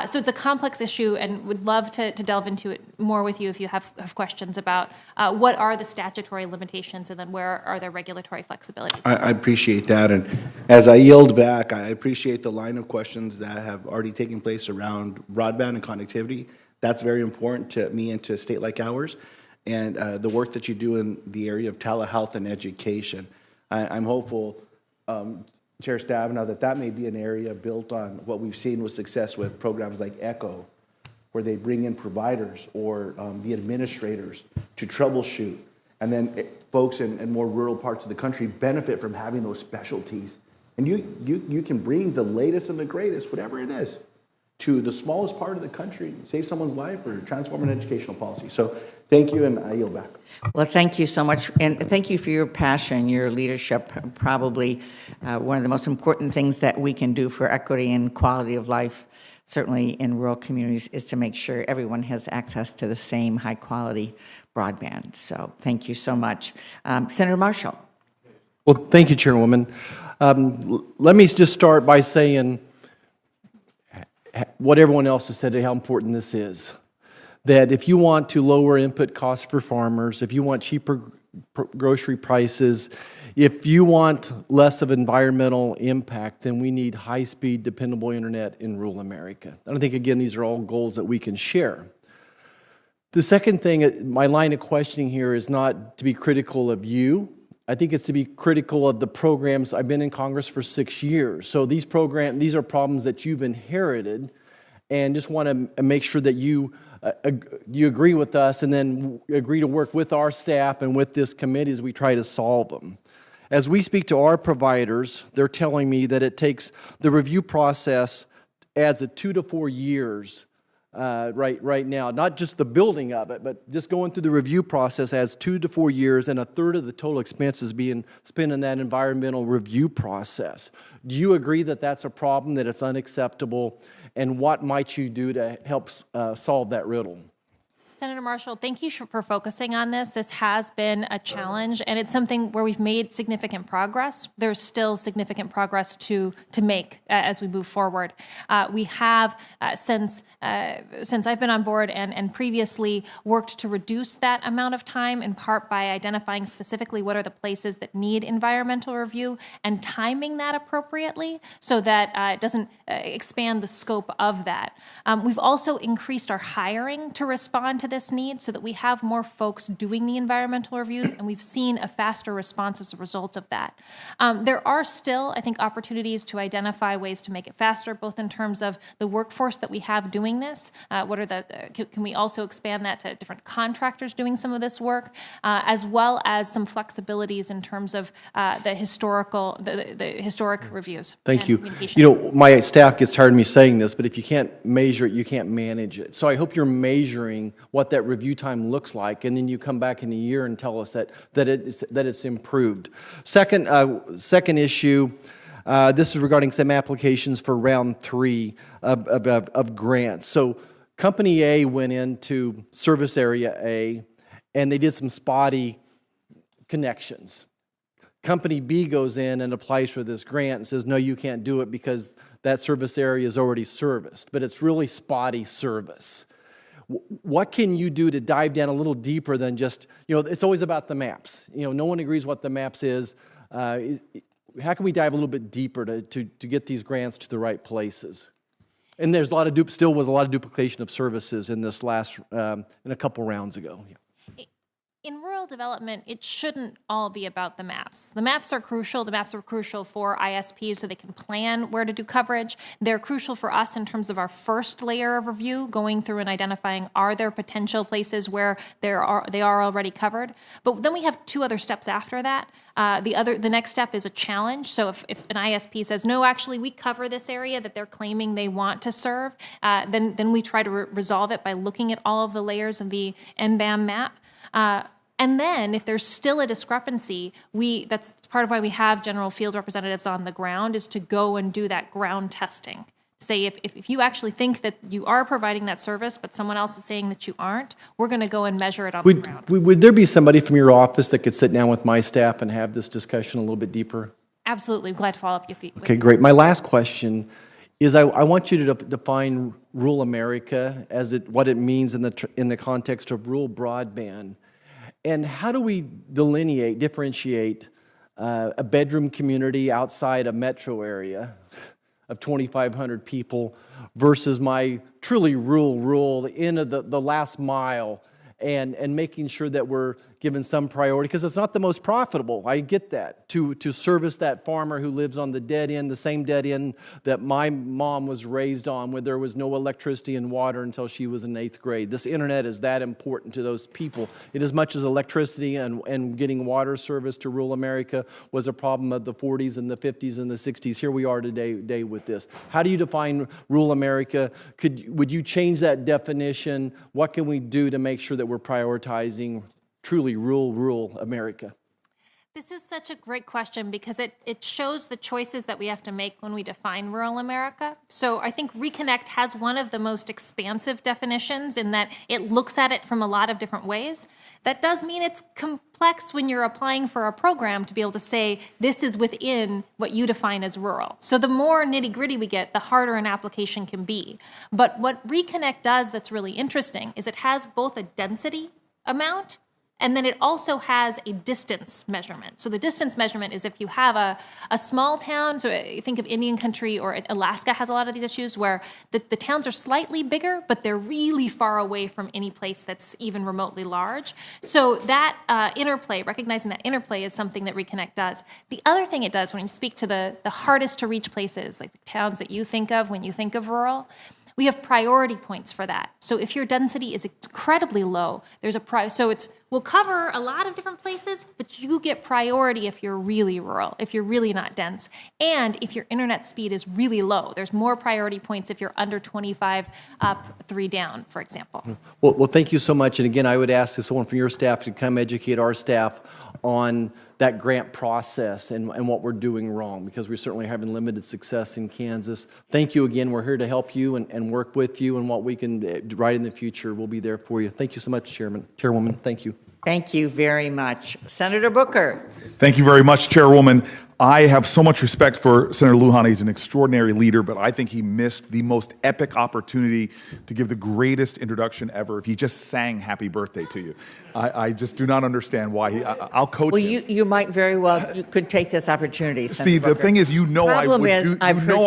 So it's a complex issue, and would love to delve into it more with you if you have questions about what are the statutory limitations and then where are there regulatory flexibilities. I appreciate that, and as I yield back, I appreciate the line of questions that have already taken place around broadband and connectivity. That's very important to me and to a state like ours, and the work that you do in the area of telehealth and education. I'm hopeful, Chair Stabenow, that may be an area built on what we've seen with success with programs like ECHO, where they bring in providers or the administrators to troubleshoot. And then folks in more rural parts of the country benefit from having those specialties. And you can bring the latest and the greatest, whatever it is, to the smallest part of the country, save someone's life or transform an educational policy. So thank you, and I yield back. Well, thank you so much, and thank you for your passion, your leadership. Probably one of the most important things that we can do for equity and quality of life, certainly in rural communities, is to make sure everyone has access to the same high-quality broadband. So thank you so much. Senator Marshall. Well, thank you, Chairwoman. Let me just start by saying what everyone else has said, how important this is. That if you want to lower input costs for farmers, if you want cheaper grocery prices, if you want less of environmental impact, then we need high-speed, dependable internet in rural America. I think, again, these are all goals that we can share. The second thing, my line of questioning here is not to be critical of you. I think it's to be critical of the programs. I've been in Congress for 6 years. So these are problems that you've inherited, and just want to make sure that you agree with us and then agree to work with our staff and with this committee as we try to solve them. As we speak to our providers, they're telling me that it takes, the review process adds 2 to 4 years right now. Not just the building of it, but just going through the review process adds 2 to 4 years, and 1/3 of the total expenses being spent in that environmental review process. Do you agree that that's a problem, that it's unacceptable, and what might you do to help solve that riddle? Senator Marshall, thank you for focusing on this. This has been a challenge, and it's something where we've made significant progress. There's still significant progress to make as we move forward. We have, since I've been on board and previously, worked to reduce that amount of time, in part by identifying specifically what are the places that need environmental review and timing that appropriately so that it doesn't expand the scope of that. We've also increased our hiring to respond to this need so that we have more folks doing the environmental reviews, and we've seen a faster response as a result of that. There are still, I think, opportunities to identify ways to make it faster, both in terms of the workforce that we have doing this. Can we also expand that to different contractors doing some of this work, as well as some flexibilities in terms of the historic reviews. Thank you. You know, my staff gets tired of me saying this, but if you can't measure it, you can't manage it. So I hope you're measuring what that review time looks like, and then you come back in a year and tell us that it's improved. Second issue, this is regarding some applications for round 3 of grants. So Company A went into service area A, and they did some spotty connections. Company B goes in and applies for this grant and says, no, you can't do it because that service area is already serviced, but it's really spotty service. What can you do to dive down a little deeper than just, it's always about the maps. No one agrees what the maps is. How can we dive a little bit deeper to get these grants to the right places? And there's still was a lot of duplication of services in this last, in a couple rounds ago. In rural development, it shouldn't all be about the maps. The maps are crucial. The maps are crucial for ISPs so they can plan where to do coverage. They're crucial for us in terms of our first layer of review, going through and identifying are there potential places where they are already covered. But then we have two other steps after that. The next step is a challenge. So if an ISP says, no, actually, we cover this area that they're claiming they want to serve, then we try to resolve it by looking at all of the layers of the NBAM map. And then if there's still a discrepancy, that's part of why we have general field representatives on the ground, is to go and do that ground testing. Say if you actually think that you are providing that service, but someone else is saying that you aren't, we're going to go and measure it on the ground. Would there be somebody from your office that could sit down with my staff and have this discussion a little bit deeper? Absolutely. Glad to follow up with you. Okay, great. My last question is I want you to define rural America as what it means in the context of rural broadband. And how do we differentiate a bedroom community outside a metro area of 2,500 people versus my truly rural, the end of the last mile, and making sure that we're given some priority, because it's not the most profitable. I get that, to service that farmer who lives on the dead end, the same dead end that my mom was raised on, where there was no electricity and water until she was in 8th grade. This internet is that important to those people. It as much as electricity and getting water service to rural America was a problem of the 40s and the 50s and the 60s. Here we are today with this. How do you define rural America? Would you change that definition? What can we do to make sure that we're prioritizing truly rural America? This is such a great question because it shows the choices that we have to make when we define rural America. So I think Reconnect has one of the most expansive definitions in that it looks at it from a lot of different ways. That does mean it's complex when you're applying for a program to be able to say this is within what you define as rural. So the more nitty-gritty we get, the harder an application can be. But what Reconnect does that's really interesting is it has both a density amount, and then it also has a distance measurement. So the distance measurement is if you have a small town, so think of Indian country or Alaska has a lot of these issues where the towns are slightly bigger, but they're really far away from any place that's even remotely large. So that interplay, recognizing that interplay is something that Reconnect does. The other thing it does when you speak to the hardest to reach places, like the towns that you think of when you think of rural, we have priority points for that. So if your density is incredibly low, there's we'll cover a lot of different places, but you get priority if you're really rural, if you're really not dense. And if your internet speed is really low, there's more priority points if you're under 25 up, 3 down, for example. Well, thank you so much. And again, I would ask if someone from your staff to come educate our staff on that grant process and what we're doing wrong, because we're certainly having limited success in Kansas. Thank you again. We're here to help you and work with you, and what we can do right in the future, we'll be there for you. Thank you so much, Chairwoman. Thank you. Thank you very much. Senator Booker. Thank you very much, Chairwoman. I have so much respect for Senator Lujan. He's an extraordinary leader, but I think he missed the most epic opportunity to give the greatest introduction ever if he just sang happy birthday to you. I just do not understand why. I'll coach him. Well, you might very well, you could take this opportunity, Senator See, the Booker. thing is, I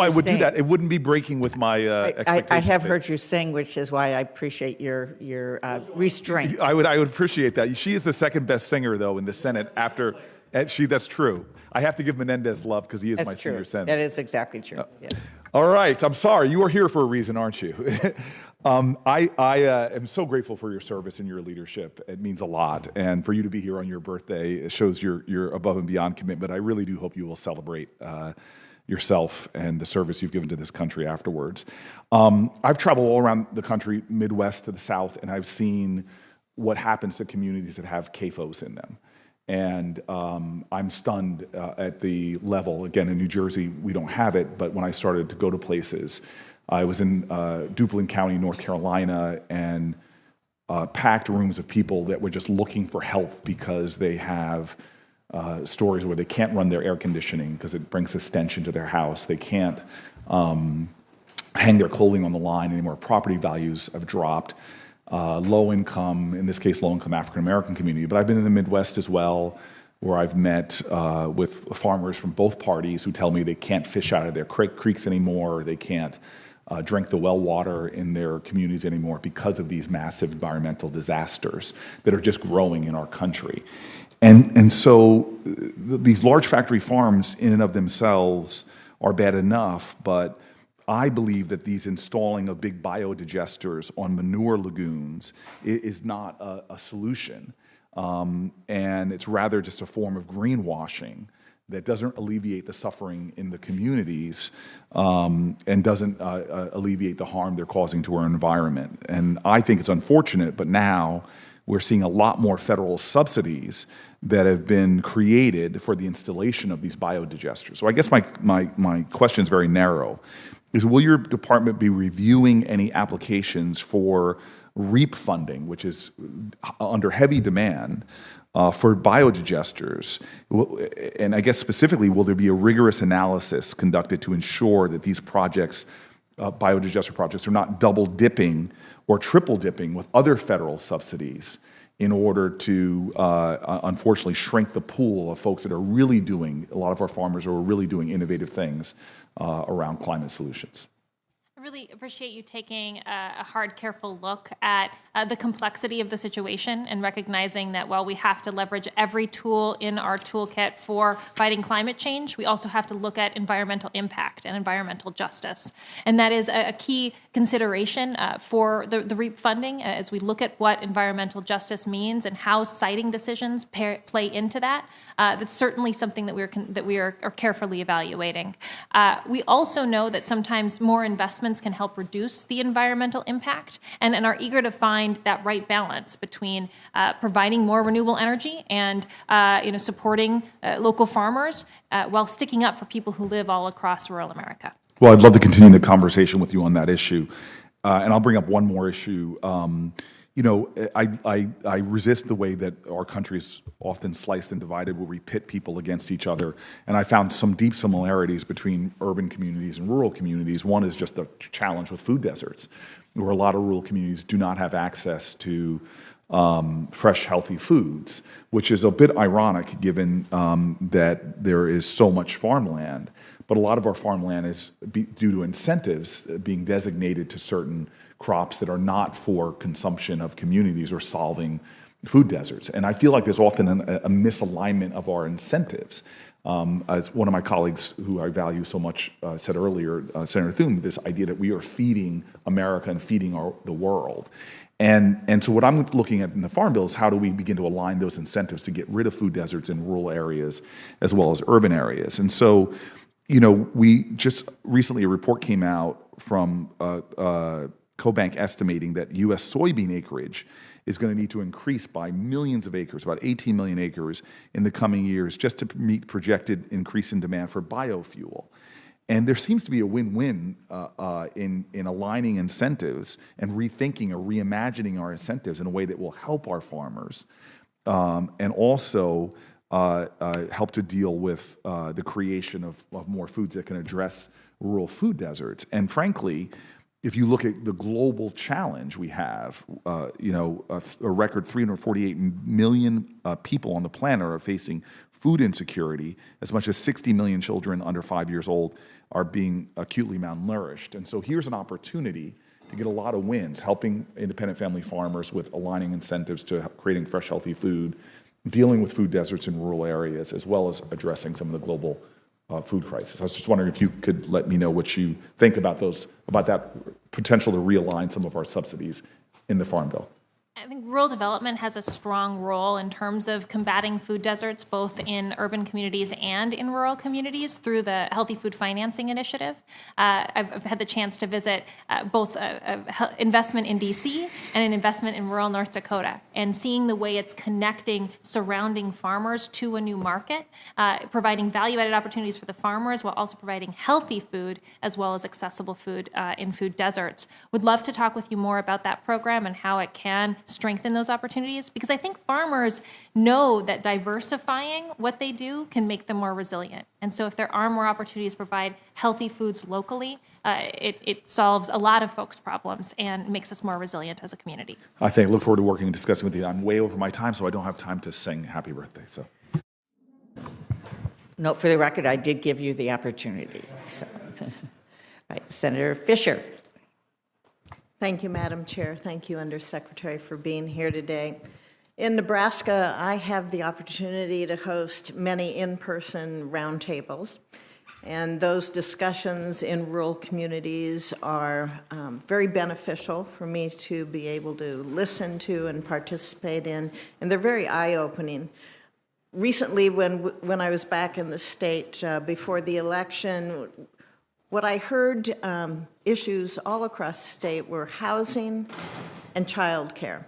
would sing. do that. It wouldn't be breaking with my expectations. I have heard you sing, which is why I appreciate your restraint. I would appreciate that. She is the second best singer, though, in the Senate after... That's true. I have to give Menendez love because he is my senior senator. That is exactly true. Yeah. All right. I'm sorry. You are here for a reason, aren't you? I am so grateful for your service and your leadership. It means a lot. And for you to be here on your birthday, it shows your above and beyond commitment. I really do hope you will celebrate yourself and the service you've given to this country afterwards. I've traveled all around the country, Midwest to the South, and I've seen what happens to communities that have CAFOs in them. And I'm stunned at the level. Again, in New Jersey, we don't have it, but when I started to go to places, I was in Duplin County, North Carolina, and packed rooms of people that were just looking for help because they have stories where they can't run their air conditioning because it brings a stench into their house. They can't hang their clothing on the line anymore. Property values have dropped. Low income, in this case, low income African American community. But I've been in the Midwest as well, where I've met with farmers from both parties who tell me they can't fish out of their creeks anymore, they can't drink the well water in their communities anymore because of these massive environmental disasters that are just growing in our country. And so these large factory farms in and of themselves are bad enough, but I believe that these installing of big biodigesters on manure lagoons is not a solution. And it's rather just a form of greenwashing that doesn't alleviate the suffering in the communities and doesn't alleviate the harm they're causing to our environment. And I think it's unfortunate, but now we're seeing a lot more federal subsidies that have been created for the installation of these biodigesters. So I guess my question is very narrow. Will your department be reviewing any applications for REAP funding, which is under heavy demand, for biodigesters? And I guess specifically, will there be a rigorous analysis conducted to ensure that these projects, biodigester projects, are not double dipping or triple dipping with other federal subsidies in order to, unfortunately, shrink the pool of folks that are really doing, a lot of our farmers are really doing innovative things around climate solutions? I really appreciate you taking a hard, careful look at the complexity of the situation and recognizing that while we have to leverage every tool in our toolkit for fighting climate change, we also have to look at environmental impact and environmental justice. And that is a key consideration for the REAP funding as we look at what environmental justice means and how siting decisions play into that. That's certainly something that we are carefully evaluating. We also know that sometimes more investments can help reduce the environmental impact and are eager to find that right balance between providing more renewable energy and supporting local farmers while sticking up for people who live all across rural America. Well, I'd love to continue the conversation with you on that issue. And I'll bring up one more issue. I resist the way that our country is often sliced and divided, where we pit people against each other. And I found some deep similarities between urban communities and rural communities. One is just the challenge with food deserts, where a lot of rural communities do not have access to fresh, healthy foods, which is a bit ironic given that there is so much farmland. But a lot of our farmland is, due to incentives, being designated to certain crops that are not for consumption of communities or solving food deserts. And I feel like there's often a misalignment of our incentives. As one of my colleagues, who I value so much, said earlier, Senator Thune, this idea that we are feeding America and feeding the world. And so what I'm looking at in the Farm Bill is how do we begin to align those incentives to get rid of food deserts in rural areas as well as urban areas. And so, we just recently, a report came out from CoBank estimating that U.S. soybean acreage is going to need to increase by millions of acres, about 18 million acres in the coming years, just to meet projected increase in demand for biofuel. And there seems to be a win-win in aligning incentives and rethinking or reimagining our incentives in a way that will help our farmers and also help to deal with the creation of more foods that can address rural food deserts. And frankly, if you look at the global challenge we have, a record 348 million people on the planet are facing food insecurity. As much as 60 million children under 5 years old are being acutely malnourished. And so here's an opportunity to get a lot of wins, helping independent family farmers with aligning incentives to creating fresh, healthy food, dealing with food deserts in rural areas, as well as addressing some of the global food crisis. I was just wondering if you could let me know what you think about that potential to realign some of our subsidies in the Farm Bill. I think rural development has a strong role in terms of combating food deserts, both in urban communities and in rural communities through the Healthy Food Financing Initiative. I've had the chance to visit both an investment in DC and an investment in rural North Dakota, and seeing the way it's connecting surrounding farmers to a new market, providing value-added opportunities for the farmers while also providing healthy food as well as accessible food in food deserts. Would love to talk with you more about that program and how it can strengthen those opportunities? Because I think farmers know that diversifying what they do can make them more resilient. And so if there are more opportunities to provide healthy foods locally, it solves a lot of folks' problems and makes us more resilient as a community. I look forward to working and discussing with you. I'm way over my time, so I don't have time to sing happy birthday. So, Note for the record, I did give you the opportunity. So, right, Senator Fisher. Thank you, Madam Chair. Thank you, Undersecretary, for being here today. In Nebraska, I have the opportunity to host many in-person roundtables, and those discussions in rural communities are very beneficial for me to be able to listen to and participate in, and they're very eye-opening. Recently, when I was back in the state before the election, what I heard issues all across the state were housing and childcare.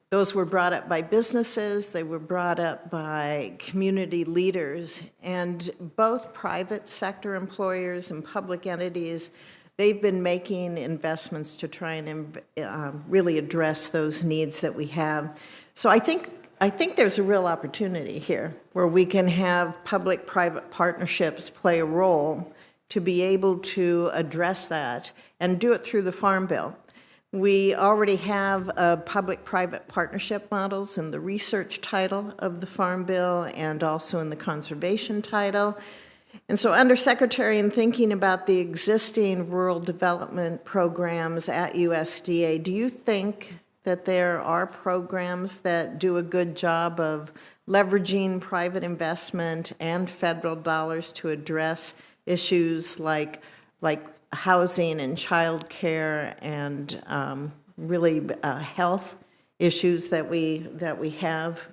Those were brought up by businesses, they were brought up by community leaders, and both private sector employers and public entities, they've been making investments to try and really address those needs that we have. So I think there's a real opportunity here where we can have public-private partnerships play a role to be able to address that and do it through the Farm Bill. We already have public-private partnership models in the research title of the Farm Bill and also in the conservation title. And so, Undersecretary, in thinking about the existing rural development programs at USDA, do you think that there are programs that do a good job of leveraging private investment and federal dollars to address issues like housing and child care and really health issues that we have?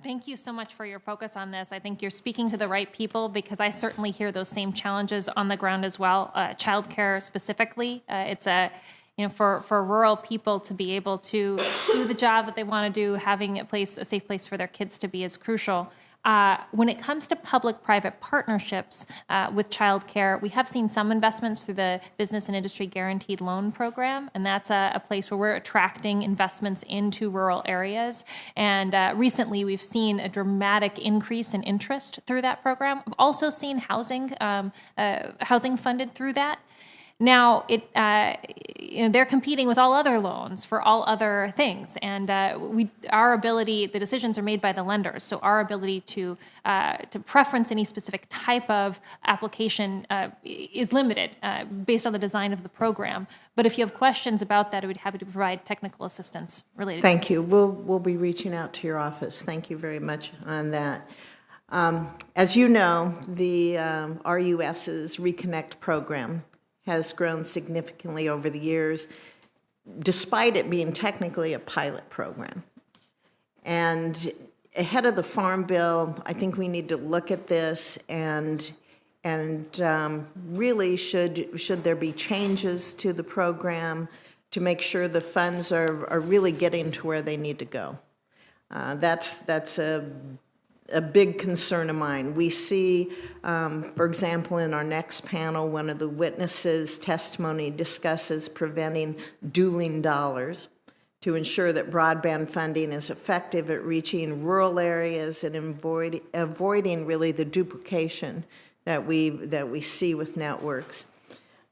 Thank you so much for your focus on this. I think you're speaking to the right people because I certainly hear those same challenges on the ground as well. Childcare specifically, it's for rural people to be able to do the job that they want to do, having a safe place for their kids to be is crucial. When it comes to public-private partnerships with childcare, we have seen some investments through the Business and Industry Guaranteed Loan Program, and that's a place where we're attracting investments into rural areas. And recently, we've seen a dramatic increase in interest through that program. We've also seen housing funded through that. Now, they're competing with all other loans for all other things, and the decisions are made by the lenders. So our ability to preference any specific type of application is limited based on the design of the program. But if you have questions about that, I would be happy to provide technical assistance related. Thank you. We'll be reaching out to your office. Thank you very much on that. As you know, the RUS's Reconnect program has grown significantly over the years, despite it being technically a pilot program. And ahead of the Farm Bill, I think we need to look at this and really should there be changes to the program to make sure the funds are really getting to where they need to go. That's a big concern of mine. We see, for example, in our next panel, one of the witnesses' testimony discusses preventing dueling dollars to ensure that broadband funding is effective at reaching rural areas and avoiding really the duplication that we see with networks.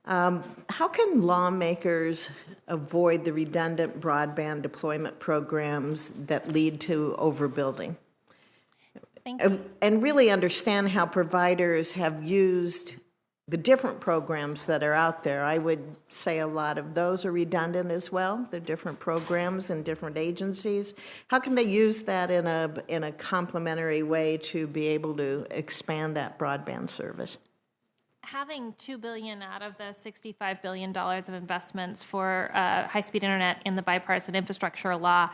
How can lawmakers avoid the redundant broadband deployment programs that lead to overbuilding? And really understand how providers have used the different programs that are out there. I would say a lot of those are redundant as well, the different programs and different agencies. How can they use that in a complementary way to be able to expand that broadband service? Having $2 billion out of the $65 billion of investments for high-speed internet in the bipartisan infrastructure law,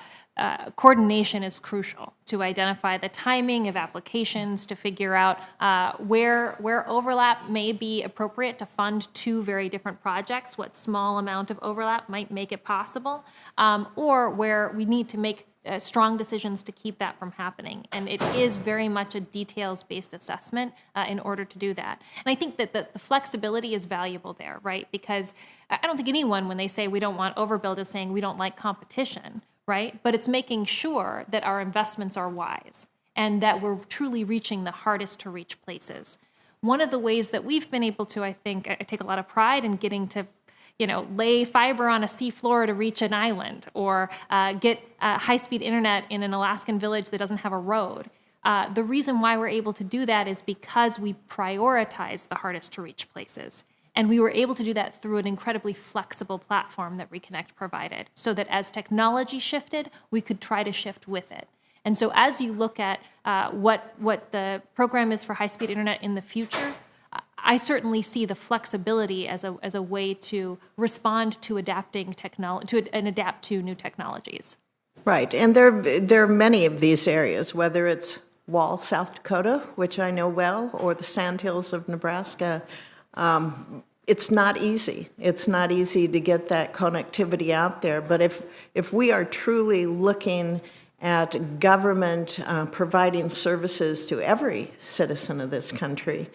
coordination is crucial to identify the timing of applications, to figure out where overlap may be appropriate to fund two very different projects, what small amount of overlap might make it possible, or where we need to make strong decisions to keep that from happening. And it is very much a details-based assessment in order to do that. And I think that the flexibility is valuable there, right? Because I don't think anyone, when they say we don't want overbuild, is saying we don't like competition, right? But it's making sure that our investments are wise and that we're truly reaching the hardest to reach places. One of the ways that we've been able to, I think, I take a lot of pride in getting to lay fiber on a seafloor to reach an island, or get high-speed internet in an Alaskan village that doesn't have a road. The reason why we're able to do that is because we prioritize the hardest to reach places. And we were able to do that through an incredibly flexible platform that Reconnect provided, so that as technology shifted, we could try to shift with it. And so as you look at what the program is for high-speed internet in the future, I certainly see the flexibility as a way to respond to adapting technology and adapt to new technologies. Right, and there are many of these areas, whether it's Wall, South Dakota, which I know well, or the Sandhills of Nebraska. It's not easy. It's not easy to get that connectivity out there. But if we are truly looking at government providing services to every citizen of this country,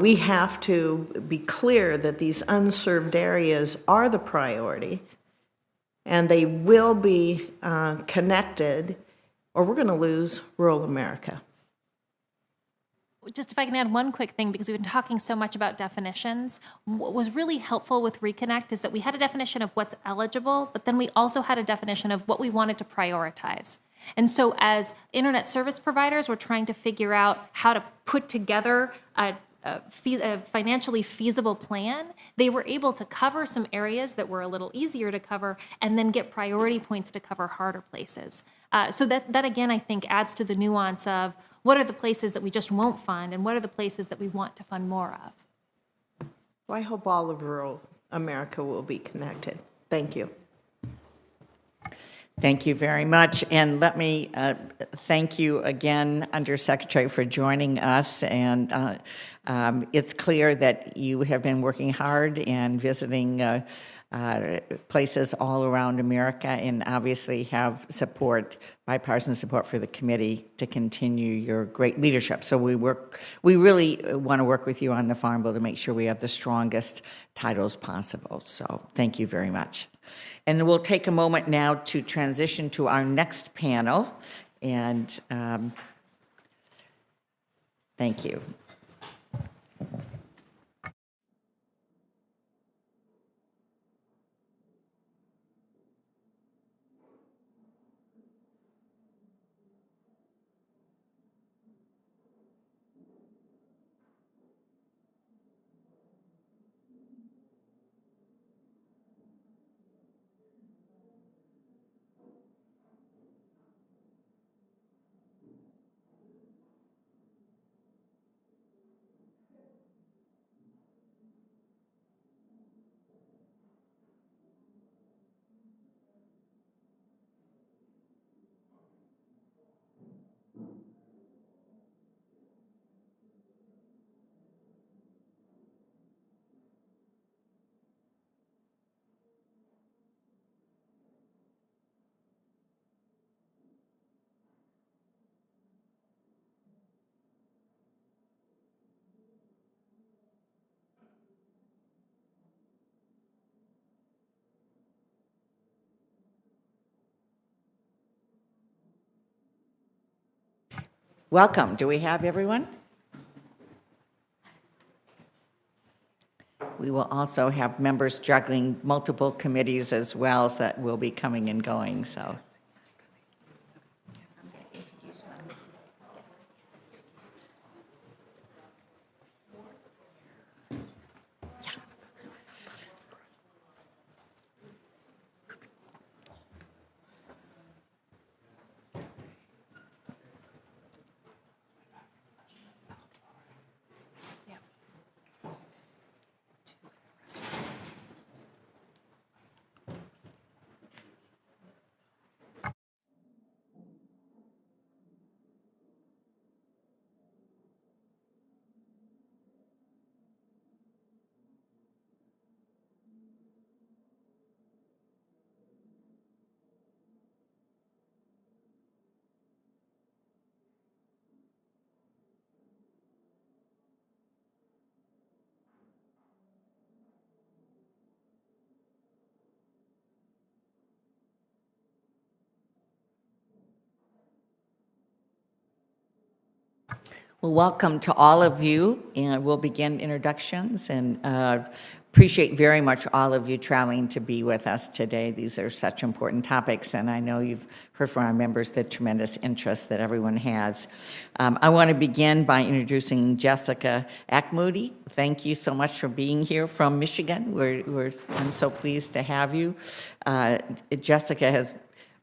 we have to be clear that these unserved areas are the priority, and they will be connected, or we're going to lose rural America. Just if I can add one quick thing, because we've been talking so much about definitions. What was really helpful with Reconnect is that we had a definition of what's eligible, but then we also had a definition of what we wanted to prioritize. And so as internet service providers, we're trying to figure out how to put together a financially feasible plan. They were able to cover some areas that were a little easier to cover, and then get priority points to cover harder places. So that again, I think, adds to the nuance of what are the places that we just won't fund, and what are the places that we want to fund more of. Well, I hope all of rural America will be connected. Thank you. Thank you very much. And let me thank you again, Undersecretary, for joining us. And it's clear that you have been working hard and visiting places all around America, and obviously have bipartisan support for the committee to continue your great leadership. So we really want to work with you on the Farm Bill to make sure we have the strongest titles possible. So thank you very much. And we'll take a moment now to transition to our next panel. And thank you. Welcome. Do we have everyone? We will also have members juggling multiple committees as well, so that will be coming and going. So. Well, welcome to all of you, and we'll begin introductions, and appreciate very much all of you traveling to be with us today. These are such important topics, and I know you've heard from our members the tremendous interest that everyone has. I want to begin by introducing Jessica Ackmoody. Thank you so much for being here from Michigan. I'm so pleased to have you. Jessica has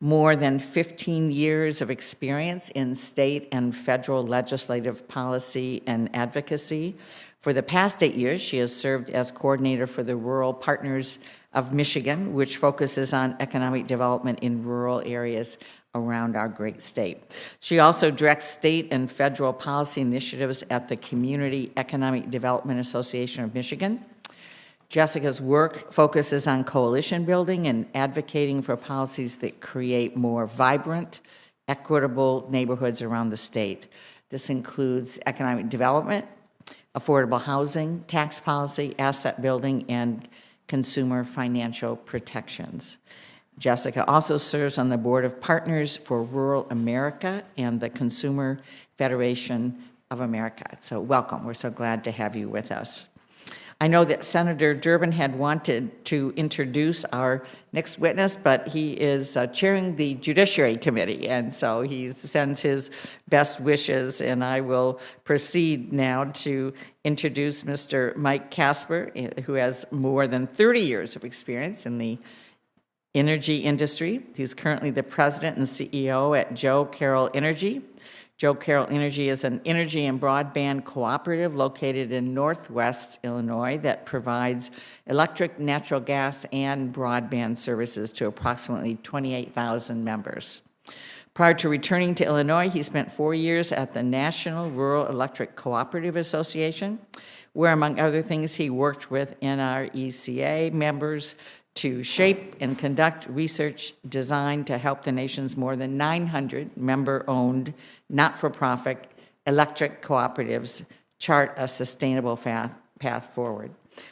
more than 15 years of experience in state and federal legislative policy and advocacy. For the past 8 years, she has served as coordinator for the Rural Partners of Michigan, which focuses on economic development in rural areas around our great state. She also directs state and federal policy initiatives at the Community Economic Development Association of Michigan. Jessica's work focuses on coalition building and advocating for policies that create more vibrant, equitable neighborhoods around the state. This includes economic development, affordable housing, tax policy, asset building, and consumer financial protections. Jessica also serves on the board of Partners for Rural America and the Consumer Federation of America. So welcome. We're so glad to have you with us. I know that Senator Durbin had wanted to introduce our next witness, but he is chairing the Judiciary Committee, and so he sends his best wishes, and I will proceed now to introduce Mr. Mike Casper, who has more than 30 years of experience in the energy industry. He's currently the president and CEO at Joe Carroll Energy. Joe Carroll Energy is an energy and broadband cooperative located in Northwest Illinois that provides electric, natural gas, and broadband services to approximately 28,000 members. Prior to returning to Illinois, he spent 4 years at the National Rural Electric Cooperative Association, where, among other things, he worked with NRECA members to shape and conduct research designed to help the nation's more than 900 member-owned, not-for-profit electric cooperatives chart a sustainable path forward.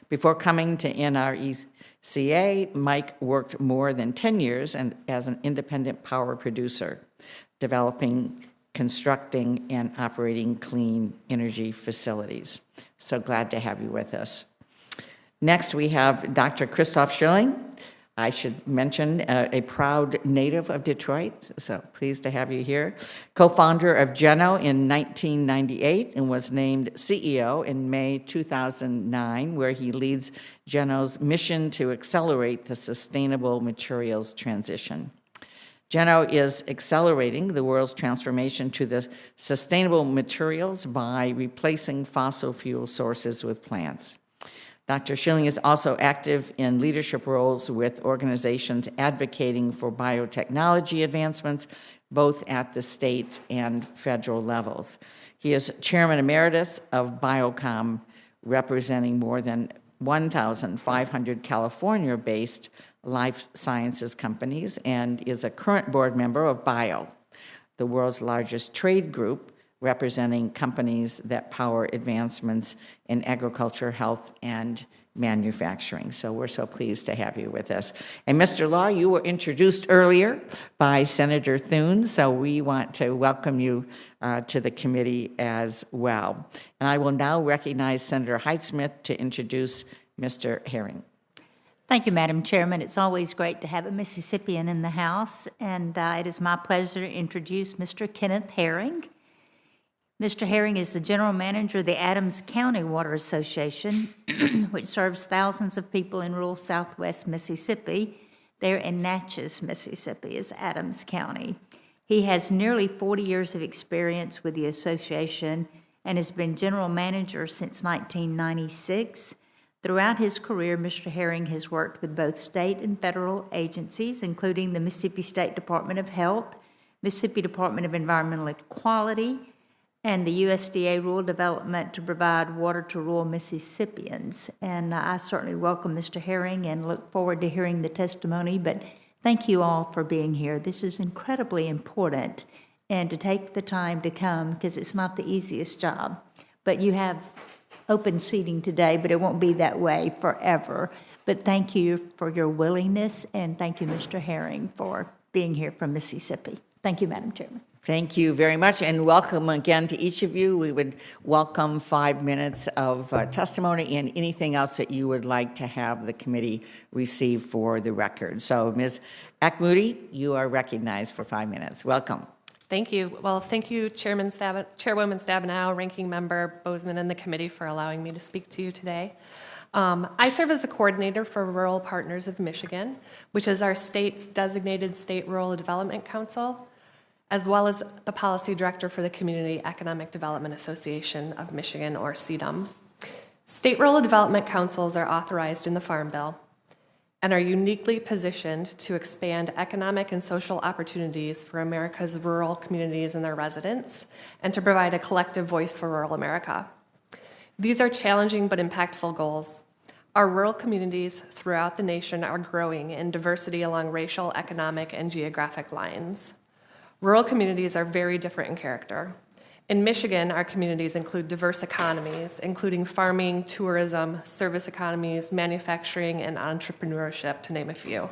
Before coming to NRECA, Mike worked more than 10 years as an independent power producer, developing, constructing, and operating clean energy facilities. So glad to have you with us. Next, we have Dr. Christoph Schilling. I should mention a proud native of Detroit, so pleased to have you here. Co-founder of Geno in 1998 and was named CEO in May 2009, where he leads Geno's mission to accelerate the sustainable materials transition. Geno is accelerating the world's transformation to the sustainable materials by replacing fossil fuel sources with plants. Dr. Schilling is also active in leadership roles with organizations advocating for biotechnology advancements, both at the state and federal levels. He is chairman emeritus of Biocom, representing more than 1,500 California-based life sciences companies, and is a current board member of BIO, the world's largest trade group representing companies that power advancements in agriculture, health, and manufacturing. So we're so pleased to have you with us. And Mr. Law, you were introduced earlier by Senator Thune, so we want to welcome you to the committee as well. And I will now recognize Senator Highsmith to introduce Mr. Herring. Thank you, Madam Chairman. It's always great to have a Mississippian in the House, and it is my pleasure to introduce Mr. Kenneth Herring. Mr. Herring is the general manager of the Adams County Water Association, which serves thousands of people in rural southwest Mississippi. There in Natchez, Mississippi, is Adams County. He has nearly 40 years of experience with the association and has been general manager since 1996. Throughout his career, Mr. Herring has worked with both state and federal agencies, including the Mississippi State Department of Health, Mississippi Department of Environmental Equality, and the USDA Rural Development to provide water to rural Mississippians. And I certainly welcome Mr. Herring and look forward to hearing the testimony, but thank you all for being here. This is incredibly important, and to take the time to come, because it's not the easiest job. But you have open seating today, but it won't be that way forever. But thank you for your willingness, and thank you, Mr. Herring, for being here from Mississippi. Thank you, Madam Chairman. Thank you very much, and welcome again to each of you. We would welcome 5 minutes of testimony and anything else that you would like to have the committee receive for the record. So, Ms. Akmoudi, you are recognized for 5 minutes. Welcome. Thank you. Well, thank you, Chairwoman Stabenow, Ranking Member Bozeman, and the committee for allowing me to speak to you today. I serve as the coordinator for Rural Partners of Michigan, which is our state's designated State Rural Development Council, as well as the policy director for the Community Economic Development Association of Michigan, or CEDAM. State Rural Development Councils are authorized in the Farm Bill and are uniquely positioned to expand economic and social opportunities for America's rural communities and their residents, and to provide a collective voice for rural America. These are challenging but impactful goals. Our rural communities throughout the nation are growing in diversity along racial, economic, and geographic lines. Rural communities are very different in character. In Michigan, our communities include diverse economies, including farming, tourism, service economies, manufacturing, and entrepreneurship, to name a few.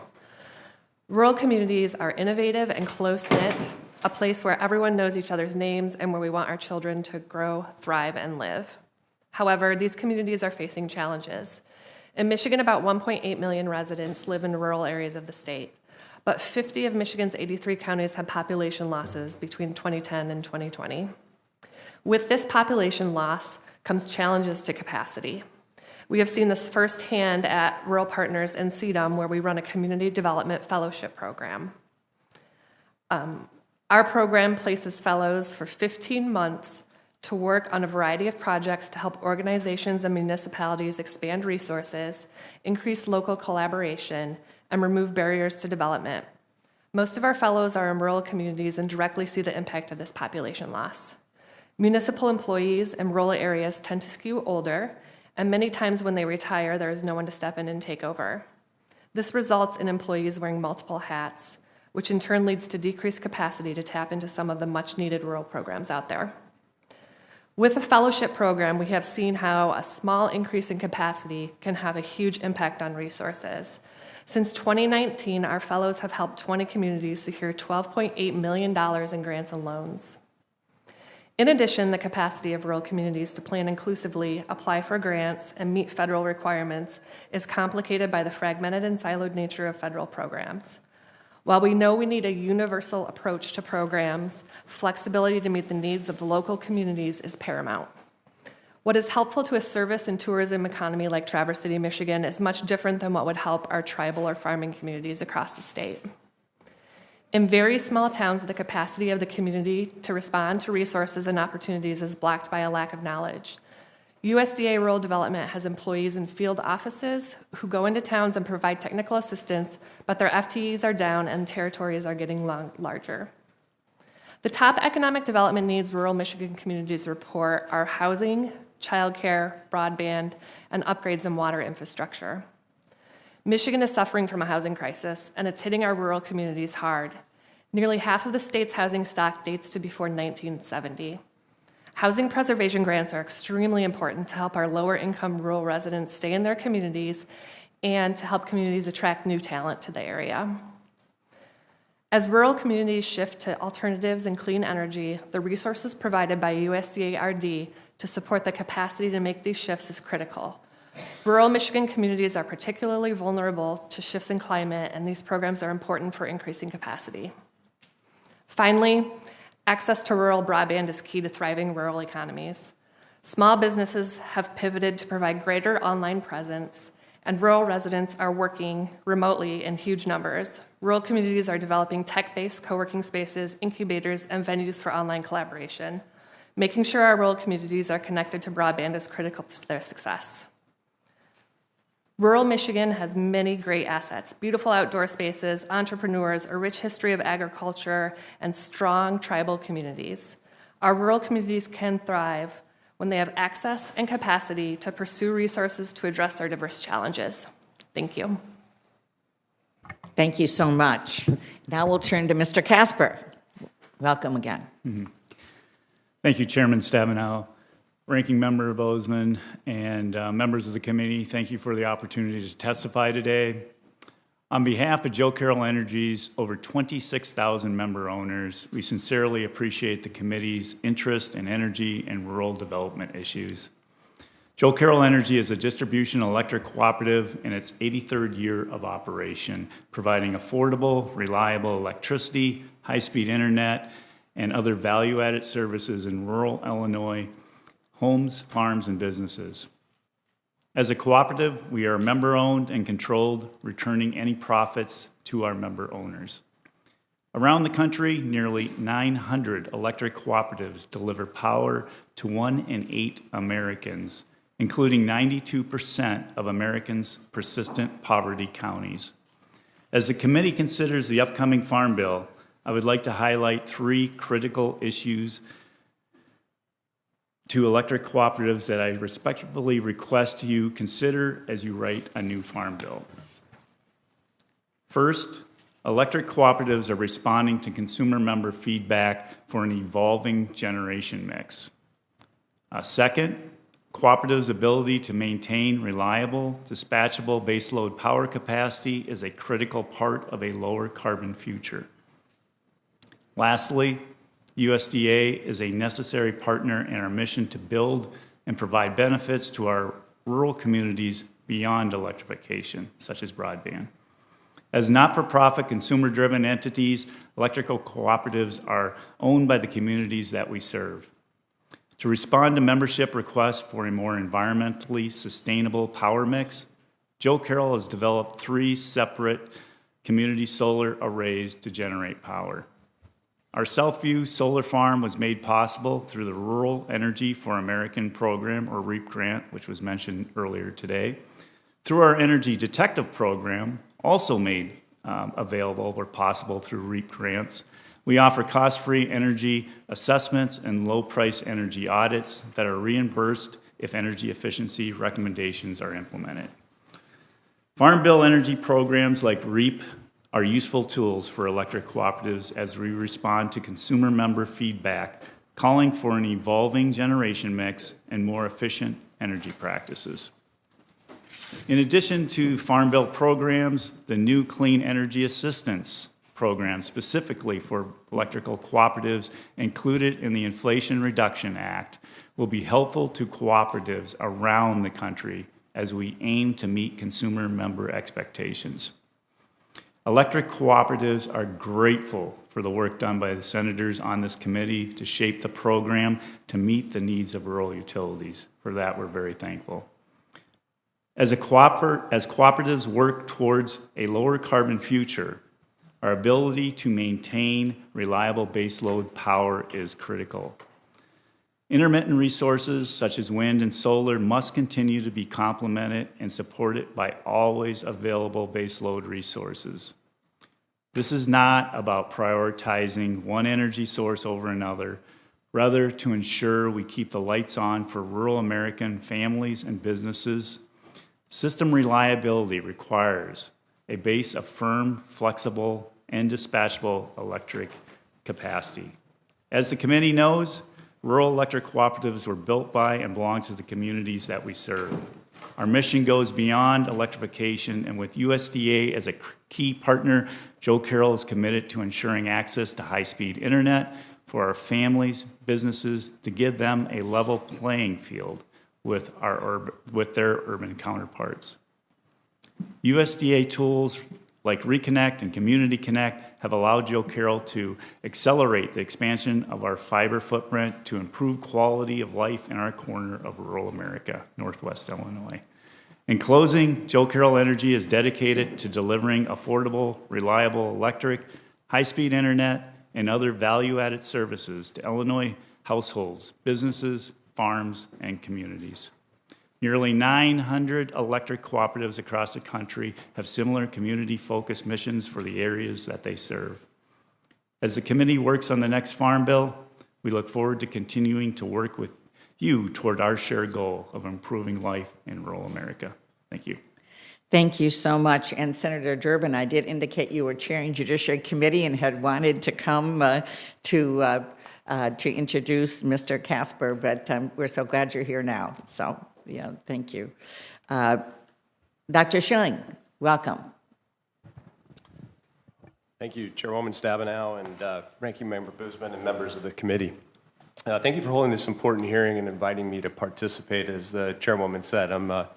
Rural communities are innovative and close-knit, a place where everyone knows each other's names and where we want our children to grow, thrive, and live. However, these communities are facing challenges. In Michigan, about 1.8 million residents live in rural areas of the state, but 50 of Michigan's 83 counties had population losses between 2010 and 2020. With this population loss comes challenges to capacity. We have seen this firsthand at Rural Partners and CEDAM, where we run a community development fellowship program. Our program places fellows for 15 months to work on a variety of projects to help organizations and municipalities expand resources, increase local collaboration, and remove barriers to development. Most of our fellows are in rural communities and directly see the impact of this population loss. Municipal employees in rural areas tend to skew older, and many times when they retire, there is no one to step in and take over. This results in employees wearing multiple hats, which in turn leads to decreased capacity to tap into some of the much-needed rural programs out there. With the fellowship program, we have seen how a small increase in capacity can have a huge impact on resources. Since 2019, our fellows have helped 20 communities secure $12.8 million in grants and loans. In addition, the capacity of rural communities to plan inclusively, apply for grants, and meet federal requirements is complicated by the fragmented and siloed nature of federal programs. While we know we need a universal approach to programs, flexibility to meet the needs of the local communities is paramount. What is helpful to a service and tourism economy like Traverse City, Michigan is much different than what would help our tribal or farming communities across the state. In very small towns, the capacity of the community to respond to resources and opportunities is blocked by a lack of knowledge. USDA Rural Development has employees in field offices who go into towns and provide technical assistance, but their FTEs are down and territories are getting larger. The top economic development needs rural Michigan communities report are housing, childcare, broadband, and upgrades in water infrastructure. Michigan is suffering from a housing crisis, and it's hitting our rural communities hard. Nearly half of the state's housing stock dates to before 1970. Housing preservation grants are extremely important to help our lower-income rural residents stay in their communities and to help communities attract new talent to the area. As rural communities shift to alternatives and clean energy, the resources provided by USDA RD to support the capacity to make these shifts is critical. Rural Michigan communities are particularly vulnerable to shifts in climate, and these programs are important for increasing capacity. Finally, access to rural broadband is key to thriving rural economies. Small businesses have pivoted to provide greater online presence, and rural residents are working remotely in huge numbers. Rural communities are developing tech-based co-working spaces, incubators, and venues for online collaboration. Making sure our rural communities are connected to broadband is critical to their success. Rural Michigan has many great assets: beautiful outdoor spaces, entrepreneurs, a rich history of agriculture, and strong tribal communities. Our rural communities can thrive when they have access and capacity to pursue resources to address their diverse challenges. Thank you. Thank you so much. Now we'll turn to Mr. Casper. Welcome again. Thank you, Chairman Stabenow, Ranking Member Bozeman, and members of the committee. Thank you for the opportunity to testify today. On behalf of Joe Carroll Energy's over 26,000 member owners, we sincerely appreciate the committee's interest in energy and rural development issues. Joe Carroll Energy is a distribution electric cooperative in its 83rd year of operation, providing affordable, reliable electricity, high-speed internet, and other value-added services in rural Illinois homes, farms, and businesses. As a cooperative, we are member-owned and controlled, returning any profits to our member owners. Around the country, nearly 900 electric cooperatives deliver power to 1 in 8 Americans, including 92% of Americans' persistent poverty counties. As the committee considers the upcoming Farm Bill, I would like to highlight 3 critical issues to electric cooperatives that I respectfully request you consider as you write a new Farm Bill. First, electric cooperatives are responding to consumer member feedback for an evolving generation mix. Second, cooperatives' ability to maintain reliable, dispatchable baseload power capacity is a critical part of a lower carbon future. Lastly, USDA is a necessary partner in our mission to build and provide benefits to our rural communities beyond electrification, such as broadband. As not-for-profit, consumer-driven entities, electrical cooperatives are owned by the communities that we serve. To respond to membership requests for a more environmentally sustainable power mix, Joe Carroll has developed 3 separate community solar arrays to generate power. Our Southview Solar Farm was made possible through the Rural Energy for American program, or REAP grant, which was mentioned earlier today. Through our Energy Detective program, also made available where possible through REAP grants, we offer cost-free energy assessments and low-price energy audits that are reimbursed if energy efficiency recommendations are implemented. Farm Bill energy programs like REAP are useful tools for electric cooperatives as we respond to consumer member feedback, calling for an evolving generation mix and more efficient energy practices. In addition to Farm Bill programs, the new Clean Energy Assistance Program specifically for electrical cooperatives included in the Inflation Reduction Act will be helpful to cooperatives around the country as we aim to meet consumer member expectations. Electric cooperatives are grateful for the work done by the senators on this committee to shape the program to meet the needs of rural utilities. For that, we're very thankful. As cooperatives work towards a lower carbon future, our ability to maintain reliable baseload power is critical. Intermittent resources such as wind and solar must continue to be complemented and supported by always available baseload resources. This is not about prioritizing one energy source over another, rather to ensure we keep the lights on for rural American families and businesses. System reliability requires a base of firm, flexible, and dispatchable electric capacity. As the committee knows, rural electric cooperatives were built by and belong to the communities that we serve. Our mission goes beyond electrification, and with USDA as a key partner, Joe Carroll is committed to ensuring access to high-speed internet for our families, businesses, to give them a level playing field with their urban counterparts. USDA tools like Reconnect and Community Connect have allowed Joe Carroll to accelerate the expansion of our fiber footprint to improve quality of life in our corner of rural America, Northwest Illinois. In closing, Joe Carroll Energy is dedicated to delivering affordable, reliable electric, high-speed internet, and other value-added services to Illinois households, businesses, farms, and communities. Nearly 900 electric cooperatives across the country have similar community-focused missions for the areas that they serve. As the committee works on the next Farm Bill, we look forward to continuing to work with you toward our shared goal of improving life in rural America. Thank you. Thank you so much. And Senator Durbin, I did indicate you were chairing Judiciary Committee and had wanted to come to introduce Mr. Casper, but we're so glad you're here now. So, yeah, thank you. Dr. Schilling, welcome. Thank you, Chairwoman Stabenow and Ranking Member Boozman and members of the committee. Thank you for holding this important hearing and inviting me to participate. As the Chairwoman said, I'm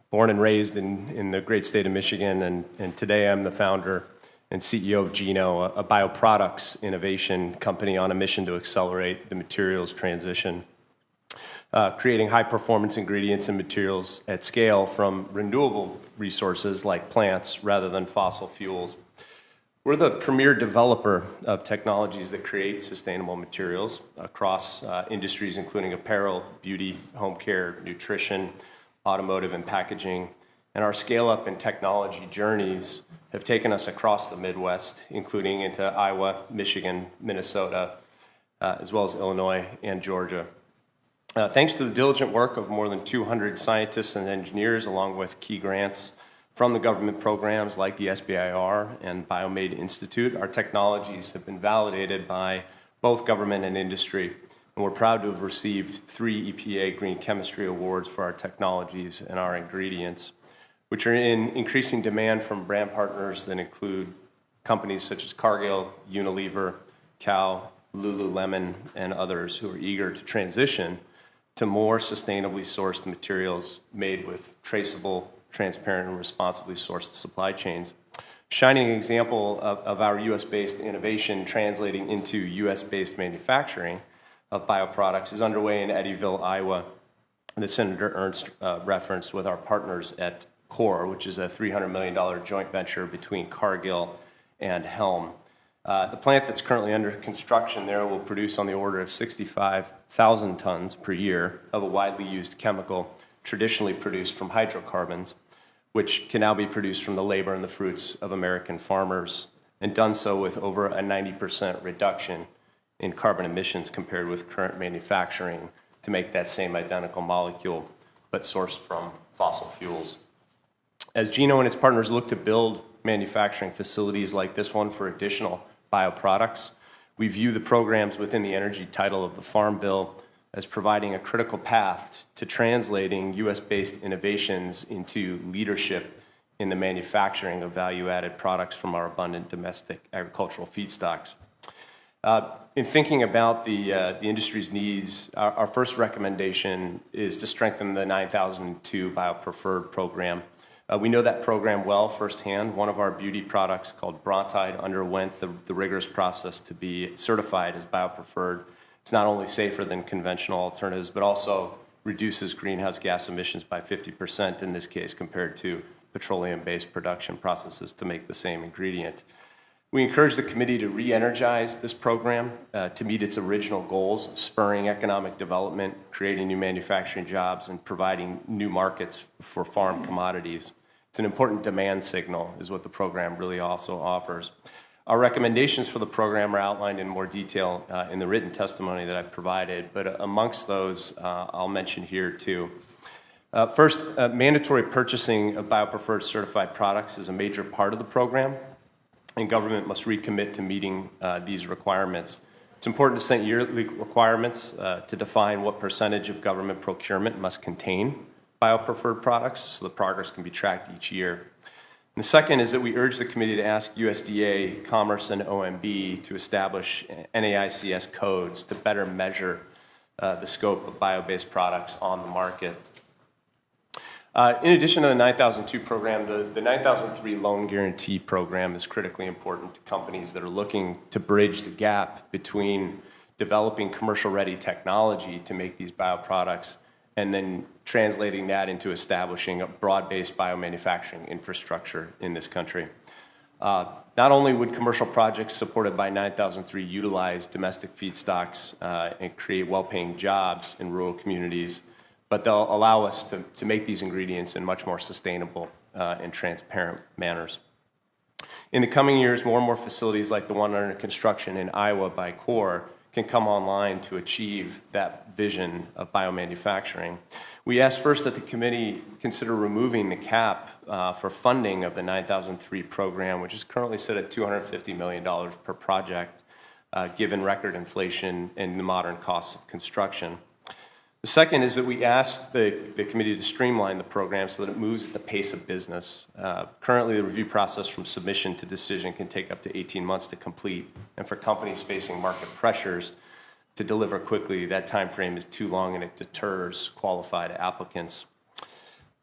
born and raised in the great state of Michigan, and today I'm the founder and CEO of Geno, a bioproducts innovation company on a mission to accelerate the materials transition, creating high-performance ingredients and materials at scale from renewable resources like plants rather than fossil fuels. We're the premier developer of technologies that create sustainable materials across industries including apparel, beauty, home care, nutrition, automotive, and packaging. And our scale-up and technology journeys have taken us across the Midwest, including into Iowa, Michigan, Minnesota, as well as Illinois and Georgia. Thanks to the diligent work of more than 200 scientists and engineers, along with key grants from the government programs like the SBIR and Biomade Institute, our technologies have been validated by both government and industry. And we're proud to have received 3 EPA Green Chemistry Awards for our technologies and our ingredients, which are in increasing demand from brand partners that include companies such as Cargill, Unilever, Cal, Lululemon, and others who are eager to transition to more sustainably sourced materials made with traceable, transparent, and responsibly sourced supply chains. Shining example of our U.S.-based innovation translating into U.S.-based manufacturing of bioproducts is underway in Eddyville, Iowa, that Senator Ernst referenced with our partners at CORE, which is a $300 million joint venture between Cargill and Helm. The plant that's currently under construction there will produce on the order of 65,000 tons per year of a widely used chemical traditionally produced from hydrocarbons, which can now be produced from the labor and the fruits of American farmers, and done so with over a 90% reduction in carbon emissions compared with current manufacturing to make that same identical molecule, but sourced from fossil fuels. As Geno and its partners look to build manufacturing facilities like this one for additional bioproducts, we view the programs within the energy title of the Farm Bill as providing a critical path to translating U.S.-based innovations into leadership in the manufacturing of value-added products from our abundant domestic agricultural feedstocks. In thinking about the industry's needs, our first recommendation is to strengthen the 9002 BioPreferred program. We know that program well firsthand. One of our beauty products called Brontide underwent the rigorous process to be certified as BioPreferred. It's not only safer than conventional alternatives, but also reduces greenhouse gas emissions by 50% in this case compared to petroleum-based production processes to make the same ingredient. We encourage the committee to re-energize this program to meet its original goals of spurring economic development, creating new manufacturing jobs, and providing new markets for farm commodities. It's an important demand signal, is what the program really also offers. Our recommendations for the program are outlined in more detail in the written testimony that I provided, but amongst those, I'll mention here too. First, mandatory purchasing of BioPreferred certified products is a major part of the program, and government must recommit to meeting these requirements. It's important to set yearly requirements to define what percentage of government procurement must contain BioPreferred products so the progress can be tracked each year. And the second is that we urge the committee to ask USDA, Commerce, and OMB to establish NAICS codes to better measure the scope of bio-based products on the market. In addition to the 9002 program, the 9003 Loan Guarantee Program is critically important to companies that are looking to bridge the gap between developing commercial-ready technology to make these bioproducts and then translating that into establishing a broad-based biomanufacturing infrastructure in this country. Not only would commercial projects supported by 9003 utilize domestic feedstocks and create well-paying jobs in rural communities, but they'll allow us to make these ingredients in much more sustainable and transparent manners. In the coming years, more and more facilities like the one under construction in Iowa by CORE can come online to achieve that vision of biomanufacturing. We ask first that the committee consider removing the cap for funding of the 9003 program, which is currently set at $250 million per project, given record inflation and the modern costs of construction. The second is that we asked the committee to streamline the program so that it moves at the pace of business. Currently, the review process from submission to decision can take up to 18 months to complete. And for companies facing market pressures to deliver quickly, that time frame is too long and it deters qualified applicants.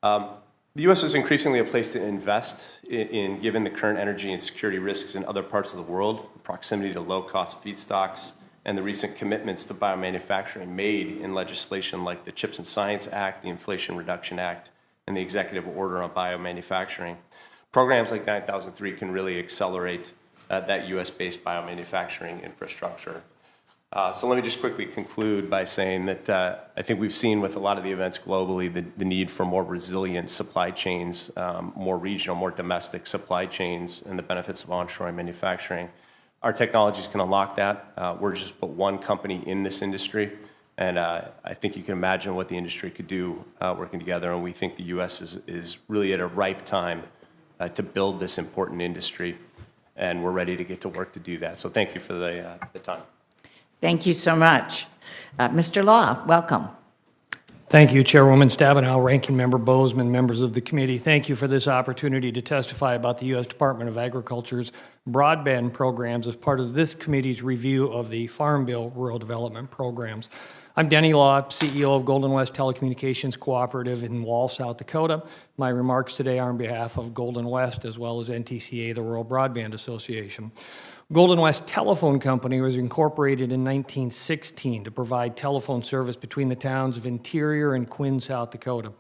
The U.S. is increasingly a place to invest in given the current energy and security risks in other parts of the world, the proximity to low-cost feedstocks, and the recent commitments to biomanufacturing made in legislation like the CHIPS and Science Act, the Inflation Reduction Act, and the Executive Order on Biomanufacturing. Programs like 9003 can really accelerate that U.S.-based biomanufacturing infrastructure. So let me just quickly conclude by saying that I think we've seen with a lot of the events globally the need for more resilient supply chains, more regional, more domestic supply chains, and the benefits of onshoring manufacturing. Our technologies can unlock that. We're just but one company in this industry, and I think you can imagine what the industry could do working together, and we think the U.S. is really at a ripe time to build this important industry, and we're ready to get to work to do that. So thank you for the time. Thank you so much. Mr. Law, welcome. Thank you, Chairwoman Stabenow, Ranking Member Bozeman, members of the committee. Thank you for this opportunity to testify about the U.S. Department of Agriculture's broadband programs as part of this committee's review of the Farm Bill Rural Development Programs. I'm Denny Law, CEO of Golden West Telecommunications Cooperative in Wall, South Dakota. My remarks today are on behalf of Golden West as well as NTCA, the Rural Broadband Association. Golden West Telephone Company was incorporated in 1916 to provide telephone service between the towns of Interior and Quinn, South Dakota.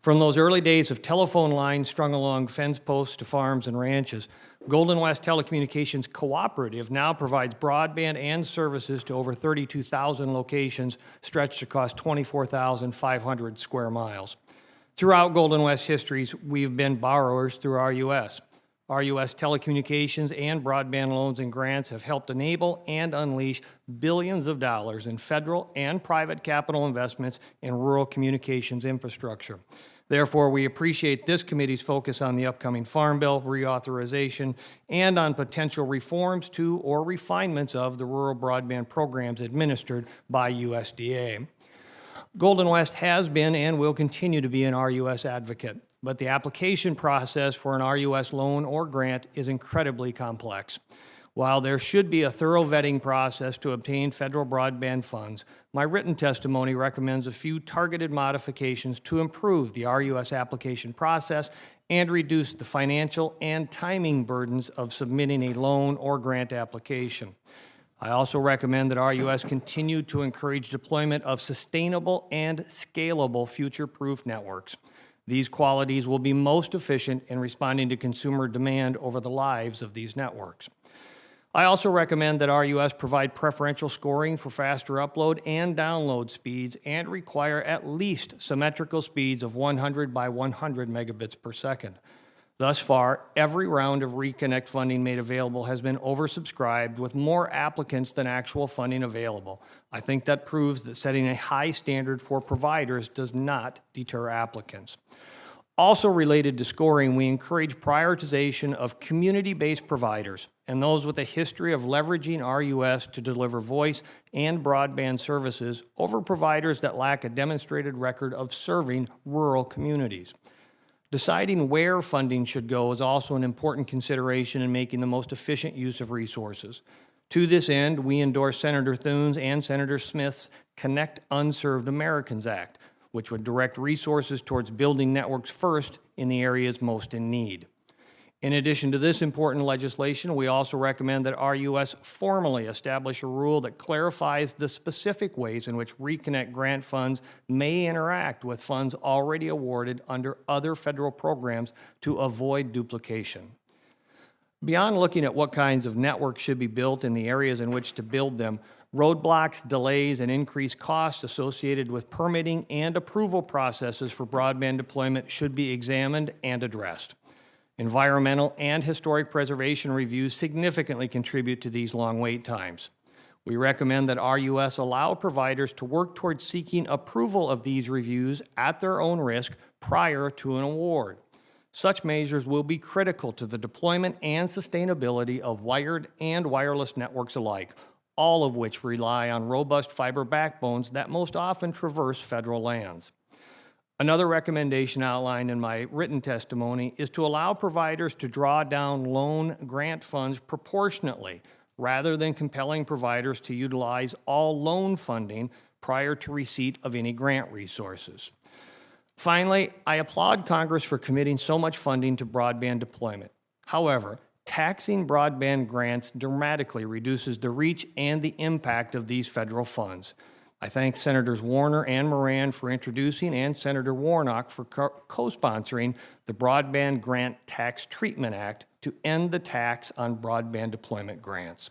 From those early days of telephone lines strung along fence posts to farms and ranches, Golden West Telecommunications Cooperative now provides broadband and services to over 32,000 locations stretched across 24,500 square miles. Throughout Golden West histories, we've been borrowers through RUS. RUS telecommunications and broadband loans and grants have helped enable and unleash billions of dollars in federal and private capital investments in rural communications infrastructure. Therefore, we appreciate this committee's focus on the upcoming Farm Bill reauthorization and on potential reforms to or refinements of the rural broadband programs administered by USDA. Golden West has been and will continue to be an RUS advocate, but the application process for an RUS loan or grant is incredibly complex. While there should be a thorough vetting process to obtain federal broadband funds, my written testimony recommends a few targeted modifications to improve the RUS application process and reduce the financial and timing burdens of submitting a loan or grant application. I also recommend that RUS continue to encourage deployment of sustainable and scalable future-proof networks. These qualities will be most efficient in responding to consumer demand over the lives of these networks. I also recommend that RUS provide preferential scoring for faster upload and download speeds and require at least symmetrical speeds of 100 by 100 megabits per second. Thus far, every round of Reconnect funding made available has been oversubscribed with more applicants than actual funding available. I think that proves that setting a high standard for providers does not deter applicants. Also related to scoring, we encourage prioritization of community-based providers and those with a history of leveraging RUS to deliver voice and broadband services over providers that lack a demonstrated record of serving rural communities. Deciding where funding should go is also an important consideration in making the most efficient use of resources. To this end, we endorse Senator Thune's and Senator Smith's Connect Unserved Americans Act, which would direct resources towards building networks first in the areas most in need. In addition to this important legislation, we also recommend that RUS formally establish a rule that clarifies the specific ways in which Reconnect grant funds may interact with funds already awarded under other federal programs to avoid duplication. Beyond looking at what kinds of networks should be built in the areas in which to build them, roadblocks, delays, and increased costs associated with permitting and approval processes for broadband deployment should be examined and addressed. Environmental and historic preservation reviews significantly contribute to these long wait times. We recommend that RUS allow providers to work towards seeking approval of these reviews at their own risk prior to an award. Such measures will be critical to the deployment and sustainability of wired and wireless networks alike, all of which rely on robust fiber backbones that most often traverse federal lands. Another recommendation outlined in my written testimony is to allow providers to draw down loan grant funds proportionately, rather than compelling providers to utilize all loan funding prior to receipt of any grant resources. Finally, I applaud Congress for committing so much funding to broadband deployment. However, taxing broadband grants dramatically reduces the reach and the impact of these federal funds. I thank Senators Warner and Moran for introducing and Senator Warnock for co-sponsoring the Broadband Grant Tax Treatment Act to end the tax on broadband deployment grants.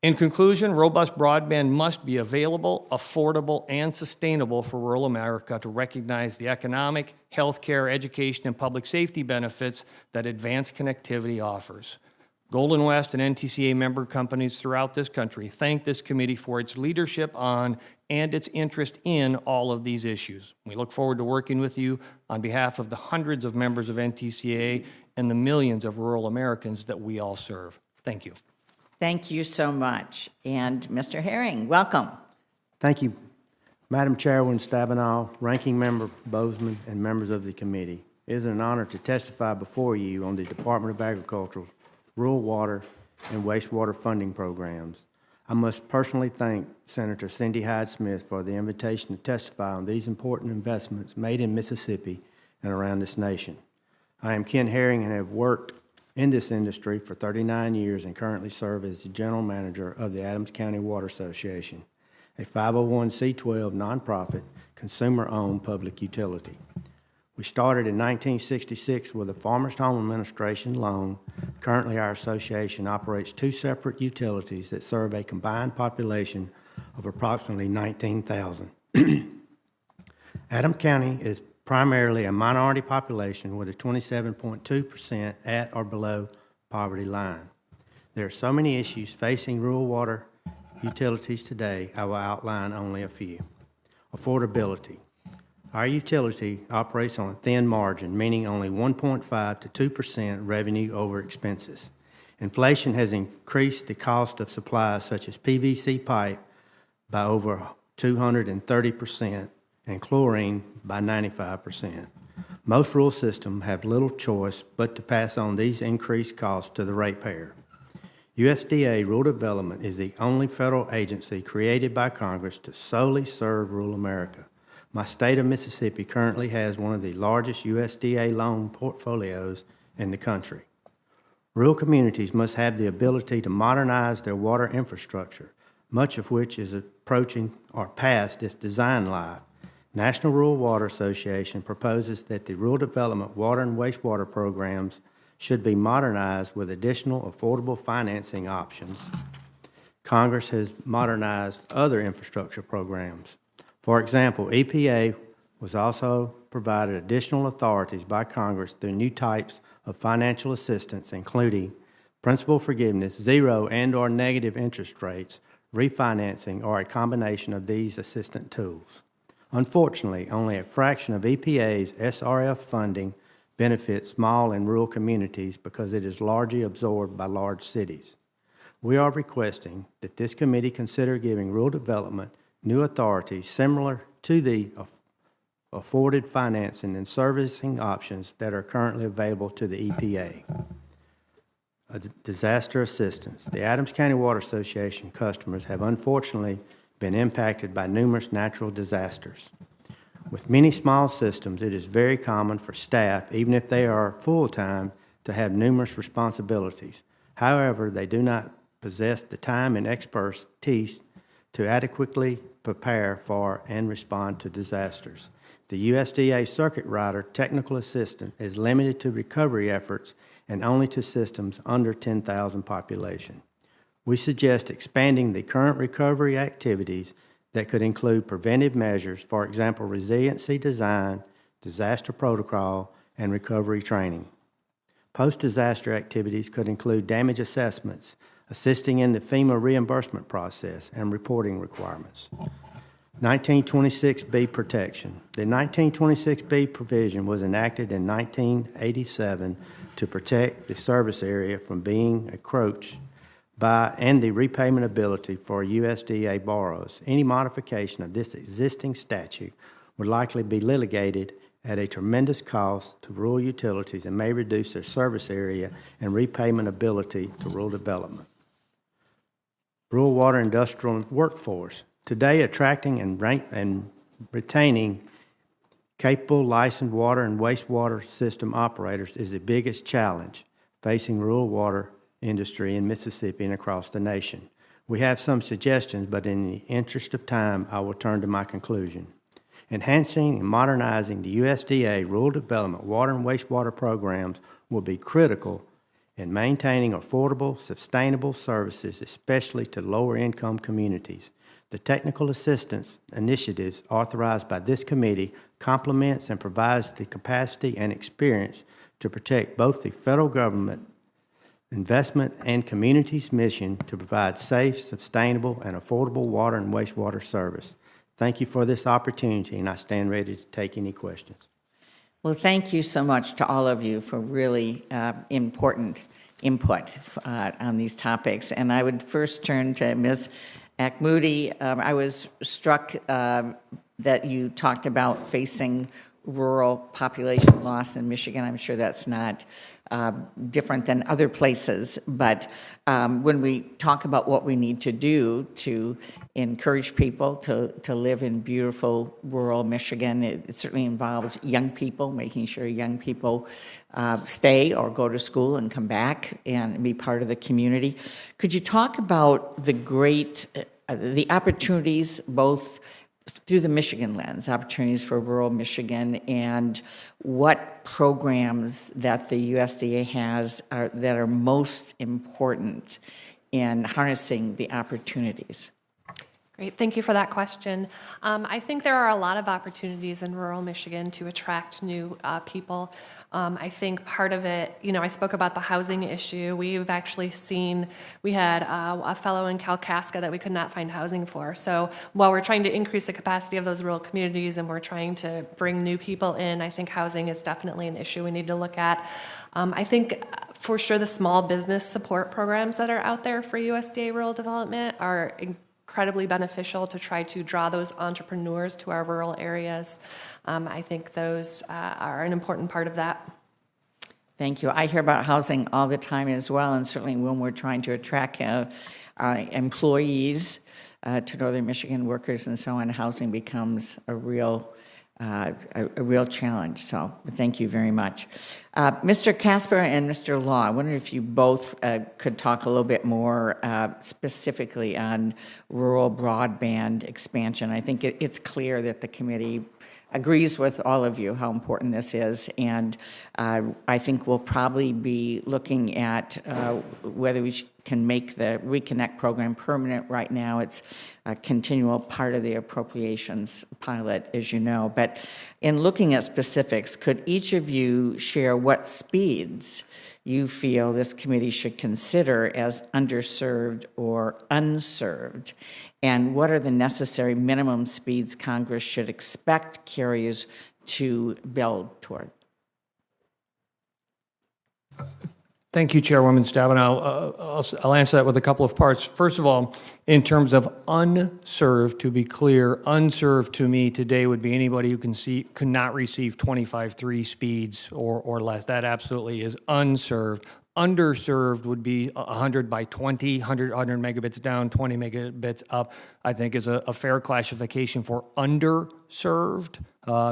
In conclusion, robust broadband must be available, affordable, and sustainable for rural America to recognize the economic, healthcare, education, and public safety benefits that advanced connectivity offers. Golden West and NTCA member companies throughout this country thank this committee for its leadership on and its interest in all of these issues. We look forward to working with you on behalf of the hundreds of members of NTCA and the millions of rural Americans that we all serve. Thank you. Thank you so much. And Mr. Herring, welcome. Thank you. Madam Chairwoman Stabenow, Ranking Member Bozeman, and members of the committee. It is an honor to testify before you on the Department of Agriculture's rural water and wastewater funding programs. I must personally thank Senator Cindy Hyde-Smith for the invitation to testify on these important investments made in Mississippi and around this nation. I am Ken Herring and have worked in this industry for 39 years and currently serve as the General Manager of the Adams County Water Association, a 501c12 nonprofit, consumer-owned public utility. We started in 1966 with a Farmers Home Administration loan. Currently, our association operates 2 separate utilities that serve a combined population of approximately 19,000. Adams County is primarily a minority population with a 27.2% at or below poverty line. There are so many issues facing rural water utilities today, I will outline only a few. Affordability. Our utility operates on a thin margin, meaning only 1.5 to 2% revenue over expenses. Inflation has increased the cost of supplies such as PVC pipe by over 230%, and chlorine by 95%. Most rural systems have little choice but to pass on these increased costs to the ratepayer. USDA Rural Development is the only federal agency created by Congress to solely serve rural America. My state of Mississippi currently has one of the largest USDA loan portfolios in the country. Rural communities must have the ability to modernize their water infrastructure, much of which is approaching or past its design life. National Rural Water Association proposes that the rural development water and wastewater programs should be modernized with additional affordable financing options. Congress has modernized other infrastructure programs. For example, EPA was also provided additional authorities by Congress through new types of financial assistance, including principal forgiveness, zero and/or negative interest rates, refinancing, or a combination of these assistance tools. Unfortunately, only a fraction of EPA's SRF funding benefits small and rural communities because it is largely absorbed by large cities. We are requesting that this committee consider giving rural development new authorities similar to the afforded financing and servicing options that are currently available to the EPA. Disaster assistance. The Adams County Water Association customers have unfortunately been impacted by numerous natural disasters. With many small systems, it is very common for staff, even if they are full-time, to have numerous responsibilities. However, they do not possess the time and expertise to adequately prepare for and respond to disasters. The USDA Circuit Rider technical assistant is limited to recovery efforts and only to systems under 10,000 population. We suggest expanding the current recovery activities that could include preventive measures, for example, resiliency design, disaster protocol, and recovery training. Post-disaster activities could include damage assessments, assisting in the FEMA reimbursement process, and reporting requirements. 1926B protection. The 1926B provision was enacted in 1987 to protect the service area from being encroached and the repayment ability for USDA borrowers. Any modification of this existing statute would likely be litigated at a tremendous cost to rural utilities and may reduce their service area and repayment ability to rural development. Rural water industrial workforce. Today, attracting and retaining capable licensed water and wastewater system operators is the biggest challenge facing rural water industry in Mississippi and across the nation. We have some suggestions, but in the interest of time, I will turn to my conclusion. Enhancing and modernizing the USDA rural development water and wastewater programs will be critical in maintaining affordable, sustainable services, especially to lower-income communities. The technical assistance initiatives authorized by this committee complements and provides the capacity and experience to protect both the federal government investment and community's mission to provide safe, sustainable, and affordable water and wastewater service. Thank you for this opportunity, and I stand ready to take any questions. Well, thank you so much to all of you for really important input on these topics. And I would first turn to Ms. Akmoudi. I was struck that you talked about facing rural population loss in Michigan. I'm sure that's not different than other places, but when we talk about what we need to do to encourage people to live in beautiful rural Michigan, it certainly involves young people, making sure young people stay or go to school and come back and be part of the community. Could you talk about the opportunities both through the Michigan lens, opportunities for rural Michigan, and what programs that the USDA has that are most important in harnessing the opportunities? Great, thank you for that question. I think there are a lot of opportunities in rural Michigan to attract new people. I think part of it, I spoke about the housing issue. We've actually seen, we had a fellow in Kalkaska that we could not find housing for. So while we're trying to increase the capacity of those rural communities and we're trying to bring new people in, I think housing is definitely an issue we need to look at. I think for sure the small business support programs that are out there for USDA rural development are incredibly beneficial to try to draw those entrepreneurs to our rural areas. I think those are an important part of that. Thank you. I hear about housing all the time as well, and certainly when we're trying to attract employees to Northern Michigan, workers and so on, housing becomes a real challenge. So thank you very much. Mr. Casper and Mr. Law, I wonder if you both could talk a little bit more specifically on rural broadband expansion. I think it's clear that the committee agrees with all of you how important this is, and I think we'll probably be looking at whether we can make the Reconnect program permanent. Right now, it's a continual part of the appropriations pilot, as you know. But in looking at specifics, could each of you share what speeds you feel this committee should consider as underserved or unserved? And what are the necessary minimum speeds Congress should expect carriers to build toward? Thank you, Chairwoman Stabenow. I'll answer that with a couple of parts. First of all, in terms of unserved, to be clear, unserved to me today would be anybody who could not receive 25.3 speeds or less. That absolutely is unserved. Underserved would be 100 by 20, 100 megabits down, 20 megabits up, I think is a fair classification for underserved,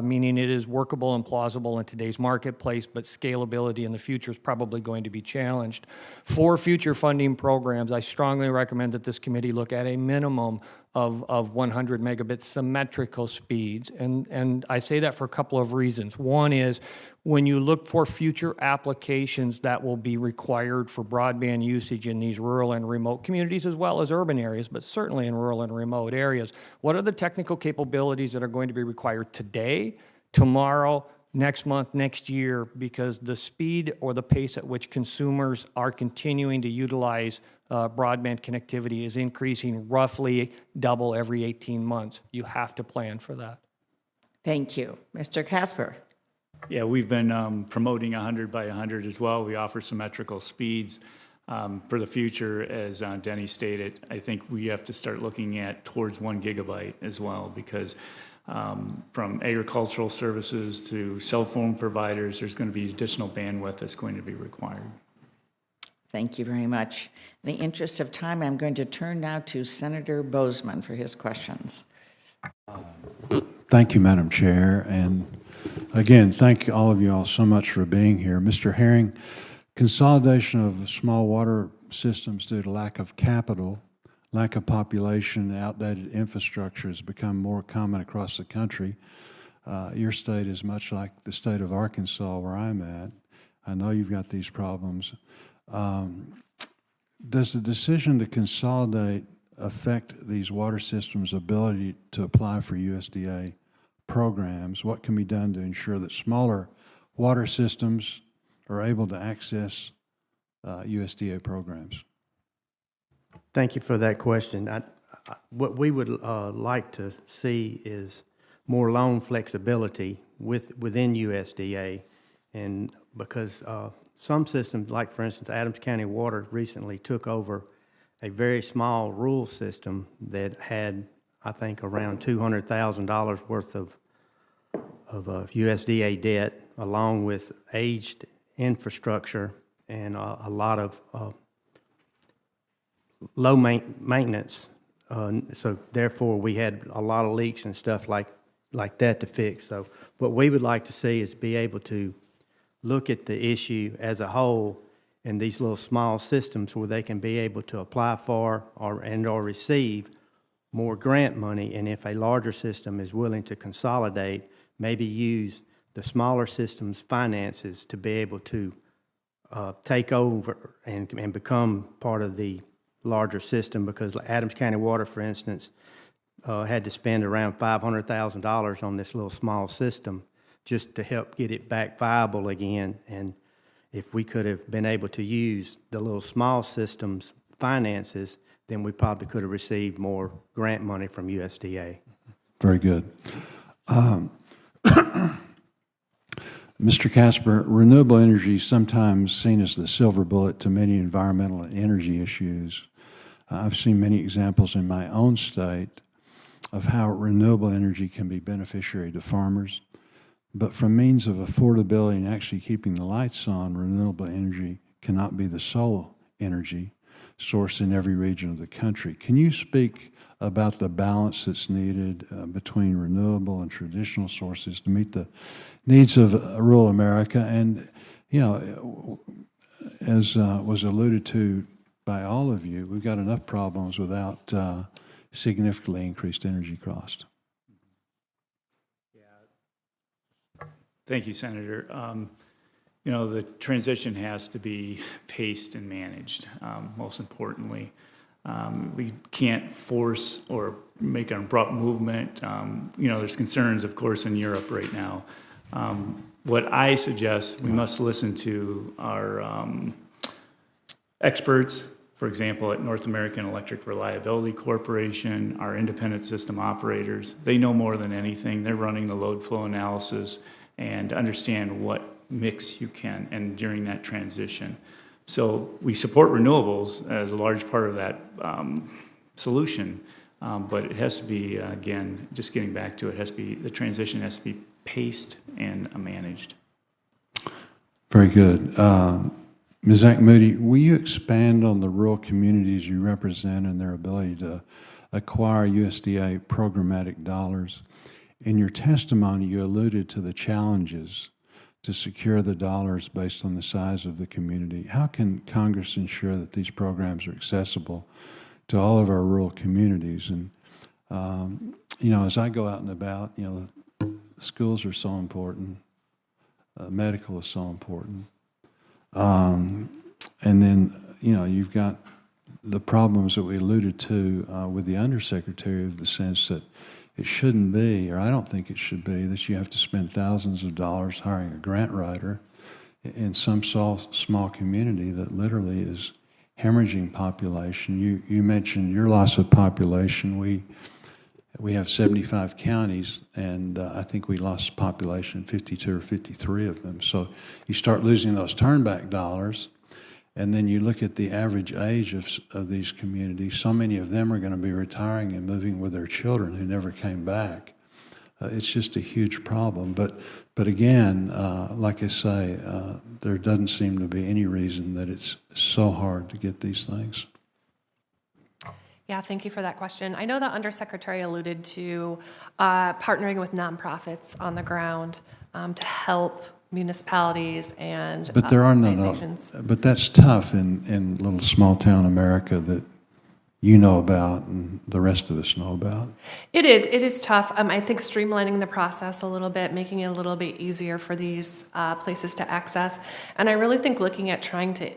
meaning it is workable and plausible in today's marketplace, but scalability in the future is probably going to be challenged. For future funding programs, I strongly recommend that this committee look at a minimum of 100 megabit symmetrical speeds. And I say that for a couple of reasons. One is when you look for future applications that will be required for broadband usage in these rural and remote communities as well as urban areas, but certainly in rural and remote areas, what are the technical capabilities that are going to be required today, tomorrow, next month, next year, because the speed or the pace at which consumers are continuing to utilize broadband connectivity is increasing roughly double every 18 months. You have to plan for that. Thank you. Mr. Casper. Yeah, we've been promoting 100 by 100 as well. We offer symmetrical speeds. For the future, as Denny stated, I think we have to start looking at towards 1 gigabyte as well, because from agricultural services to cell phone providers, there's going to be additional bandwidth that's going to be required. Thank you very much. In the interest of time, I'm going to turn now to Senator Boozman for his questions. Thank you, Madam Chair. And again, thank all of you all so much for being here. Mr. Herring, consolidation of small water systems due to lack of capital, lack of population, outdated infrastructure has become more common across the country. Your state is much like the state of Arkansas, where I'm at. I know you've got these problems. Does the decision to consolidate affect these water systems' ability to apply for USDA programs? What can be done to ensure that smaller water systems are able to access USDA programs? Thank you for that question. What we would like to see is more loan flexibility within USDA, and because some systems, like for instance, Adams County Water recently took over a very small rural system that had, I think, around $200,000 worth of USDA debt, along with aged infrastructure and a lot of low maintenance. So therefore, we had a lot of leaks and stuff like that to fix. So what we would like to see is be able to look at the issue as a whole in these little small systems where they can be able to apply for or receive more grant money. And if a larger system is willing to consolidate, maybe use the smaller system's finances to be able to take over and become part of the larger system, because Adams County Water, for instance, had to spend around $500,000 on this little small system just to help get it back viable again. And if we could have been able to use the little small system's finances, then we probably could have received more grant money from USDA. Very good. Mr. Casper, renewable energy is sometimes seen as the silver bullet to many environmental and energy issues. I've seen many examples in my own state of how renewable energy can be beneficiary to farmers. But from means of affordability and actually keeping the lights on, renewable energy cannot be the sole energy source in every region of the country. Can you speak about the balance that's needed between renewable and traditional sources to meet the needs of rural America? And, you know, as was alluded to by all of you, we've got enough problems without significantly increased energy cost. Thank you, Senator. You know, the transition has to be paced and managed, most importantly. We can't force or make an abrupt movement. You know, there's concerns, of course, in Europe right now. What I suggest, we must listen to our experts, for example, at North American Electric Reliability Corporation, our independent system operators. They know more than anything. They're running the load flow analysis and understand what mix you can, and during that transition. So we support renewables as a large part of that solution, but it has to be, again, just getting back to it, has to be, the transition has to be paced and managed. Very good. Ms. Zach Moody, will you expand on the rural communities you represent and their ability to acquire USDA programmatic dollars? In your testimony, you alluded to the challenges to secure the dollars based on the size of the community. How can Congress ensure that these programs are accessible to all of our rural communities? And, you know, as I go out and about, you know, schools are so important. Medical is so important. And then, you know, you've got the problems that we alluded to with the Undersecretary, of the sense that it shouldn't be, or I don't think it should be, that you have to spend thousands of dollars hiring a grant writer in some small community that literally is hemorrhaging population. You mentioned your loss of population. We have 75 counties, and I think we lost population in 52 or 53 of them. So you start losing those turnback dollars, And then you look at the average age of these communities, so many of them are going to be retiring and moving with their children who never came back. It's just a huge problem. But again, like I say, there doesn't seem to be any reason that it's so hard to get these things. Yeah, thank you for that question. I know the Undersecretary alluded to partnering with nonprofits on the ground to help municipalities and But there are organizations. but that's tough in little small town America that you know about and the rest of us know about. It is tough. I think streamlining the process a little bit, making it a little bit easier for these places to access. And I really think looking at trying to,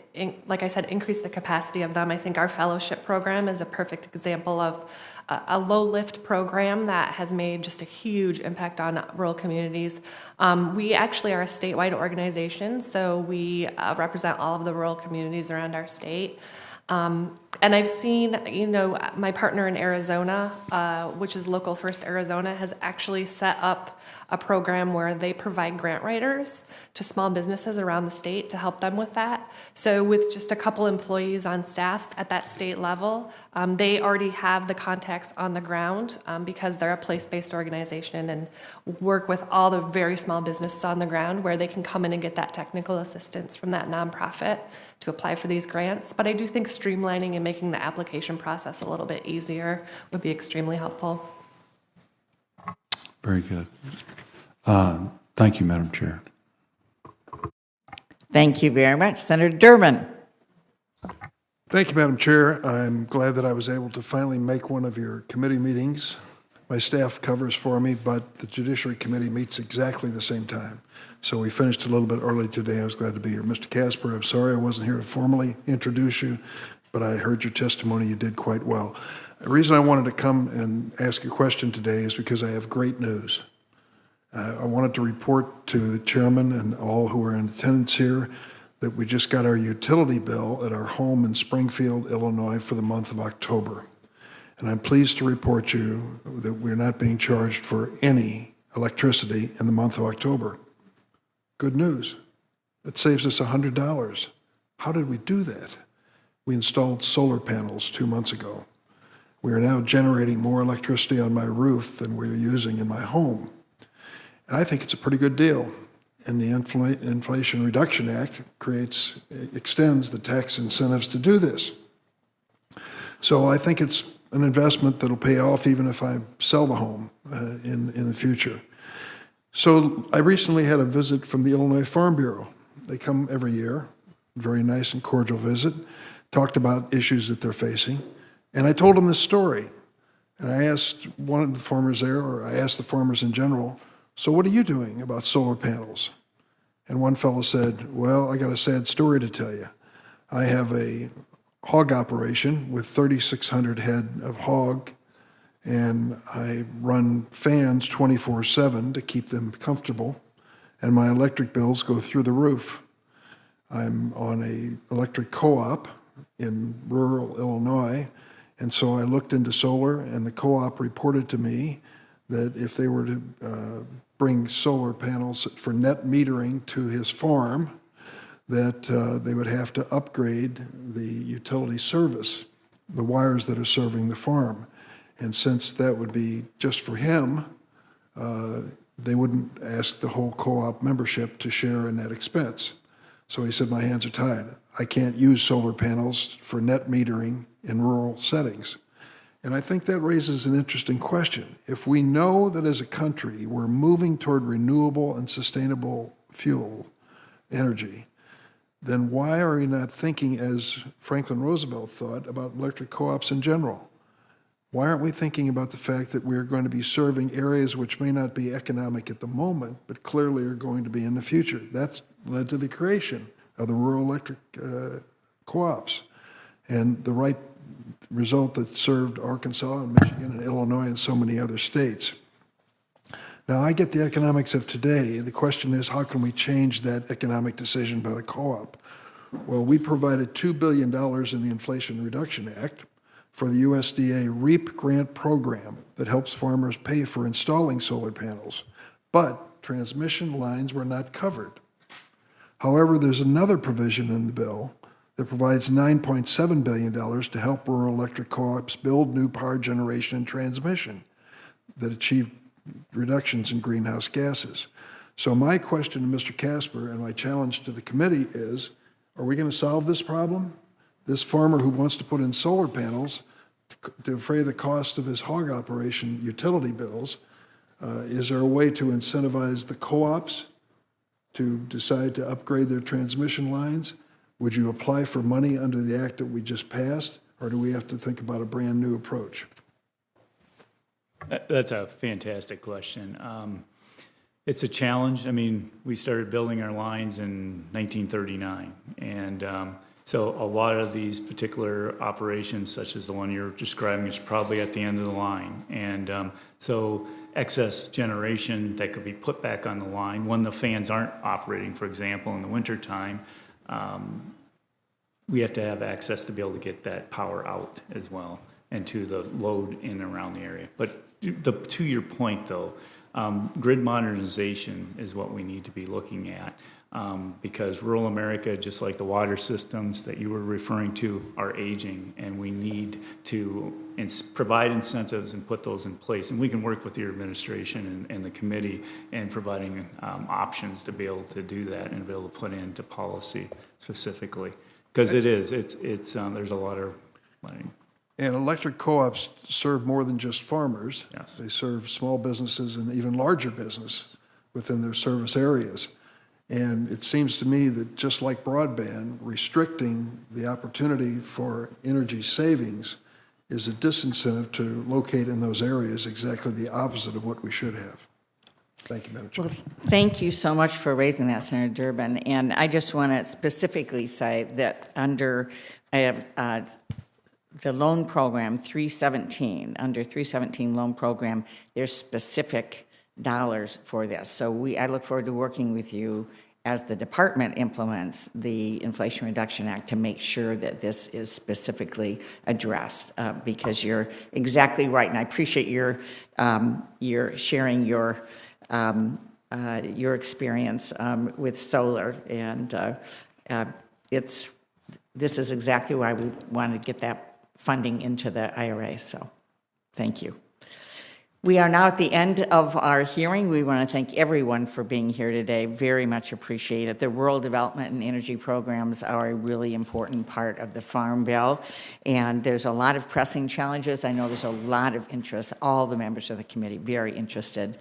like I said, increase the capacity of them. I think our fellowship program is a perfect example of a low lift program that has made just a huge impact on rural communities. We actually are a statewide organization, so we represent all of the rural communities around our state. And I've seen, my partner in Arizona, which is Local First Arizona, has actually set up a program where they provide grant writers to small businesses around the state to help them with that. So with just a couple employees on staff at that state level, they already have the contacts on the ground because they're a place-based organization and work with all the very small businesses on the ground where they can come in and get that technical assistance from that nonprofit to apply for these grants. But I do think streamlining and making the application process a little bit easier would be extremely helpful. Very good. Thank you, Madam Chair. Thank you very much. Senator Durbin. Thank you, Madam Chair. I'm glad that I was able to finally make one of your committee meetings. My staff covers for me, but the Judiciary Committee meets exactly the same time. So we finished a little bit early today. I was glad to be here. Mr. Casper, I'm sorry I wasn't here to formally introduce you, but I heard your testimony. You did quite well. The reason I wanted to come and ask a question today is because I have great news. I wanted to report to the chairman and all who are in attendance here that we just got our utility bill at our home in Springfield, Illinois for the month of October. And I'm pleased to report you that we're not being charged for any electricity in the month of October. Good news. That saves us $100. How did we do that? We installed solar panels 2 months ago. We are now generating more electricity on my roof than we're using in my home. And I think it's a pretty good deal. And the Inflation Reduction Act extends the tax incentives to do this. So I think it's an investment that'll pay off even if I sell the home in the future. So I recently had a visit from the Illinois Farm Bureau. They come every year, very nice and cordial visit, talked about issues that they're facing. And I told them this story. And I asked one of the farmers there, or I asked the farmers in general, so what are you doing about solar panels? And one fellow said, well, I got a sad story to tell you. I have a hog operation with 3,600 head of hog, and I run fans 24/7 to keep them comfortable, and my electric bills go through the roof. I'm on an electric co-op in rural Illinois, and so I looked into solar, and the co-op reported to me that if they were to bring solar panels for net metering to his farm, that they would have to upgrade the utility service, the wires that are serving the farm. And since that would be just for him, they wouldn't ask the whole co-op membership to share in that expense. So he said, my hands are tied. I can't use solar panels for net metering in rural settings. And I think that raises an interesting question. If we know that as a country we're moving toward renewable and sustainable fuel energy, then why are we not thinking, as Franklin Roosevelt thought, about electric co-ops in general? Why aren't we thinking about the fact that we're going to be serving areas which may not be economic at the moment, but clearly are going to be in the future? That's led to the creation of the rural electric co-ops and the right result that served Arkansas and Michigan and Illinois and so many other states. Now, I get the economics of today. The question is, how can we change that economic decision by the co-op? Well, we provided $2 billion in the Inflation Reduction Act for the USDA REAP grant program that helps farmers pay for installing solar panels, but transmission lines were not covered. However, there's another provision in the bill that provides $9.7 billion to help rural electric co-ops build new power generation and transmission that achieve reductions in greenhouse gases. So my question to Mr. Casper and my challenge to the committee is, are we going to solve this problem? This farmer who wants to put in solar panels to defray the cost of his hog operation utility bills, is there a way to incentivize the co-ops to decide to upgrade their transmission lines? Would you apply for money under the act that we just passed, or do we have to think about a brand new approach? That's a fantastic question. It's a challenge. I mean, we started building our lines in 1939, and so a lot of these particular operations, such as the one you're describing, is probably at the end of the line. And so excess generation that could be put back on the line when the fans aren't operating, for example, in the wintertime, we have to have access to be able to get that power out as well and to the load in and around the area. But to your point, though, grid modernization is what we need to be looking at. Because rural America, just like the water systems that you were referring to, are aging, and we need to provide incentives and put those in place. And we can work with your administration and the committee in providing options to be able to do that and be able to put into policy specifically. Because there's a lot of money. And electric co-ops serve more than just farmers. Yes. They serve small businesses and even larger business within their service areas. And it seems to me that just like broadband, restricting the opportunity for energy savings is a disincentive to locate in those areas exactly the opposite of what we should have. Thank you, Madam Chair. Well, thank you so much for raising that, Senator Durbin. And I just want to specifically say that under the loan program 317, under 317 loan program, there's specific dollars for this. So I look forward to working with you as the department implements the Inflation Reduction Act to make sure that this is specifically addressed, because you're exactly right. And I appreciate your sharing your experience with solar. And this is exactly why we wanted to get that funding into the IRA. So thank you. We are now at the end of our hearing. We want to thank everyone for being here today. Very much appreciate it. The rural development and energy programs are a really important part of the Farm Bill, and there's a lot of pressing challenges. I know there's a lot of interest, all the members of the committee very interested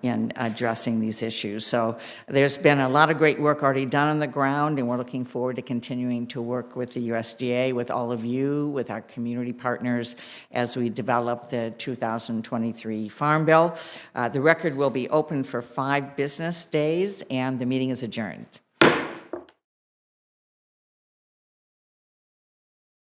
in addressing these issues. So there's been a lot of great work already done on the ground, and we're looking forward to continuing to work with the USDA, with all of you, with our community partners as we develop the 2023 Farm Bill. The record will be open for 5 business days, and the meeting is adjourned.